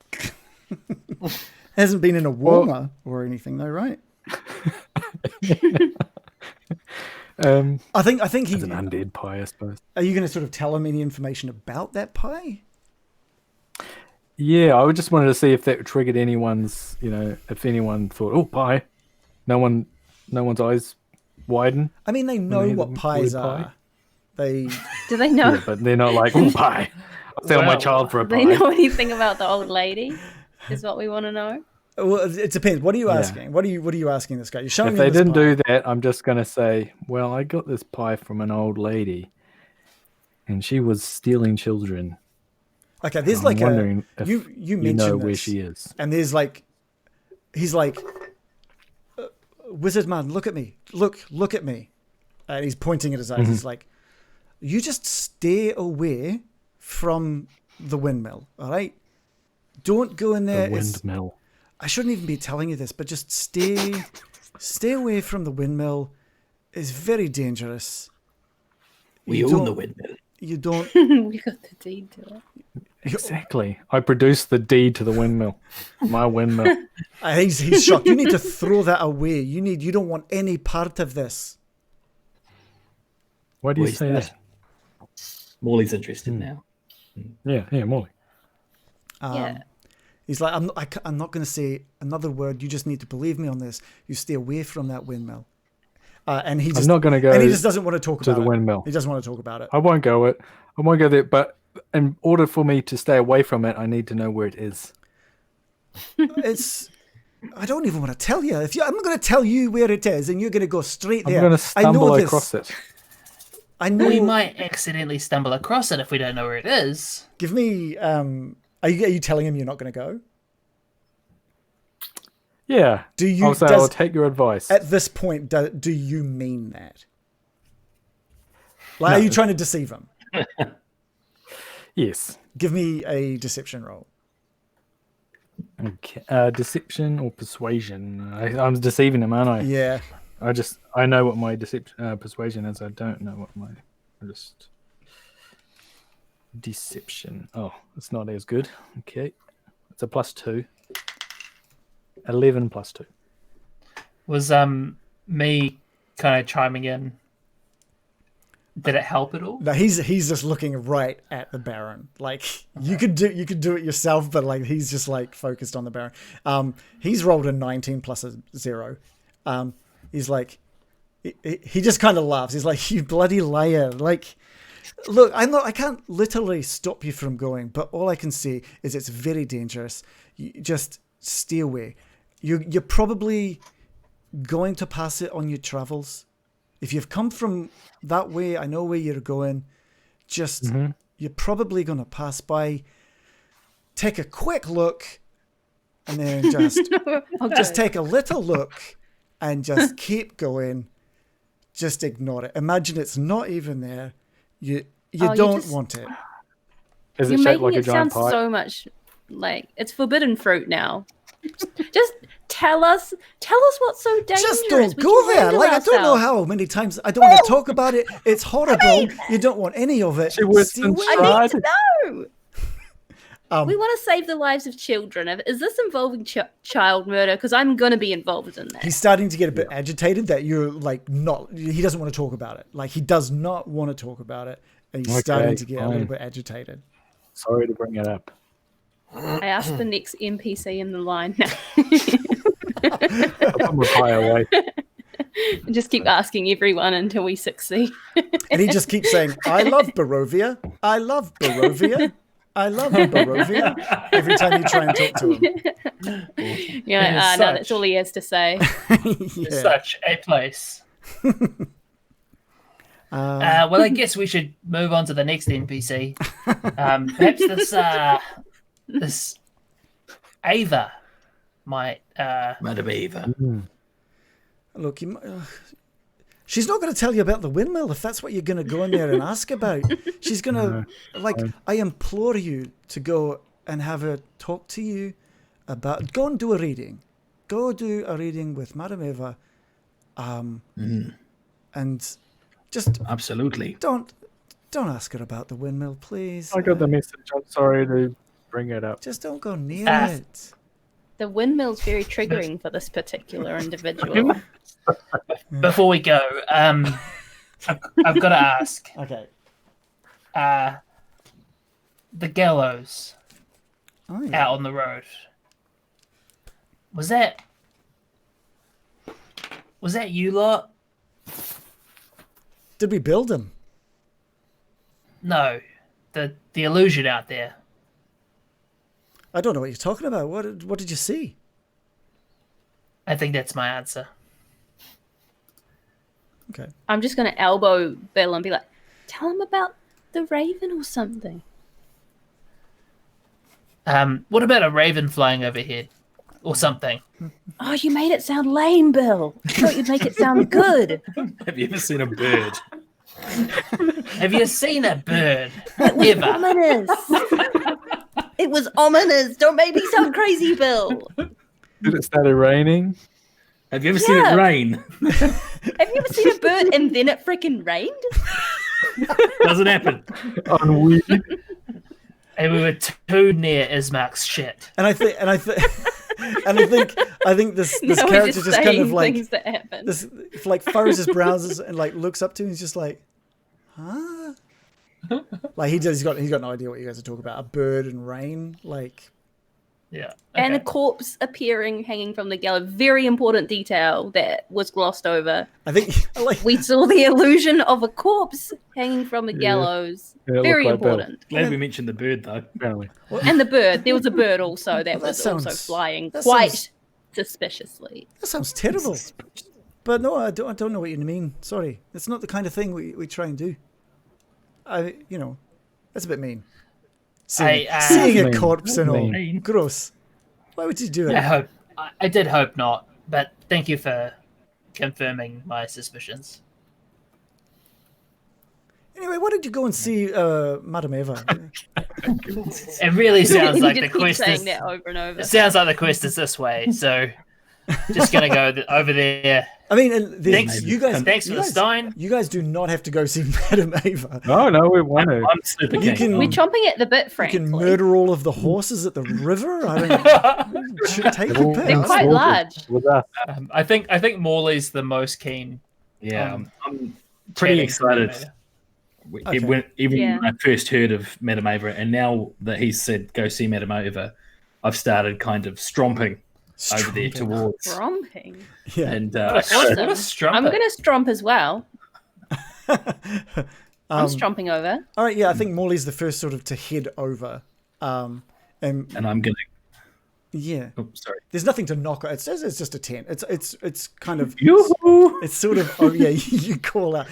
Hasn't been in a warmer or anything, though, right? I think It's an undead pie, I suppose. Are you going to sort of tell him any information about that pie? Yeah, I just wanted to see if that triggered anyone's, if anyone thought, oh, pie. No one's eyes widen. I mean, they know what pies are. Do they know? Yeah, but they're not like, oh, pie. I'll sell my child for a Do pie. they know anything about the old lady? Is what we want to know. Well, it depends. What are you asking? What are you asking this guy? You're showing If him they this didn't pie. do that, I'm just going to say, well, I got this pie from an old lady, and she was stealing children. Okay, there's I'm like wondering if you mentioned know this, where she is. and there's like, he's like, wizard man, look at me, look at me, and he's pointing at his eyes. He's like, you just stay away from the windmill, all right? Don't go in there. The windmill. I shouldn't even be telling you this, but just stay away from the windmill. It's very dangerous. We own the windmill. You don't. We got the deed to it. Exactly. I produced the deed to the windmill. My windmill. He's shocked. You need to throw that away. You don't want any part of this. Why do you Why is say that? Morley's interested now. Yeah, Molly. Yeah. He's like, I'm not going to say another word. You just need to believe me on this. You stay away from that windmill. And he just, I'm not going to go. And he just doesn't want to talk to about the it. windmill. He doesn't want to talk about it. I won't go there. But in order for me to stay away from it, I need to know where it is. I don't even want to tell you. I'm going to tell you where it is, and you're going to go straight there. I'm going to stumble across it. I know. We might accidentally stumble across it if we don't know where it is. Give me. Are you telling him you're not going to go? Yeah. I'll take your advice. At this point, do you mean that? Like, No. Are you trying to deceive him? Yes. Give me a deception roll. Okay. Deception or persuasion? I'm deceiving him, aren't I? Yeah. I know what my persuasion is. I don't know what my deception. Oh, it's not as good. Okay, it's a +2. 11 +2. Was me kind of chiming in? Did it help at all? No, he's just looking right at the Baron. Like you could do it yourself, but like he's just like focused on the Baron. He's rolled a 19 plus a 0. He's like, he just kind of laughs. He's like, "You bloody liar!" Like, look, I can't literally stop you from going, but all I can say is it's very dangerous. You just stay away. You're probably going to pass it on your travels. If you've come from that way, I know where you're going. Just you're probably going to pass by. Take a quick look, and then just take a little look, and just keep going. Just ignore it. Imagine it's not even there. You don't want it. Is it You're shaped making like a it sound giant pie? so much like it's forbidden fruit now. Just tell us what's so dangerous. Just don't We go can there. handle Like, I don't know ourselves. how many times I don't want to talk about it. It's horrible. You don't want any of it. She was Stay away. I need Strahd. to know. We want to save the lives of children. Is this involving child murder? Because I'm going to be involved in that. He's starting to get a bit agitated that you're like not. He doesn't want to talk about it. Like he does not want to talk about it, and he's starting to get a little bit agitated. Sorry to bring it up. I asked the next NPC in the line now. I'll put my pie away. And just keep asking everyone until we succeed. And he just keeps saying, "I love Barovia. I love Barovia. I love Barovia." Every time you try and talk to him. Yeah, no, that's all he has to say. Yeah. Such a place. Well, I guess we should move on to the next NPC. Perhaps this Ava might. Madam Ava. Look, she's not going to tell you about the windmill if that's what you're going to go in there and ask about. She's going to, I implore you to go and have her talk to you about. Go and do a reading. Go do a reading with Madam Ava, and just Absolutely. don't ask her about the windmill, please. I got the message. I'm sorry to bring it up. Just don't go near it. The windmill's very triggering for this particular individual. Before we go, I've got to ask. Okay. The gallows out on the road. Was that you lot? Did we build him? No, the illusion out there. I don't know what you're talking about. What did you see? I think that's my answer. Okay. I'm just going to elbow Bill and be like, tell him about the raven or something. What about a raven flying overhead or something? Oh, you made it sound lame, Bill. I thought you'd make it sound good. Have you ever seen a bird? Have you seen a bird? It was Ever? ominous. It was ominous. Don't make me sound crazy, Bill. Did it start raining? Have you ever seen it rain? Have you ever seen a bird and then it freaking rained? Doesn't happen. On weed. And we were too near Ismark's shit. And I think this Now we're character just kind of saying like things that happen. this, like furrows his brows and like looks up to him. He's just like, huh? Like he's got no idea what you guys are talking about. A bird and rain, like. Yeah. And a okay. corpse appearing hanging from the gallows. Very important detail that was glossed over. I think like We saw the illusion of a corpse hanging from a Yeah. gallows. Yeah, it Very looked like Bill. important. Glad we mentioned the bird, though. Apparently. And the bird. There was a bird also that Well, that was also sounds- flying that quite sounds- suspiciously. that sounds terrible. But no, I don't know what you mean. Sorry, it's not the kind of thing we try and do. That's a bit mean. Seeing a Mean. corpse and all, Mean. gross. Why would you do it? I did hope not, but thank you for confirming my suspicions. Anyway, why did you go and see Madame Eva? It really sounds You like just the keep quest saying is. that over and over. It sounds like the quest is this way, so just gonna go over there. I mean, and Thanks- you guys, thanks for the stein. You guys do not have to go see Madame Eva. No, we want to. I'm super keen. can- We're chomping at the bit, You frankly. can murder all of the horses at the river. I don't. Should take your They're pick. quite large. With us. I think Morley's the most keen. Yeah, Um, I'm pretty chatting to them. excited. Okay. Even Yeah. when I first heard of Madame Eva, and now that he said go see Madame Eva, I've started kind of stromping over there towards. Stromping. Yeah. And Awesome. What a strumpet. I'm going to stromp as well. I'm Um, stromping over. All right, yeah, I think Morley's the first sort of to head over. And I'm gonna. yeah, Oh, sorry. there's nothing to knock. It's just a tent. It's kind of Yoo-hoo! it's sort of you call out.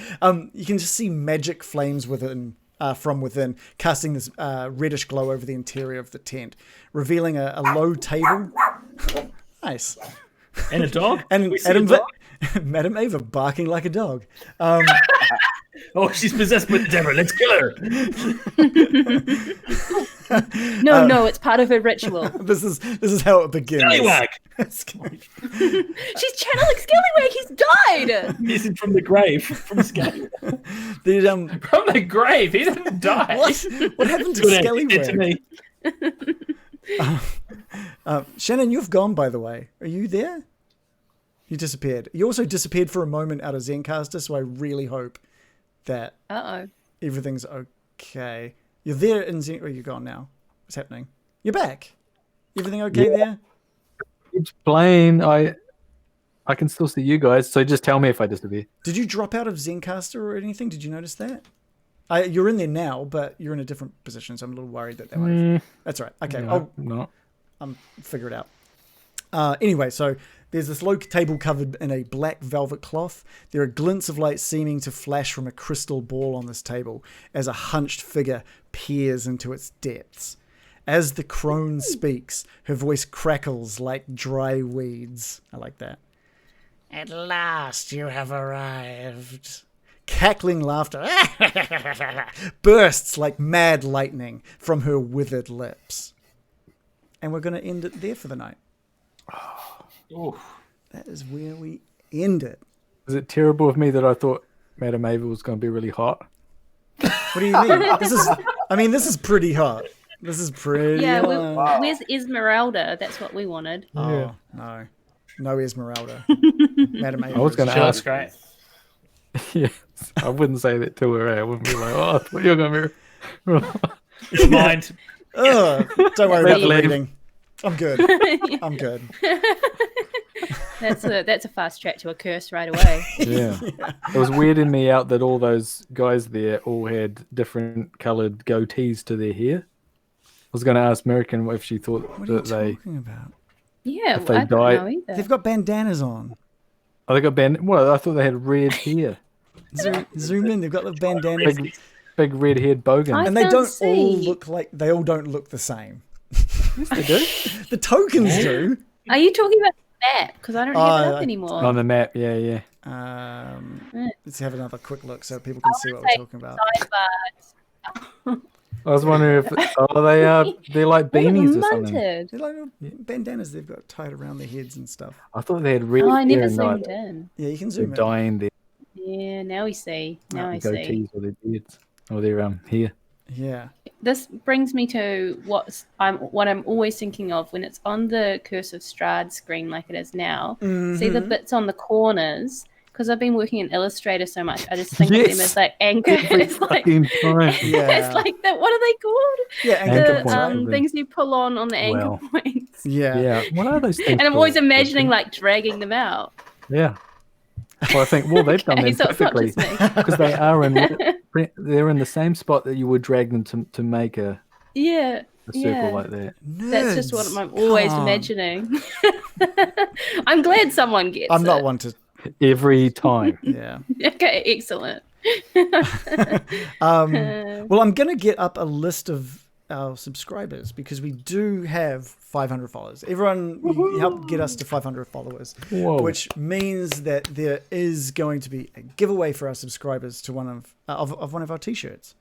You can just see magic flames within from within, casting this reddish glow over the interior of the tent, revealing a low table. Nice. And a dog. And We see a dog? Madame Eva barking like a dog. Oh, she's possessed with the devil. Let's kill her. No, it's part of her ritual. This is how it begins. Scallywag. She's channeling Skellywag. He's died. Message from the grave from Scallywag. From the grave. He didn't die. What happened to Good answer to Skellywag? me. Shannon, you've gone, by the way. Are you there? You disappeared. You also disappeared for a moment out of Zencaster, so I really hope that Uh-oh. everything's okay. You're there in Zen... Oh, you're gone now. What's happening? You're back. Everything okay there? It's plain. I can still see you guys, so just tell me if I disappear. Did you drop out of Zencaster or anything? Did you notice that? You're in there now, but you're in a different position, so I'm a little worried that might... That's right. Okay, No, not. I'll figure it out. Anyway, so there's this low table covered in a black velvet cloth. There are glints of light seeming to flash from a crystal ball on this table as a hunched figure peers into its depths. As the crone speaks, her voice crackles like dry weeds. I like that. At last you have arrived. Cackling laughter bursts like mad lightning from her withered lips. And we're going to end it there for the night. That is where we end it. Is it terrible of me that I thought Madame Eva was going to be really hot? What do you mean? This is pretty hot. This is pretty Yeah, hot. where's Esmeralda? That's what we wanted. Oh, no. No Esmeralda. Madame Eva. I was going to She looks ask. great. Yes, I wouldn't say that to her. I wouldn't be like, oh, I thought you were going to be. Never mind. Ugh, don't worry about the Leave. reading. I'm good. I'm good. That's a fast track to a curse right away. Yeah. It was weirding me out that all those guys there all had different coloured goatees to their hair. I was going to ask American if she thought What are you that they... talking about? Yeah, If they I don't die- know either. They've got bandanas on. Oh, they got band. Well, I thought they had red hair. Zoom in. They've got the bandanas. Big red-haired bogan. I And they can't don't all see. look like... They all don't look the same. Yes, they do. The tokens do. Are you talking about that? Because I don't have it Oh, up anymore. On the map, yeah. Let's have another quick look so people can see what we're say talking about. Sidebars. I was wondering if they're like beanies or something. Munted. They're like bandanas they've got tied around their heads and stuff. I thought they had red Oh, I hair never and zoomed like in. Yeah, you can they're zoom in. dyeing their Yeah, now we see. Now I see. goatees or their beards or their hair. Yeah. This brings me to what I'm always thinking of when it's on the Curse of Strahd screen like it is now. See the bits on the corners because I've been working in Illustrator so much. I just think of them as like anchor. It's like, Fucking time. it's like that. What are they called? Yeah, anchor The points, right? things you pull on the anchor Well. points. Yeah. Yeah. What are those things? And I'm always called? imagining like dragging them out. Yeah. Well, I think they've done Okay, them so it's not perfectly just me. because they're in the same spot that you would drag them to make a Yeah. circle like that. That's just what Nerds, I'm always come on. imagining. I'm glad someone gets I'm not it. one to. Every time. Yeah. Okay, excellent. Well, I'm going to get up a list of our subscribers because we do have 500 followers. Everyone, you helped get us to 500 followers, Whoa. which means that there is going to be a giveaway for our subscribers to one of one of our t-shirts.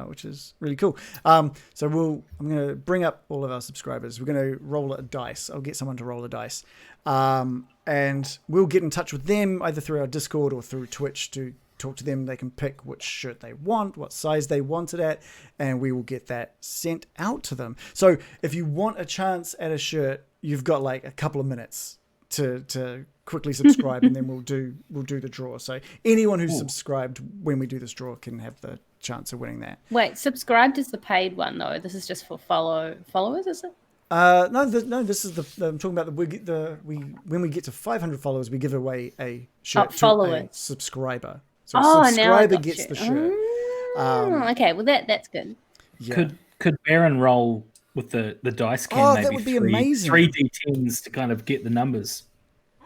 Which is really cool. So I'm going to bring up all of our subscribers. We're going to roll a dice. I'll get someone to roll a dice. And we'll get in touch with them either through our Discord or through Twitch to talk to them. They can pick which shirt they want, what size they want it at, and we will get that sent out to them. So if you want a chance at a shirt, you've got like a couple of minutes to quickly subscribe, and then we'll do the draw. So anyone who's subscribed when we do this draw can have the chance of winning that. Wait, subscribed is the paid one though. This is just for followers, is it? No. This is I'm talking about when we get to 500 followers, we give away a shirt to a followers. subscriber. So a Now I subscriber got gets you. the shirt. Okay, well that's good. Yeah. Could Baron roll with the dice can? Oh, maybe that would be three, amazing. 3 d10s to kind of get the numbers.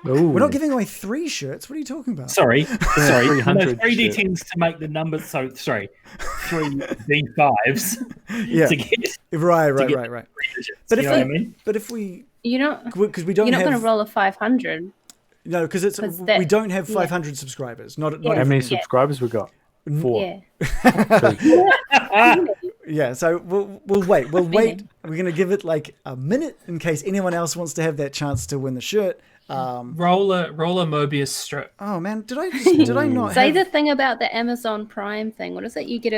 Ooh. We're not giving away 3 shirts. What are you talking about? Sorry. 300 3 d10s to make the numbers. So sorry, 3 d5s. Yeah. To get, Right. But But you know what I mean? if we You don't. because we don't You're not have going to roll a 500. no because it's 'cause we don't have 500 subscribers. Not How even many subscribers we got? 4. Yeah. Yeah, so we'll wait. We'll wait. We're going to give it like a minute in case anyone else wants to have that chance to win the shirt. Roll a Mobius strip. Oh man, did I not Say have... the thing about the Amazon Prime thing. What is it? You get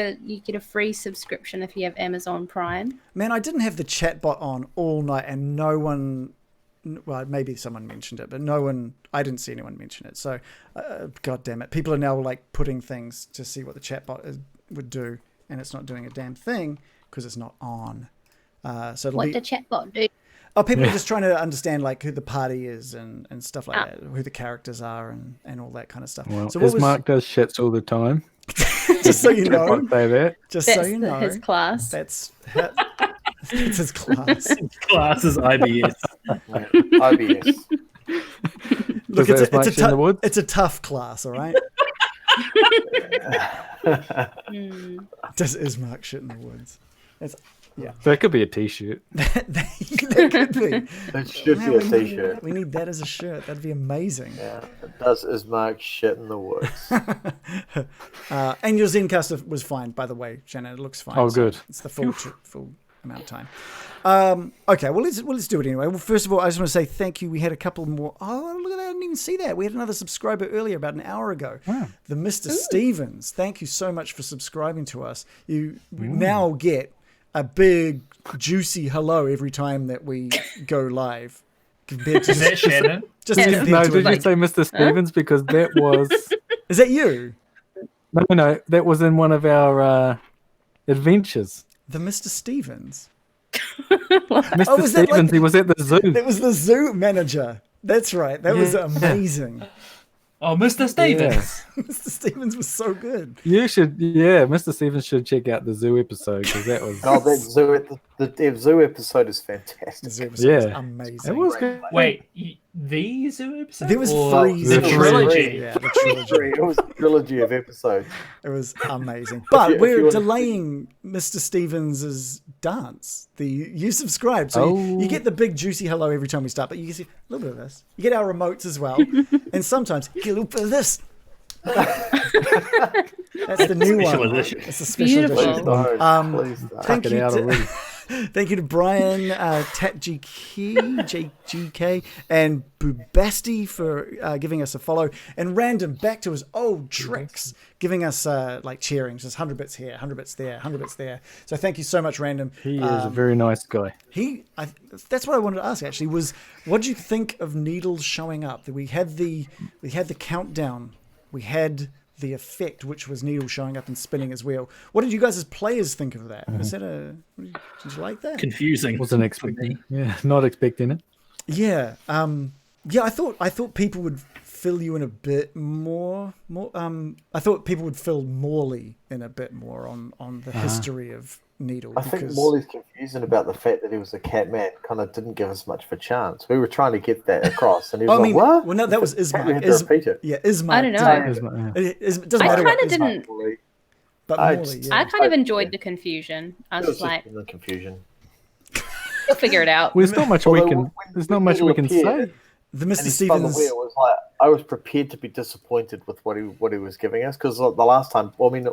a free subscription if you have Amazon Prime. Man, I didn't have the chatbot on all night, and no one. Well, maybe someone mentioned it, but no one. I didn't see anyone mention it. So, God damn it, people are now like putting things to see what the chatbot would do, and it's not doing a damn thing because it's not on. So What the chatbot do? Oh, people are just trying to understand like who the party is and stuff like that, who the characters are and all that kind of stuff. Well, so what was, Mark does shits all the time. just so you know, I'd say that. just That's so you know, his class. that's his class. Class is IBS. IBS. Look, Does that Mark shit in the woods? it's a tough class, all right. Does Ismark shit in the woods? It's, yeah, That could be a t-shirt. that could be. It should Man, be a t-shirt. We need that as a shirt. That'd be amazing. Yeah, it does is Mark shit in the woods. And your Zencast was fine, by the way, Shannon. It looks fine. Oh, so good. it's the full amount of time. Okay, well let's do it anyway. Well, first of all, I just want to say thank you. We had a couple more. Oh, look at that! I didn't even see that. We had another subscriber earlier, about an hour ago. Wow. The Mr. Stevens. Thank you so much for subscribing to us. You now get a big juicy hello every time that we go live. Compared to Is that Shannon? just Yeah. compared No, to did a- you say Mr. Stevens? Because that was... Is that you? No, that was in one of our adventures. The Mr. Stevens. Mr. was that Stevens, like- he was at the zoo. That was the zoo manager. That's right. That was Yeah. amazing. Oh, Mr. Stevens. Mr. Stevens was so good. You should, Mr. Stevens should check out the zoo episode because that was... Oh, that zoo, the zoo episode is The fantastic. zoo episode was Yeah. amazing. It was good. Wait, the zoo episode? There was Or 3 the zoos. trilogy. Yeah, the trilogy. It was a trilogy of episodes. It was amazing. But if we're you want- delaying Mr. Stevens' dance. You subscribe, so you get the big juicy hello every time we start, but you can see a little bit of this. You get our remotes as well, and sometimes you get a little bit of this. That's the new Special one. edition. It's a special Beautiful. edition. Please don't. Please don't. Thank Get you, out already. thank you to Brian, JGK, and Bubasti for giving us a follow, and Random back to his old tricks, giving us like cheering, just 100 bits here, 100 bits there, 100 bits there. So thank you so much, Random. He is a very nice guy. That's what I wanted to ask actually. Was what do you think of Needles showing up? We had the countdown we had the effect, which was Needle showing up and spinning his wheel. What did you guys as players think of that? Was that did you like that? Confusing. Wasn't expecting. Yeah, not expecting it. Yeah. Yeah, I thought people would fill you in a bit more. I thought people would fill Morley in a bit more on the history of Needle. I think Morley's confusion about the fact that he was a cat man kind of didn't give us much of a chance. We were trying to get that across, and he was what? Well, no, that was Ismark. We had to repeat it. Yeah, Ismark. I don't know. It doesn't matter. I kind of didn't. But Morley, yeah. I kind of enjoyed the confusion. I was like, the confusion. we'll figure it out. Well, there's not much we can. There's not much we can say. The Mr. And he spun the Stevens wheel, was like, I was prepared to be disappointed with what he was giving us, because the last time, well, I mean,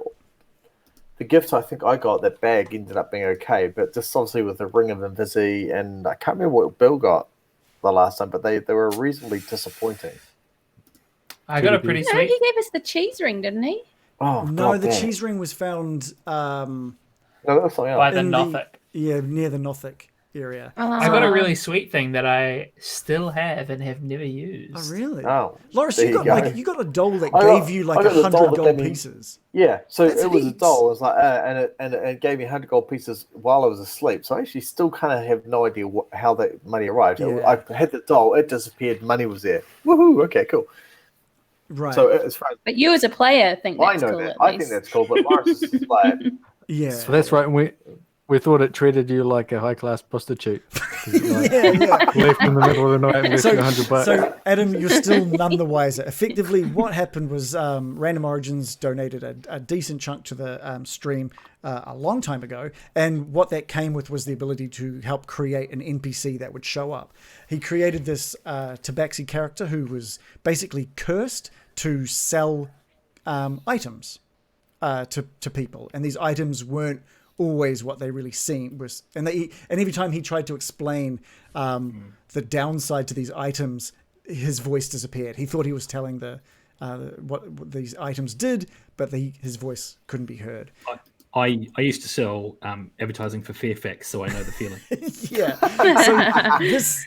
the gift I think I got, that bag, ended up being okay, but just obviously with the Ring of Invisi, and I can't remember what Bill got the last time, but they were reasonably disappointing. I got a pretty No, sweet. he gave us the cheese ring, didn't he? Oh no, God, the damn. cheese ring was found No, that was something By else. the in Nothic. near the Nothic area. I got a really sweet thing that I still have and have never used. Oh really? Oh, Loris, there you got go. you got a doll that I gave got- you I like got the doll 100 that gold gave me- pieces. Yeah, so That's it was a heaps. doll. It was like, and it gave me 100 gold pieces while I was asleep. So I actually still kind of have no idea how that money arrived. Yeah. I had the doll, it disappeared, money was there. Woohoo! Okay, cool. Right. So as far as But you as a player think I that's know cool that, at I least. think that's cool. But Morris is like, yeah. So that's right. We thought it treated you like a high class prostitute. Like, yeah. left in the middle of the night and left you $100. So, Adam, you're still none the wiser. Effectively, what happened was Random Origins donated a decent chunk to the stream a long time ago, and what that came with was the ability to help create an NPC that would show up. He created this Tabaxi character who was basically cursed to sell items to people, and these items weren't always what they really seemed was, and every time he tried to explain the downside to these items, his voice disappeared. He thought he was telling what these items did, but his voice couldn't be heard. I used to sell advertising for Fairfax, so I know the feeling. Yeah. So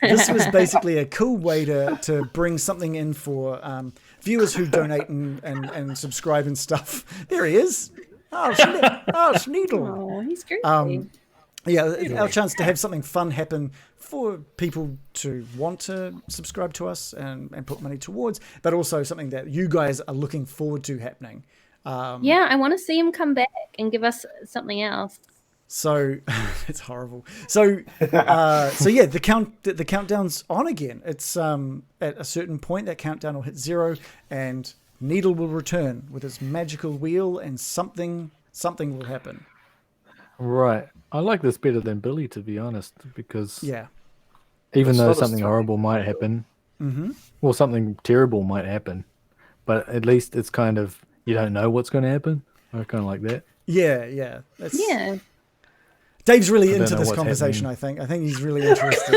this was basically a cool way to bring something in for viewers who donate and subscribe and stuff. There he is. Oh, it's Needle. Oh, he's great. Yeah, our chance to have something fun happen for people to want to subscribe to us and put money towards, but also something that you guys are looking forward to happening. Yeah, I want to see him come back and give us something else. So it's horrible. So yeah, the countdown's on again. It's at a certain point that countdown will hit 0, and Needle will return with his magical wheel, and something will happen. Right. I like this better than Billy, to be honest, because Yeah. even It's though not a something story. horrible might happen, or something terrible might happen, but at least it's kind of, you don't know what's going to happen. I kind of like that. Yeah. Yeah. Dave's really I don't into know this what's conversation. happening. I think he's really interested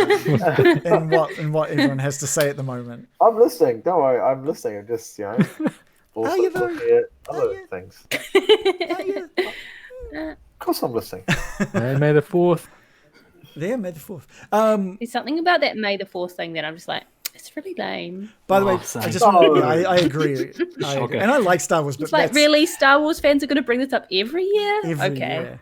in what everyone has to say at the moment. I'm listening. Don't worry, I'm listening. I'm just, also you though? looking at other things. Of course, I'm listening. Hey, May the 4th. There, May the 4th. There's something about that May the 4th thing that I'm just like, it's really lame. By the way, same. I just I agree. Shocker. And I like Star Wars, but It's like, that's really? Star Wars fans are going to bring this up every year? every Okay. year.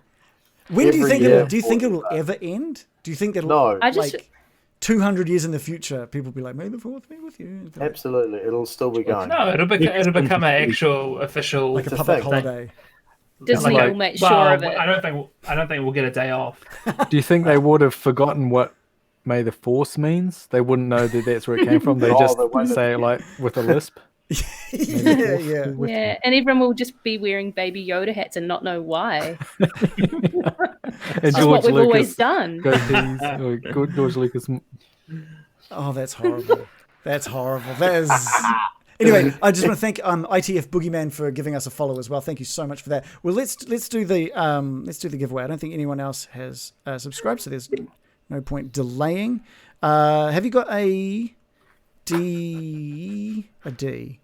When do you Every think year. do you think it will ever end? Do you think that No. I just, like 200 years in the future, people will be like, May the 4th be with you? Absolutely, it'll still be going. No, it'll become an actual official Like a It's a public thing. holiday. Disney like- will make sure well, of it. I don't think we'll get a day off. Do you think they would have forgotten what May the Force means? They wouldn't know that that's where it came from. They Oh, just they won't. say it like with a lisp. yeah. Yeah, and everyone will just be wearing Baby Yoda hats and not know why. And That's what we've always done. goatees, or George Lucas. Oh, that's horrible. That's horrible. That is. Anyway, I just want to thank ITF Boogeyman for giving us a follow as well. Thank you so much for that. Well, let's do the giveaway. I don't think anyone else has subscribed, so there's no point delaying. Have you got a D? A D?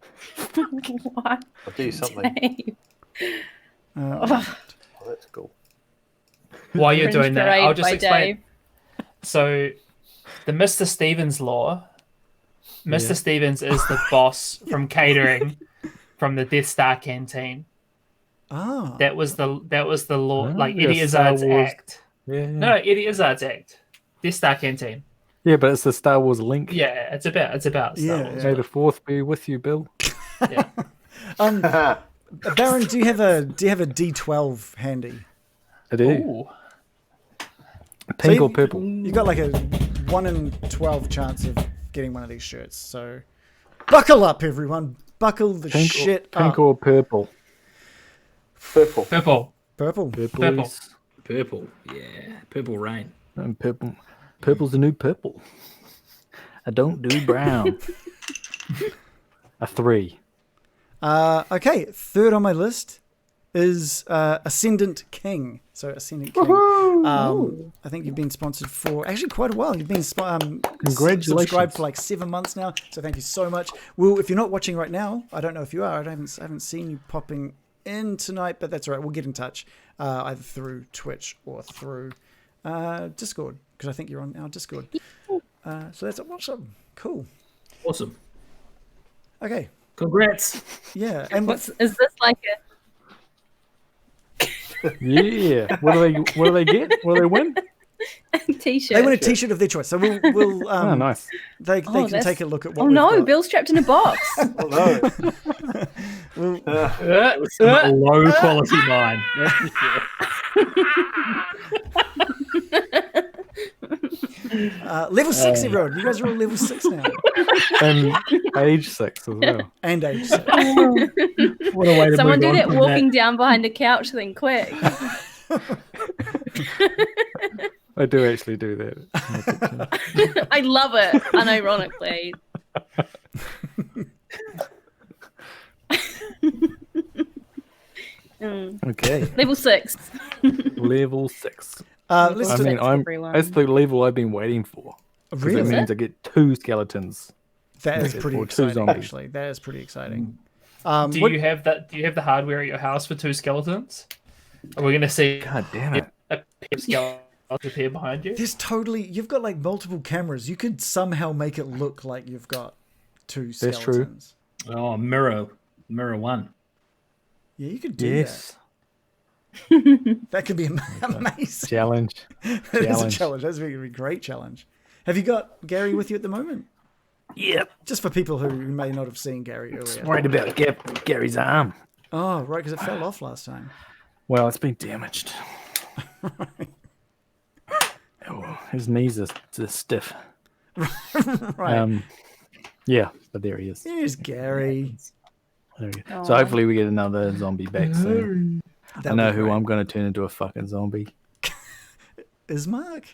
What? I'll do something. Dave? Oh, that's cool. While you're Fringe doing that, Parade I'll just by explain. Dave. So, the Mr. Stevens law. Mr. Stevens is the boss from catering, from the Death Star canteen. Ah. That was the law, like yeah, Eddie Star Izzard's Wars. act. Yeah. No, Eddie Izzard's act. Death Star canteen. Yeah, but it's the Star Wars link. Yeah, it's about Star Yeah, Wars. May the Fourth be with you, Bill. Yeah. Baron, do you have a D12 handy? I do. Ooh. Pink So or purple? You got like a 1 in 12 chance of getting one of these shirts. So buckle up, everyone. Buckle the shit Pink up. or purple? Purple. Purple. Purple. Purple. Purple. Yeah. Purple rain. And purple. Purple's the new purple. I don't do brown. A 3. Okay, third on my list is Ascendant King. So Ascendant King. I think you've been sponsored for actually quite a while. You've been Congratulations. subscribed for like 7 months now. So thank you so much. Well, if you're not watching right now, I don't know if you are. I haven't seen you popping in tonight, but that's all right. We'll get in touch either through Twitch or through Discord, because I think you're on our Discord. So that's awesome. Cool. Awesome. Okay. Congrats. Yeah. And Is this like Yeah. What do they get? What do they win? a t-shirt? they win a T-shirt of their choice. So we'll Oh, nice. they can that's- take a look at what. Oh we've no, got. Bill's trapped in a box. Oh, no. Some low quality mine. That's for sure. Level 6, everyone. You guys are all level 6 now, And age 6 as well. and age 6. What a way to Someone move do on that from walking down behind a couch thing quick. I do actually do that. I love it, unironically. Okay. Level 6. Level 6. Let's I do mean, everyone. that's the level I've been waiting for. 'Cause Really? It means I get 2 skeletons. that is Or pretty 2 exciting. zombies. Actually, that is pretty exciting. Do you have that? Do you have the hardware at your house for 2 skeletons? Are we gonna see God damn it. a pair of skeletons appear behind you? You've got like multiple cameras. You could somehow make it look like you've got 2 That's true. skeletons. Oh, mirror 1. Yeah, you could do Yes. that. That could be amazing. Challenge. That is a challenge. That's going to be a great challenge. Have you got Gary with you at the moment? Yep. Just for people who may not have seen Gary earlier. Worried about Gary's arm. Oh, right, because it fell off last time. Well, it's been damaged. Oh, his knees are stiff. Right. Yeah, but there he is. Here's Gary. There he is. So hopefully we get another zombie back soon. I know who I'm going to turn into a fucking zombie. Is Mark?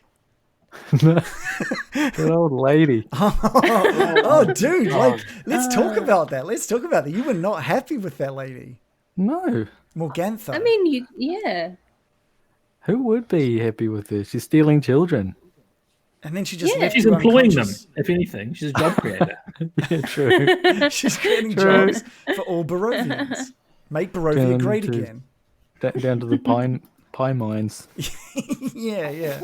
That old lady. Oh, dude, like, let's talk about that. Let's talk about that. You were not happy with that lady, No. Morgantha. I mean, yeah. Who would be happy with this? She's stealing children. and then she just Yeah. left She's you employing them, unconscious. if anything. She's a job creator. Yeah, true. She's creating True. jobs for all Barovians. Make Barovia Down great to- again. Down to the pie mines. Yeah.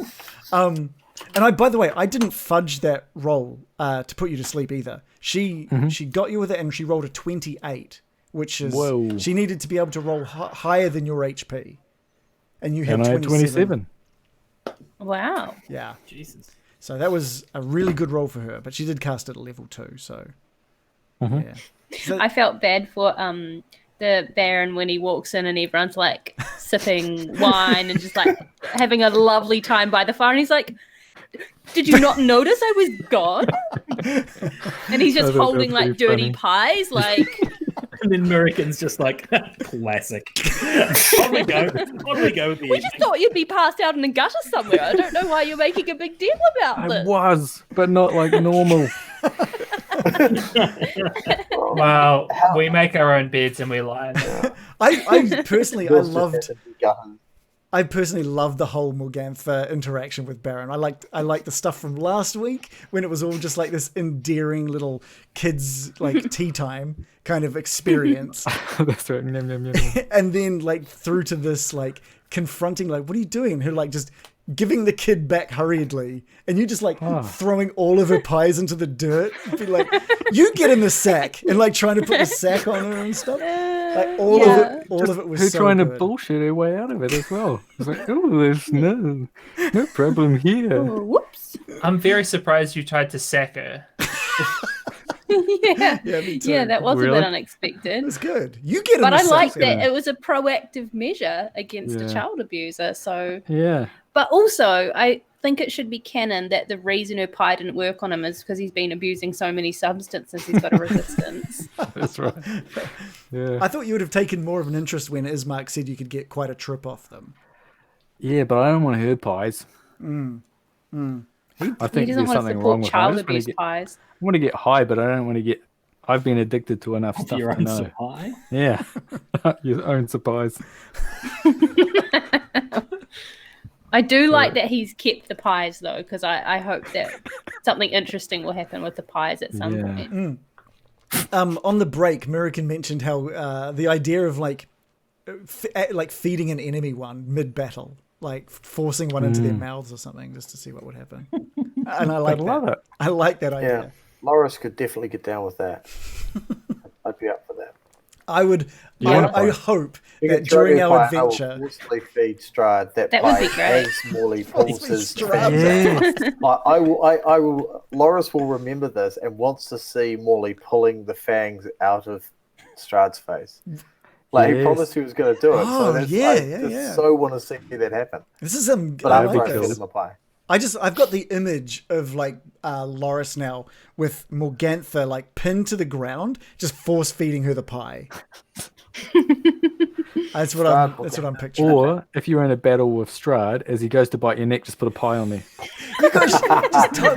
And by the way, I didn't fudge that roll to put you to sleep either. She got you with it, and she rolled a 28, which is Whoa. she needed to be able to roll higher than your HP, and you had And I had 27. 27. Wow. Yeah, Jesus. so that was a really good roll for her, but she did cast it at level 2. So yeah, so, I felt bad for the Baron when he walks in and everyone's like sipping wine and just like having a lovely time by the fire, and he's like, "Did you not notice I was gone?" And he's just I thought holding that was like pretty dirty pies, like. And then American's just like, classic. On we go. On we go. We just thought you'd be passed out in a gutter somewhere. I don't know why you're making a big deal about I this. was, but not like normal. Well, we make our own beds and we lie in them. I personally, Bill's just had to be gutted. I personally loved the whole Morgantha interaction with Baron. I liked the stuff from last week when it was all just like this endearing little kids like tea time kind of experience, That's right. Yum, yum, yum, yum. and then like through to this like confronting like, what are you doing? And her like just giving the kid back hurriedly, and you just like throwing all of her pies into the dirt. Be like, you get in the sack, and like trying to put the sack on her and stuff. Like all of it was Her so trying good. to bullshit her way out of it as well. It's like, oh, there's no problem here. Oh, whoops. I'm very surprised you tried to sack her. Yeah, me too. yeah, that was a Really? bit unexpected. It's good. You get in But the I sack. like that it was a proactive measure against a Yeah. child abuser. So, Yeah. but also I think it should be canon that the reason her pie didn't work on him is because he's been abusing so many substances. He's got a resistance. That's right. Yeah. I thought you would have taken more of an interest when Ismark said you could get quite a trip off them. Yeah, but I don't want to hurt pies. I He think doesn't there's want to something wrong support with it. I child just want abuse to get, pies. I want to get high, but I don't want to get. I've been addicted to enough Of stuff your to own know. supply. Yeah, your own supplies. I do like that he's kept the pies though, because I hope that something interesting will happen with the pies at some Yeah. point. On the break, Murican mentioned how the idea of like feeding an enemy one mid-battle, like forcing one into their mouths or something, just to see what would happen. And I like love that. it. I like that Yeah, idea. Loris could definitely get down with that. I'd be up for that. I would. Yeah. I hope You that can throw during me a our pie, I will adventure, forcibly feed Strahd that That would pie be great. as Morley pulls his Strahd. fangs out. I will. Loris will remember this and wants to see Morley pulling the fangs out of Strahd's face. Like he Yes. promised he was going to do it. Oh, So that's, yeah, I yeah, just yeah. so want to see that happen. this is But I I'm like going to this. get him a pie. I've got the image of like Loris now with Morgantha like pinned to the ground, just force feeding her the pie. That's what I'm picturing. Or if you're in a battle with Strahd, as he goes to bite your neck, just put a pie on there. You guys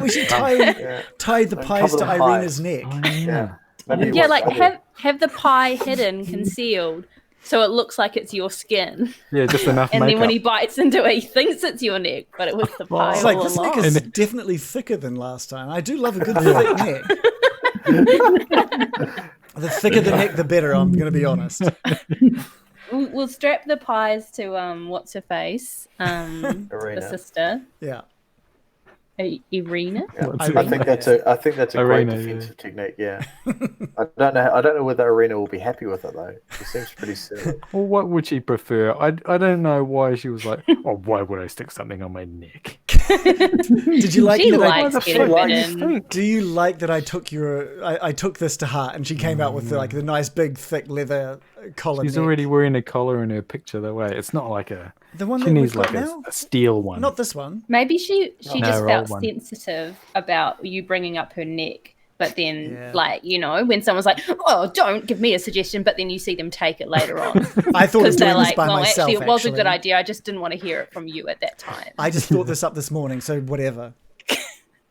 we should tie the pies cover to the pie. Irina's neck. Yeah. Maybe it Yeah, was like other- have the pie hidden, concealed, so it looks like it's your skin. Yeah, just enough And makeup. then when he bites into it, he thinks it's your neck, but it was the pie It's like all this neck along. is definitely thicker than last time. I do love a good thick neck. The thicker the neck, the better. I'm going to be honest. We'll strap the pies to what's her face, the Irina. sister, Yeah. Irina. Yeah, What's I think that's a Arena, great defensive technique. Yeah, I don't know whether Arena will be happy with it though. She seems pretty silly. Well, what would she prefer? I don't know why she was like, oh, why would I stick something on my neck? Did you like She that? likes getting likes- bitten. Do you like that I took I took this to heart and she came out with like the nice big thick leather collar? She's neck. already wearing a collar in her picture that way. It's not like a. The one She that needs we've got like now? a steel one. Not this one. Maybe she No, just roll felt one. sensitive about you bringing up her neck. But then, Yeah. like, you know, when someone's like, oh, don't give me a suggestion, but then you see them take it later on. I thought of Because they're doing this like, by well, myself. actually, it was a good idea. I just didn't want to hear it from you at that time. I just thought this up this morning, so whatever.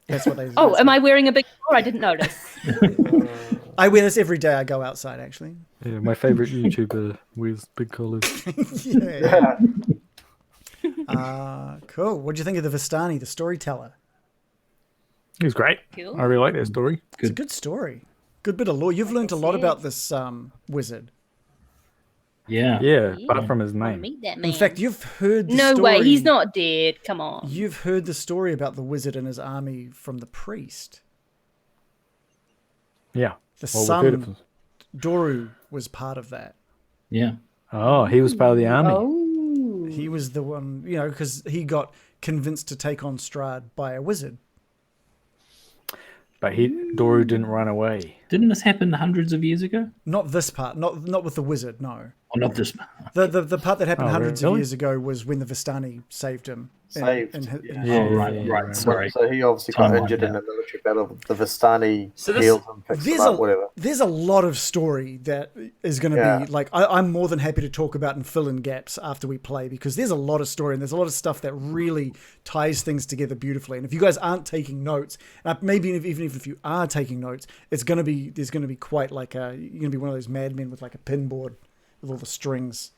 That's what they. Oh, am I wearing a big collar? I didn't notice. I wear this every day. I go outside. Actually. Yeah, my favorite YouTuber wears big collars. Yeah. Cool. What do you think of the Vistani, the storyteller? He was great. Cool. I really like that story. It's a good story. Good bit of lore. You've learned a lot about this wizard. Yeah. Yeah, apart from his Wanna name. meet that In man. fact, you've heard the No story. way, he's not dead. Come on. You've heard the story about the wizard and his army from the priest. Yeah. The Well, we've heard it son, from- Doru, was part of that. Yeah. Oh, he was part of the army. Oh. He was the one, because he got convinced to take on Strahd by a wizard. But Doru didn't run away. Didn't this happen hundreds of years ago? Not this part. Not with the wizard. No. Or not this? The part that happened Oh, hundreds really? of years ago was when the Vistani saved him. Saved, in yeah. Oh, right. Sorry. So he obviously got Timeline, injured in yeah. a military battle. The Vistani So this- healed him, fixed him There's up, whatever. there's a lot of story that is going to Yeah. be like I'm more than happy to talk about and fill in gaps after we play, because there's a lot of story and there's a lot of stuff that really ties things together beautifully. And if you guys aren't taking notes, maybe even if you are taking notes, there's going to be quite like you're going to be one of those madmen with like a pinboard with all the strings.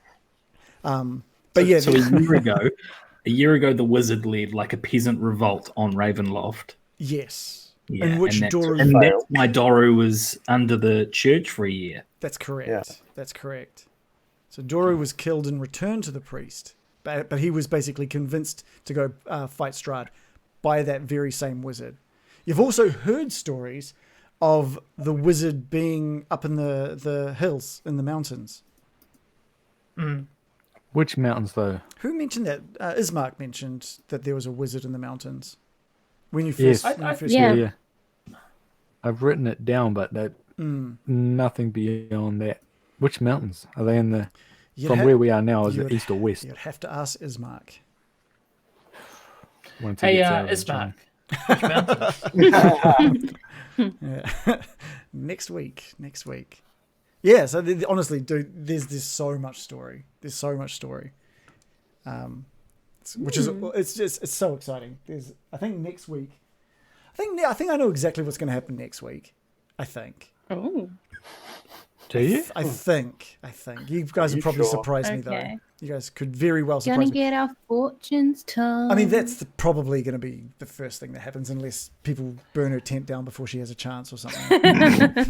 But yeah, So a year ago, the wizard led like a peasant revolt on Ravenloft. yes, Yeah, in which and that's, Doru. and that's why Doru was under the church for a year. That's correct. Yeah. That's correct. So Doru was killed and returned to the priest. but he was basically convinced to go fight Strahd by that very same wizard. You've also heard stories of the wizard being up in the hills, in the mountains. Which mountains, though? Who mentioned that? Ismark mentioned that there was a wizard in the mountains. When you Yes. first, Yeah. I've written it down, but nothing beyond that. Which mountains? Are they in the... where we are now, is it east or west? You'd have to ask Ismark. Hey, Ismark. Which mountains? Next week. Yeah, so honestly, dude, there's so much story. There's so much story. Which is it's so exciting. I think next week. I think I know exactly what's going to happen next week. I think. Oh. Do you? I think. You guys would probably surprise me though. You guys could very well surprise me. Gonna get our fortunes told. I mean, that's probably going to be the first thing that happens, unless people burn her tent down before she has a chance or something.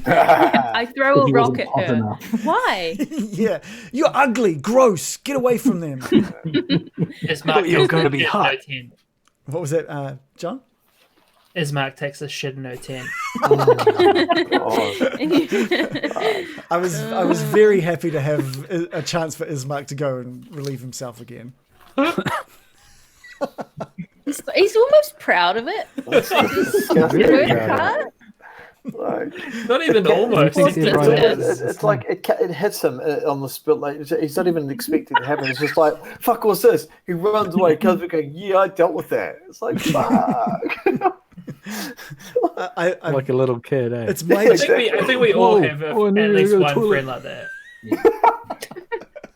I throw a rock at her. Why? Yeah, you're ugly, gross. Get away from them. Ismark, you're going to be hot. What was that, John? Ismark takes a shit in her tent. I was very happy to have a chance for Ismark to go and relieve himself again. He's almost proud of it. Not even almost. It's like it hits him on the spot. Like he's not even expecting to happen. It's just like, fuck, what's this? He runs away, comes back going, yeah, I dealt with that. It's like, fuck. I'm like a little kid, eh? It's my. I think we all have at least one friend like that.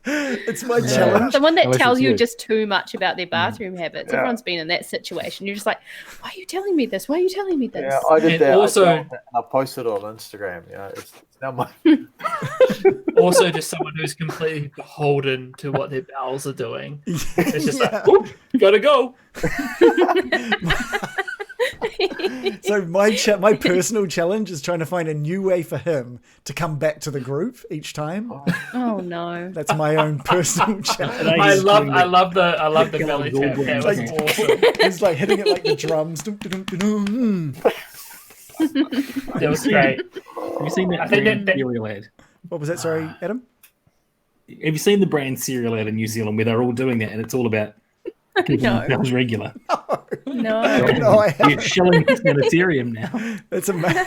It's my challenge. Someone that tells you just too much about their bathroom habits. Yeah. Everyone's been in that situation. You're just like, why are you telling me this? Why are you telling me this? Yeah, I did that. Also, I posted it on Instagram. Yeah, it's now my. Also, just someone who's completely beholden to what their bowels are doing. It's just like, oop, gotta go. So my personal challenge is trying to find a new way for him to come back to the group each time. Oh no, that's my own personal challenge. I love the belly tap. That was awesome. He's like hitting it like the drums. That was great. Have you seen that brand cereal ad? What was that? Sorry, Adam. Have you seen the brand cereal ad in New Zealand where they're all doing that and it's all about? No. That was regular. No, you're shilling Sanitarium now. It's amazing.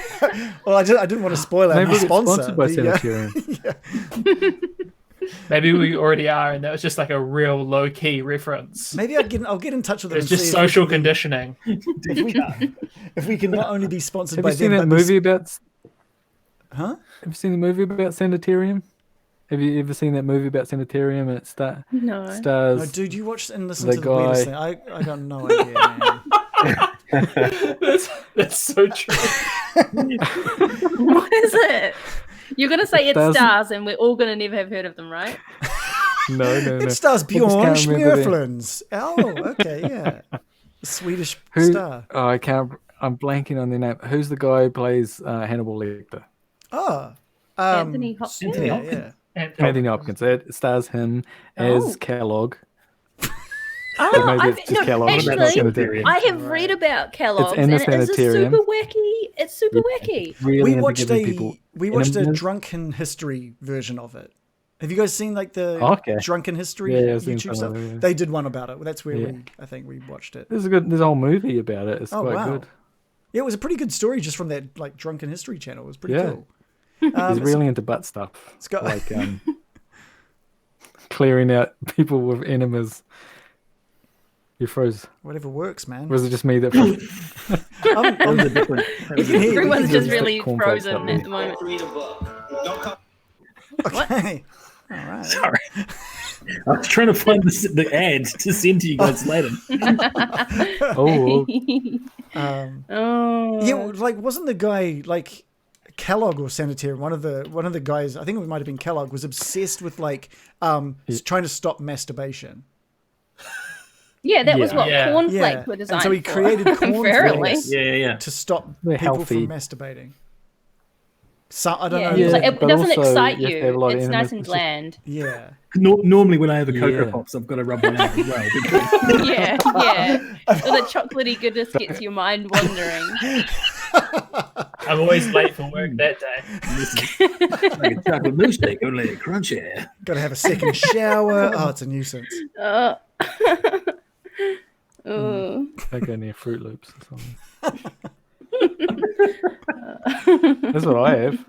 Well, I didn't want to spoil our sponsor. Sponsored by Sanitarium. Maybe we already are, and that was just like a real low key reference. Maybe I'll get in touch with them. It's just social conditioning. If we can not only be sponsored by them. Have you seen that movie about? Huh? Have you seen the movie about Sanitarium? Have you ever seen that movie about Sanitarium? And it stars. No, dude, you watched and listened to the weirdest thing. I got no idea, man. that's so true. What is it? You're gonna say it stars, and we're all gonna never have heard of them, right? No. It stars Bjorn Schmierflins. Oh, okay, yeah. A Swedish star. Oh, I can't. I'm blanking on their name. Who's the guy who plays Hannibal Lecter? Oh, Anthony Hopkins. Yeah. Anthony Hopkins. It stars him as Kellogg. Oh, maybe it's just Kellogg. Actually, I have read about Kellogg's, and it's super wacky. It's super wacky. Really we watched a drunken history version of it. Have you guys seen like the drunken history YouTube stuff? They did one about it. That's where I think we watched it. There's a whole movie about it. It's quite good. Yeah, it was a pretty good story just from that like drunken history channel. It was pretty cool. He's really into butt stuff. It's got like clearing out people with enemas. You froze. Whatever works, man. Or was it just me that froze? Everyone's just really frozen at the moment. Okay. All right. Sorry. I was trying to find the ad to send to you guys later. Yeah, like wasn't the guy like Kellogg or Sanitarium? One of the guys, I think it might have been Kellogg, was obsessed with like trying to stop masturbation. Yeah, that was what cornflakes were designed for. And so he created cornflakes to to stop people from masturbating. So I don't know. It's like, it but doesn't also excite you have to have a you. lot of It's nice enemies. and bland. Yeah. Normally, when I have a Cocoa Yeah. Pops, I've got to rub one out as well. Because Yeah. So the chocolatey goodness gets your mind wandering. I'm always late for work that day. it's like a chocolate milkshake, only crunchy. Got to have a second shower. Oh, it's a nuisance. Oh. Don't go near Fruit Loops or something. That's what I have.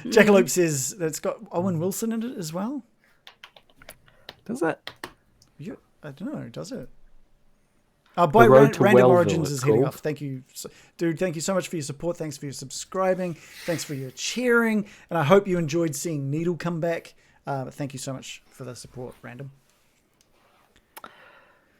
Jackalope says that it's got Owen Wilson in it as well. Does it? I don't know. Does it? By Road to Random Wellville, Origins it's is heading called. off. Thank you, dude. Thank you so much for your support. Thanks for your subscribing. Thanks for your cheering. And I hope you enjoyed seeing Needle come back. But thank you so much for the support, Random.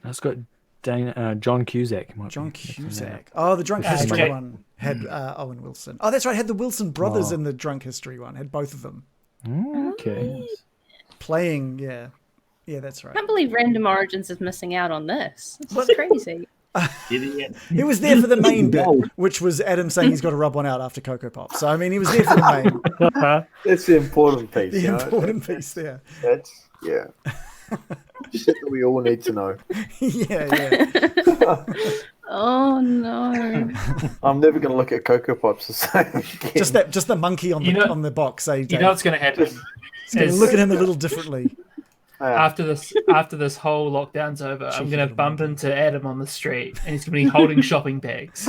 It's got John Cusack. John Cusack. Oh, the Drunk History Jake. one had Owen Wilson. Oh, that's right. Had the Wilson brothers in the Drunk History one. Had both of them Okay. playing. Yeah, that's right. I can't believe Random Origins is missing out on this. This is crazy. Idiot. He was there for the main bit, which was Adam saying he's got to rub one out after Cocoa Pop. So I mean, he was there for the main, That's the important piece. the you know? important piece there. That's shit that we all need to know. Yeah. Oh no. I'm never going to look at Cocoa Pops the same again. Just the monkey on the You know- on the box. Eh, You Dave? know what's going to happen? It's gonna is look at him a little differently. after this whole lockdown's over, I'm going to bump into Adam on the street, and he's going to be holding shopping bags.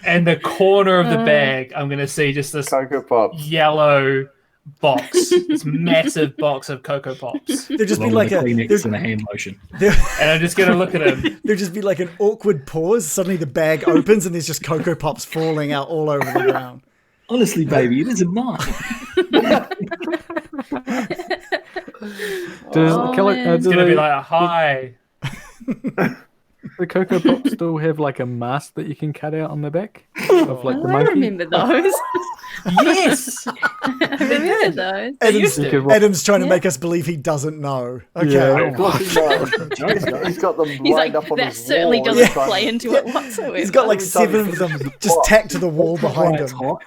and the corner of the bag, I'm going to see just this Cocoa Pops. yellow box, this massive box of Cocoa Pops, There'd just be Along like with a Kleenex and a hand lotion. and I'm just going to look at him. there'd just be like an awkward pause. Suddenly the bag opens and there's just Cocoa Pops falling out all over the ground. Honestly, baby, it isn't mine. Does Oh, Kelly, man. It's going to be like, hi. the Cocoa Pops still have like a mask that you can cut out on the back of like the I monkey? remember those. Yes. I remember those. Adam's trying to make us believe he doesn't know. Okay. Yeah. Of course he knows. He's got them He's lined like, up on that his certainly wall. doesn't He's trying- play into it whatsoever. He's got like Every time 7 he of them finishes the just box. tacked to the wall behind It's him. hot.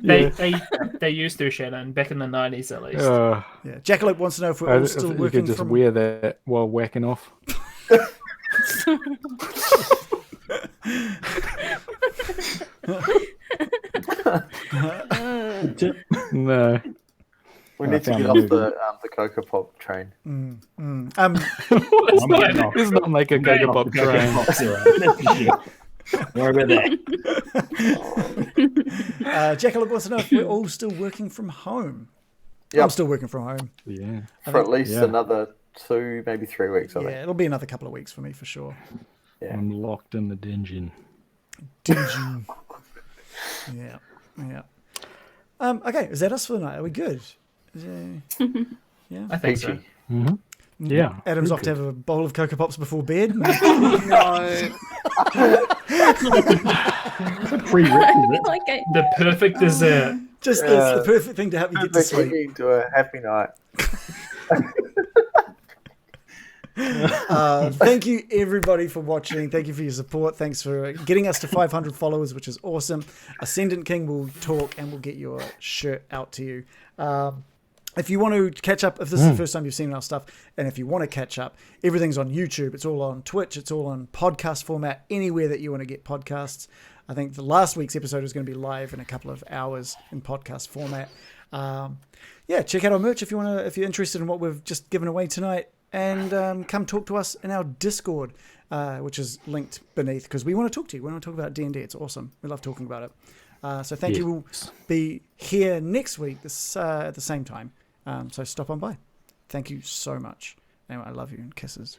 They used to, Shannon, back in the 90s at least. Yeah. Jackalope wants to know if we're all still you working could just from. wear that while whacking off. No. We need to found get a off movie. the Cocoa Pop train. Let's not make a Cocoa Pop train. Don't worry about that. Jackalope wants to know if we're all still working from home. Yep. I'm still working from home. Yeah. For at least yeah. another 2, maybe 3 weeks, I Yeah, think. it'll be another couple of weeks for me for sure. Yeah. I'm locked in the dungeon. Yeah. Okay, is that us for the night? Are we good? I think so. Peachy. Yeah. Adam's off to have a bowl of Cocoa Pops before bed. No. Prerequisite. Like The perfect dessert. Just the perfect thing to help you get to Perfect sleep. ending to a happy night. Thank you everybody for watching. Thank you for your support. Thanks for getting us to 500 followers, which is awesome. Ascendant King will talk and we'll get your shirt out to you. If you want to catch up, if this is the first time you've seen our stuff, and if you want to catch up, everything's on YouTube. It's all on Twitch. It's all on podcast format, anywhere that you want to get podcasts. I think the last week's episode is going to be live in a couple of hours in podcast format. Check out our merch if you want to, if you're interested in what we've just given away tonight. And come talk to us in our Discord, which is linked beneath, because we want to talk to you. We want to talk about D&D. It's awesome. We love talking about it. So thank you. We'll be here next week at the same time. So stop on by. Thank you so much. Anyway, I love you and kisses.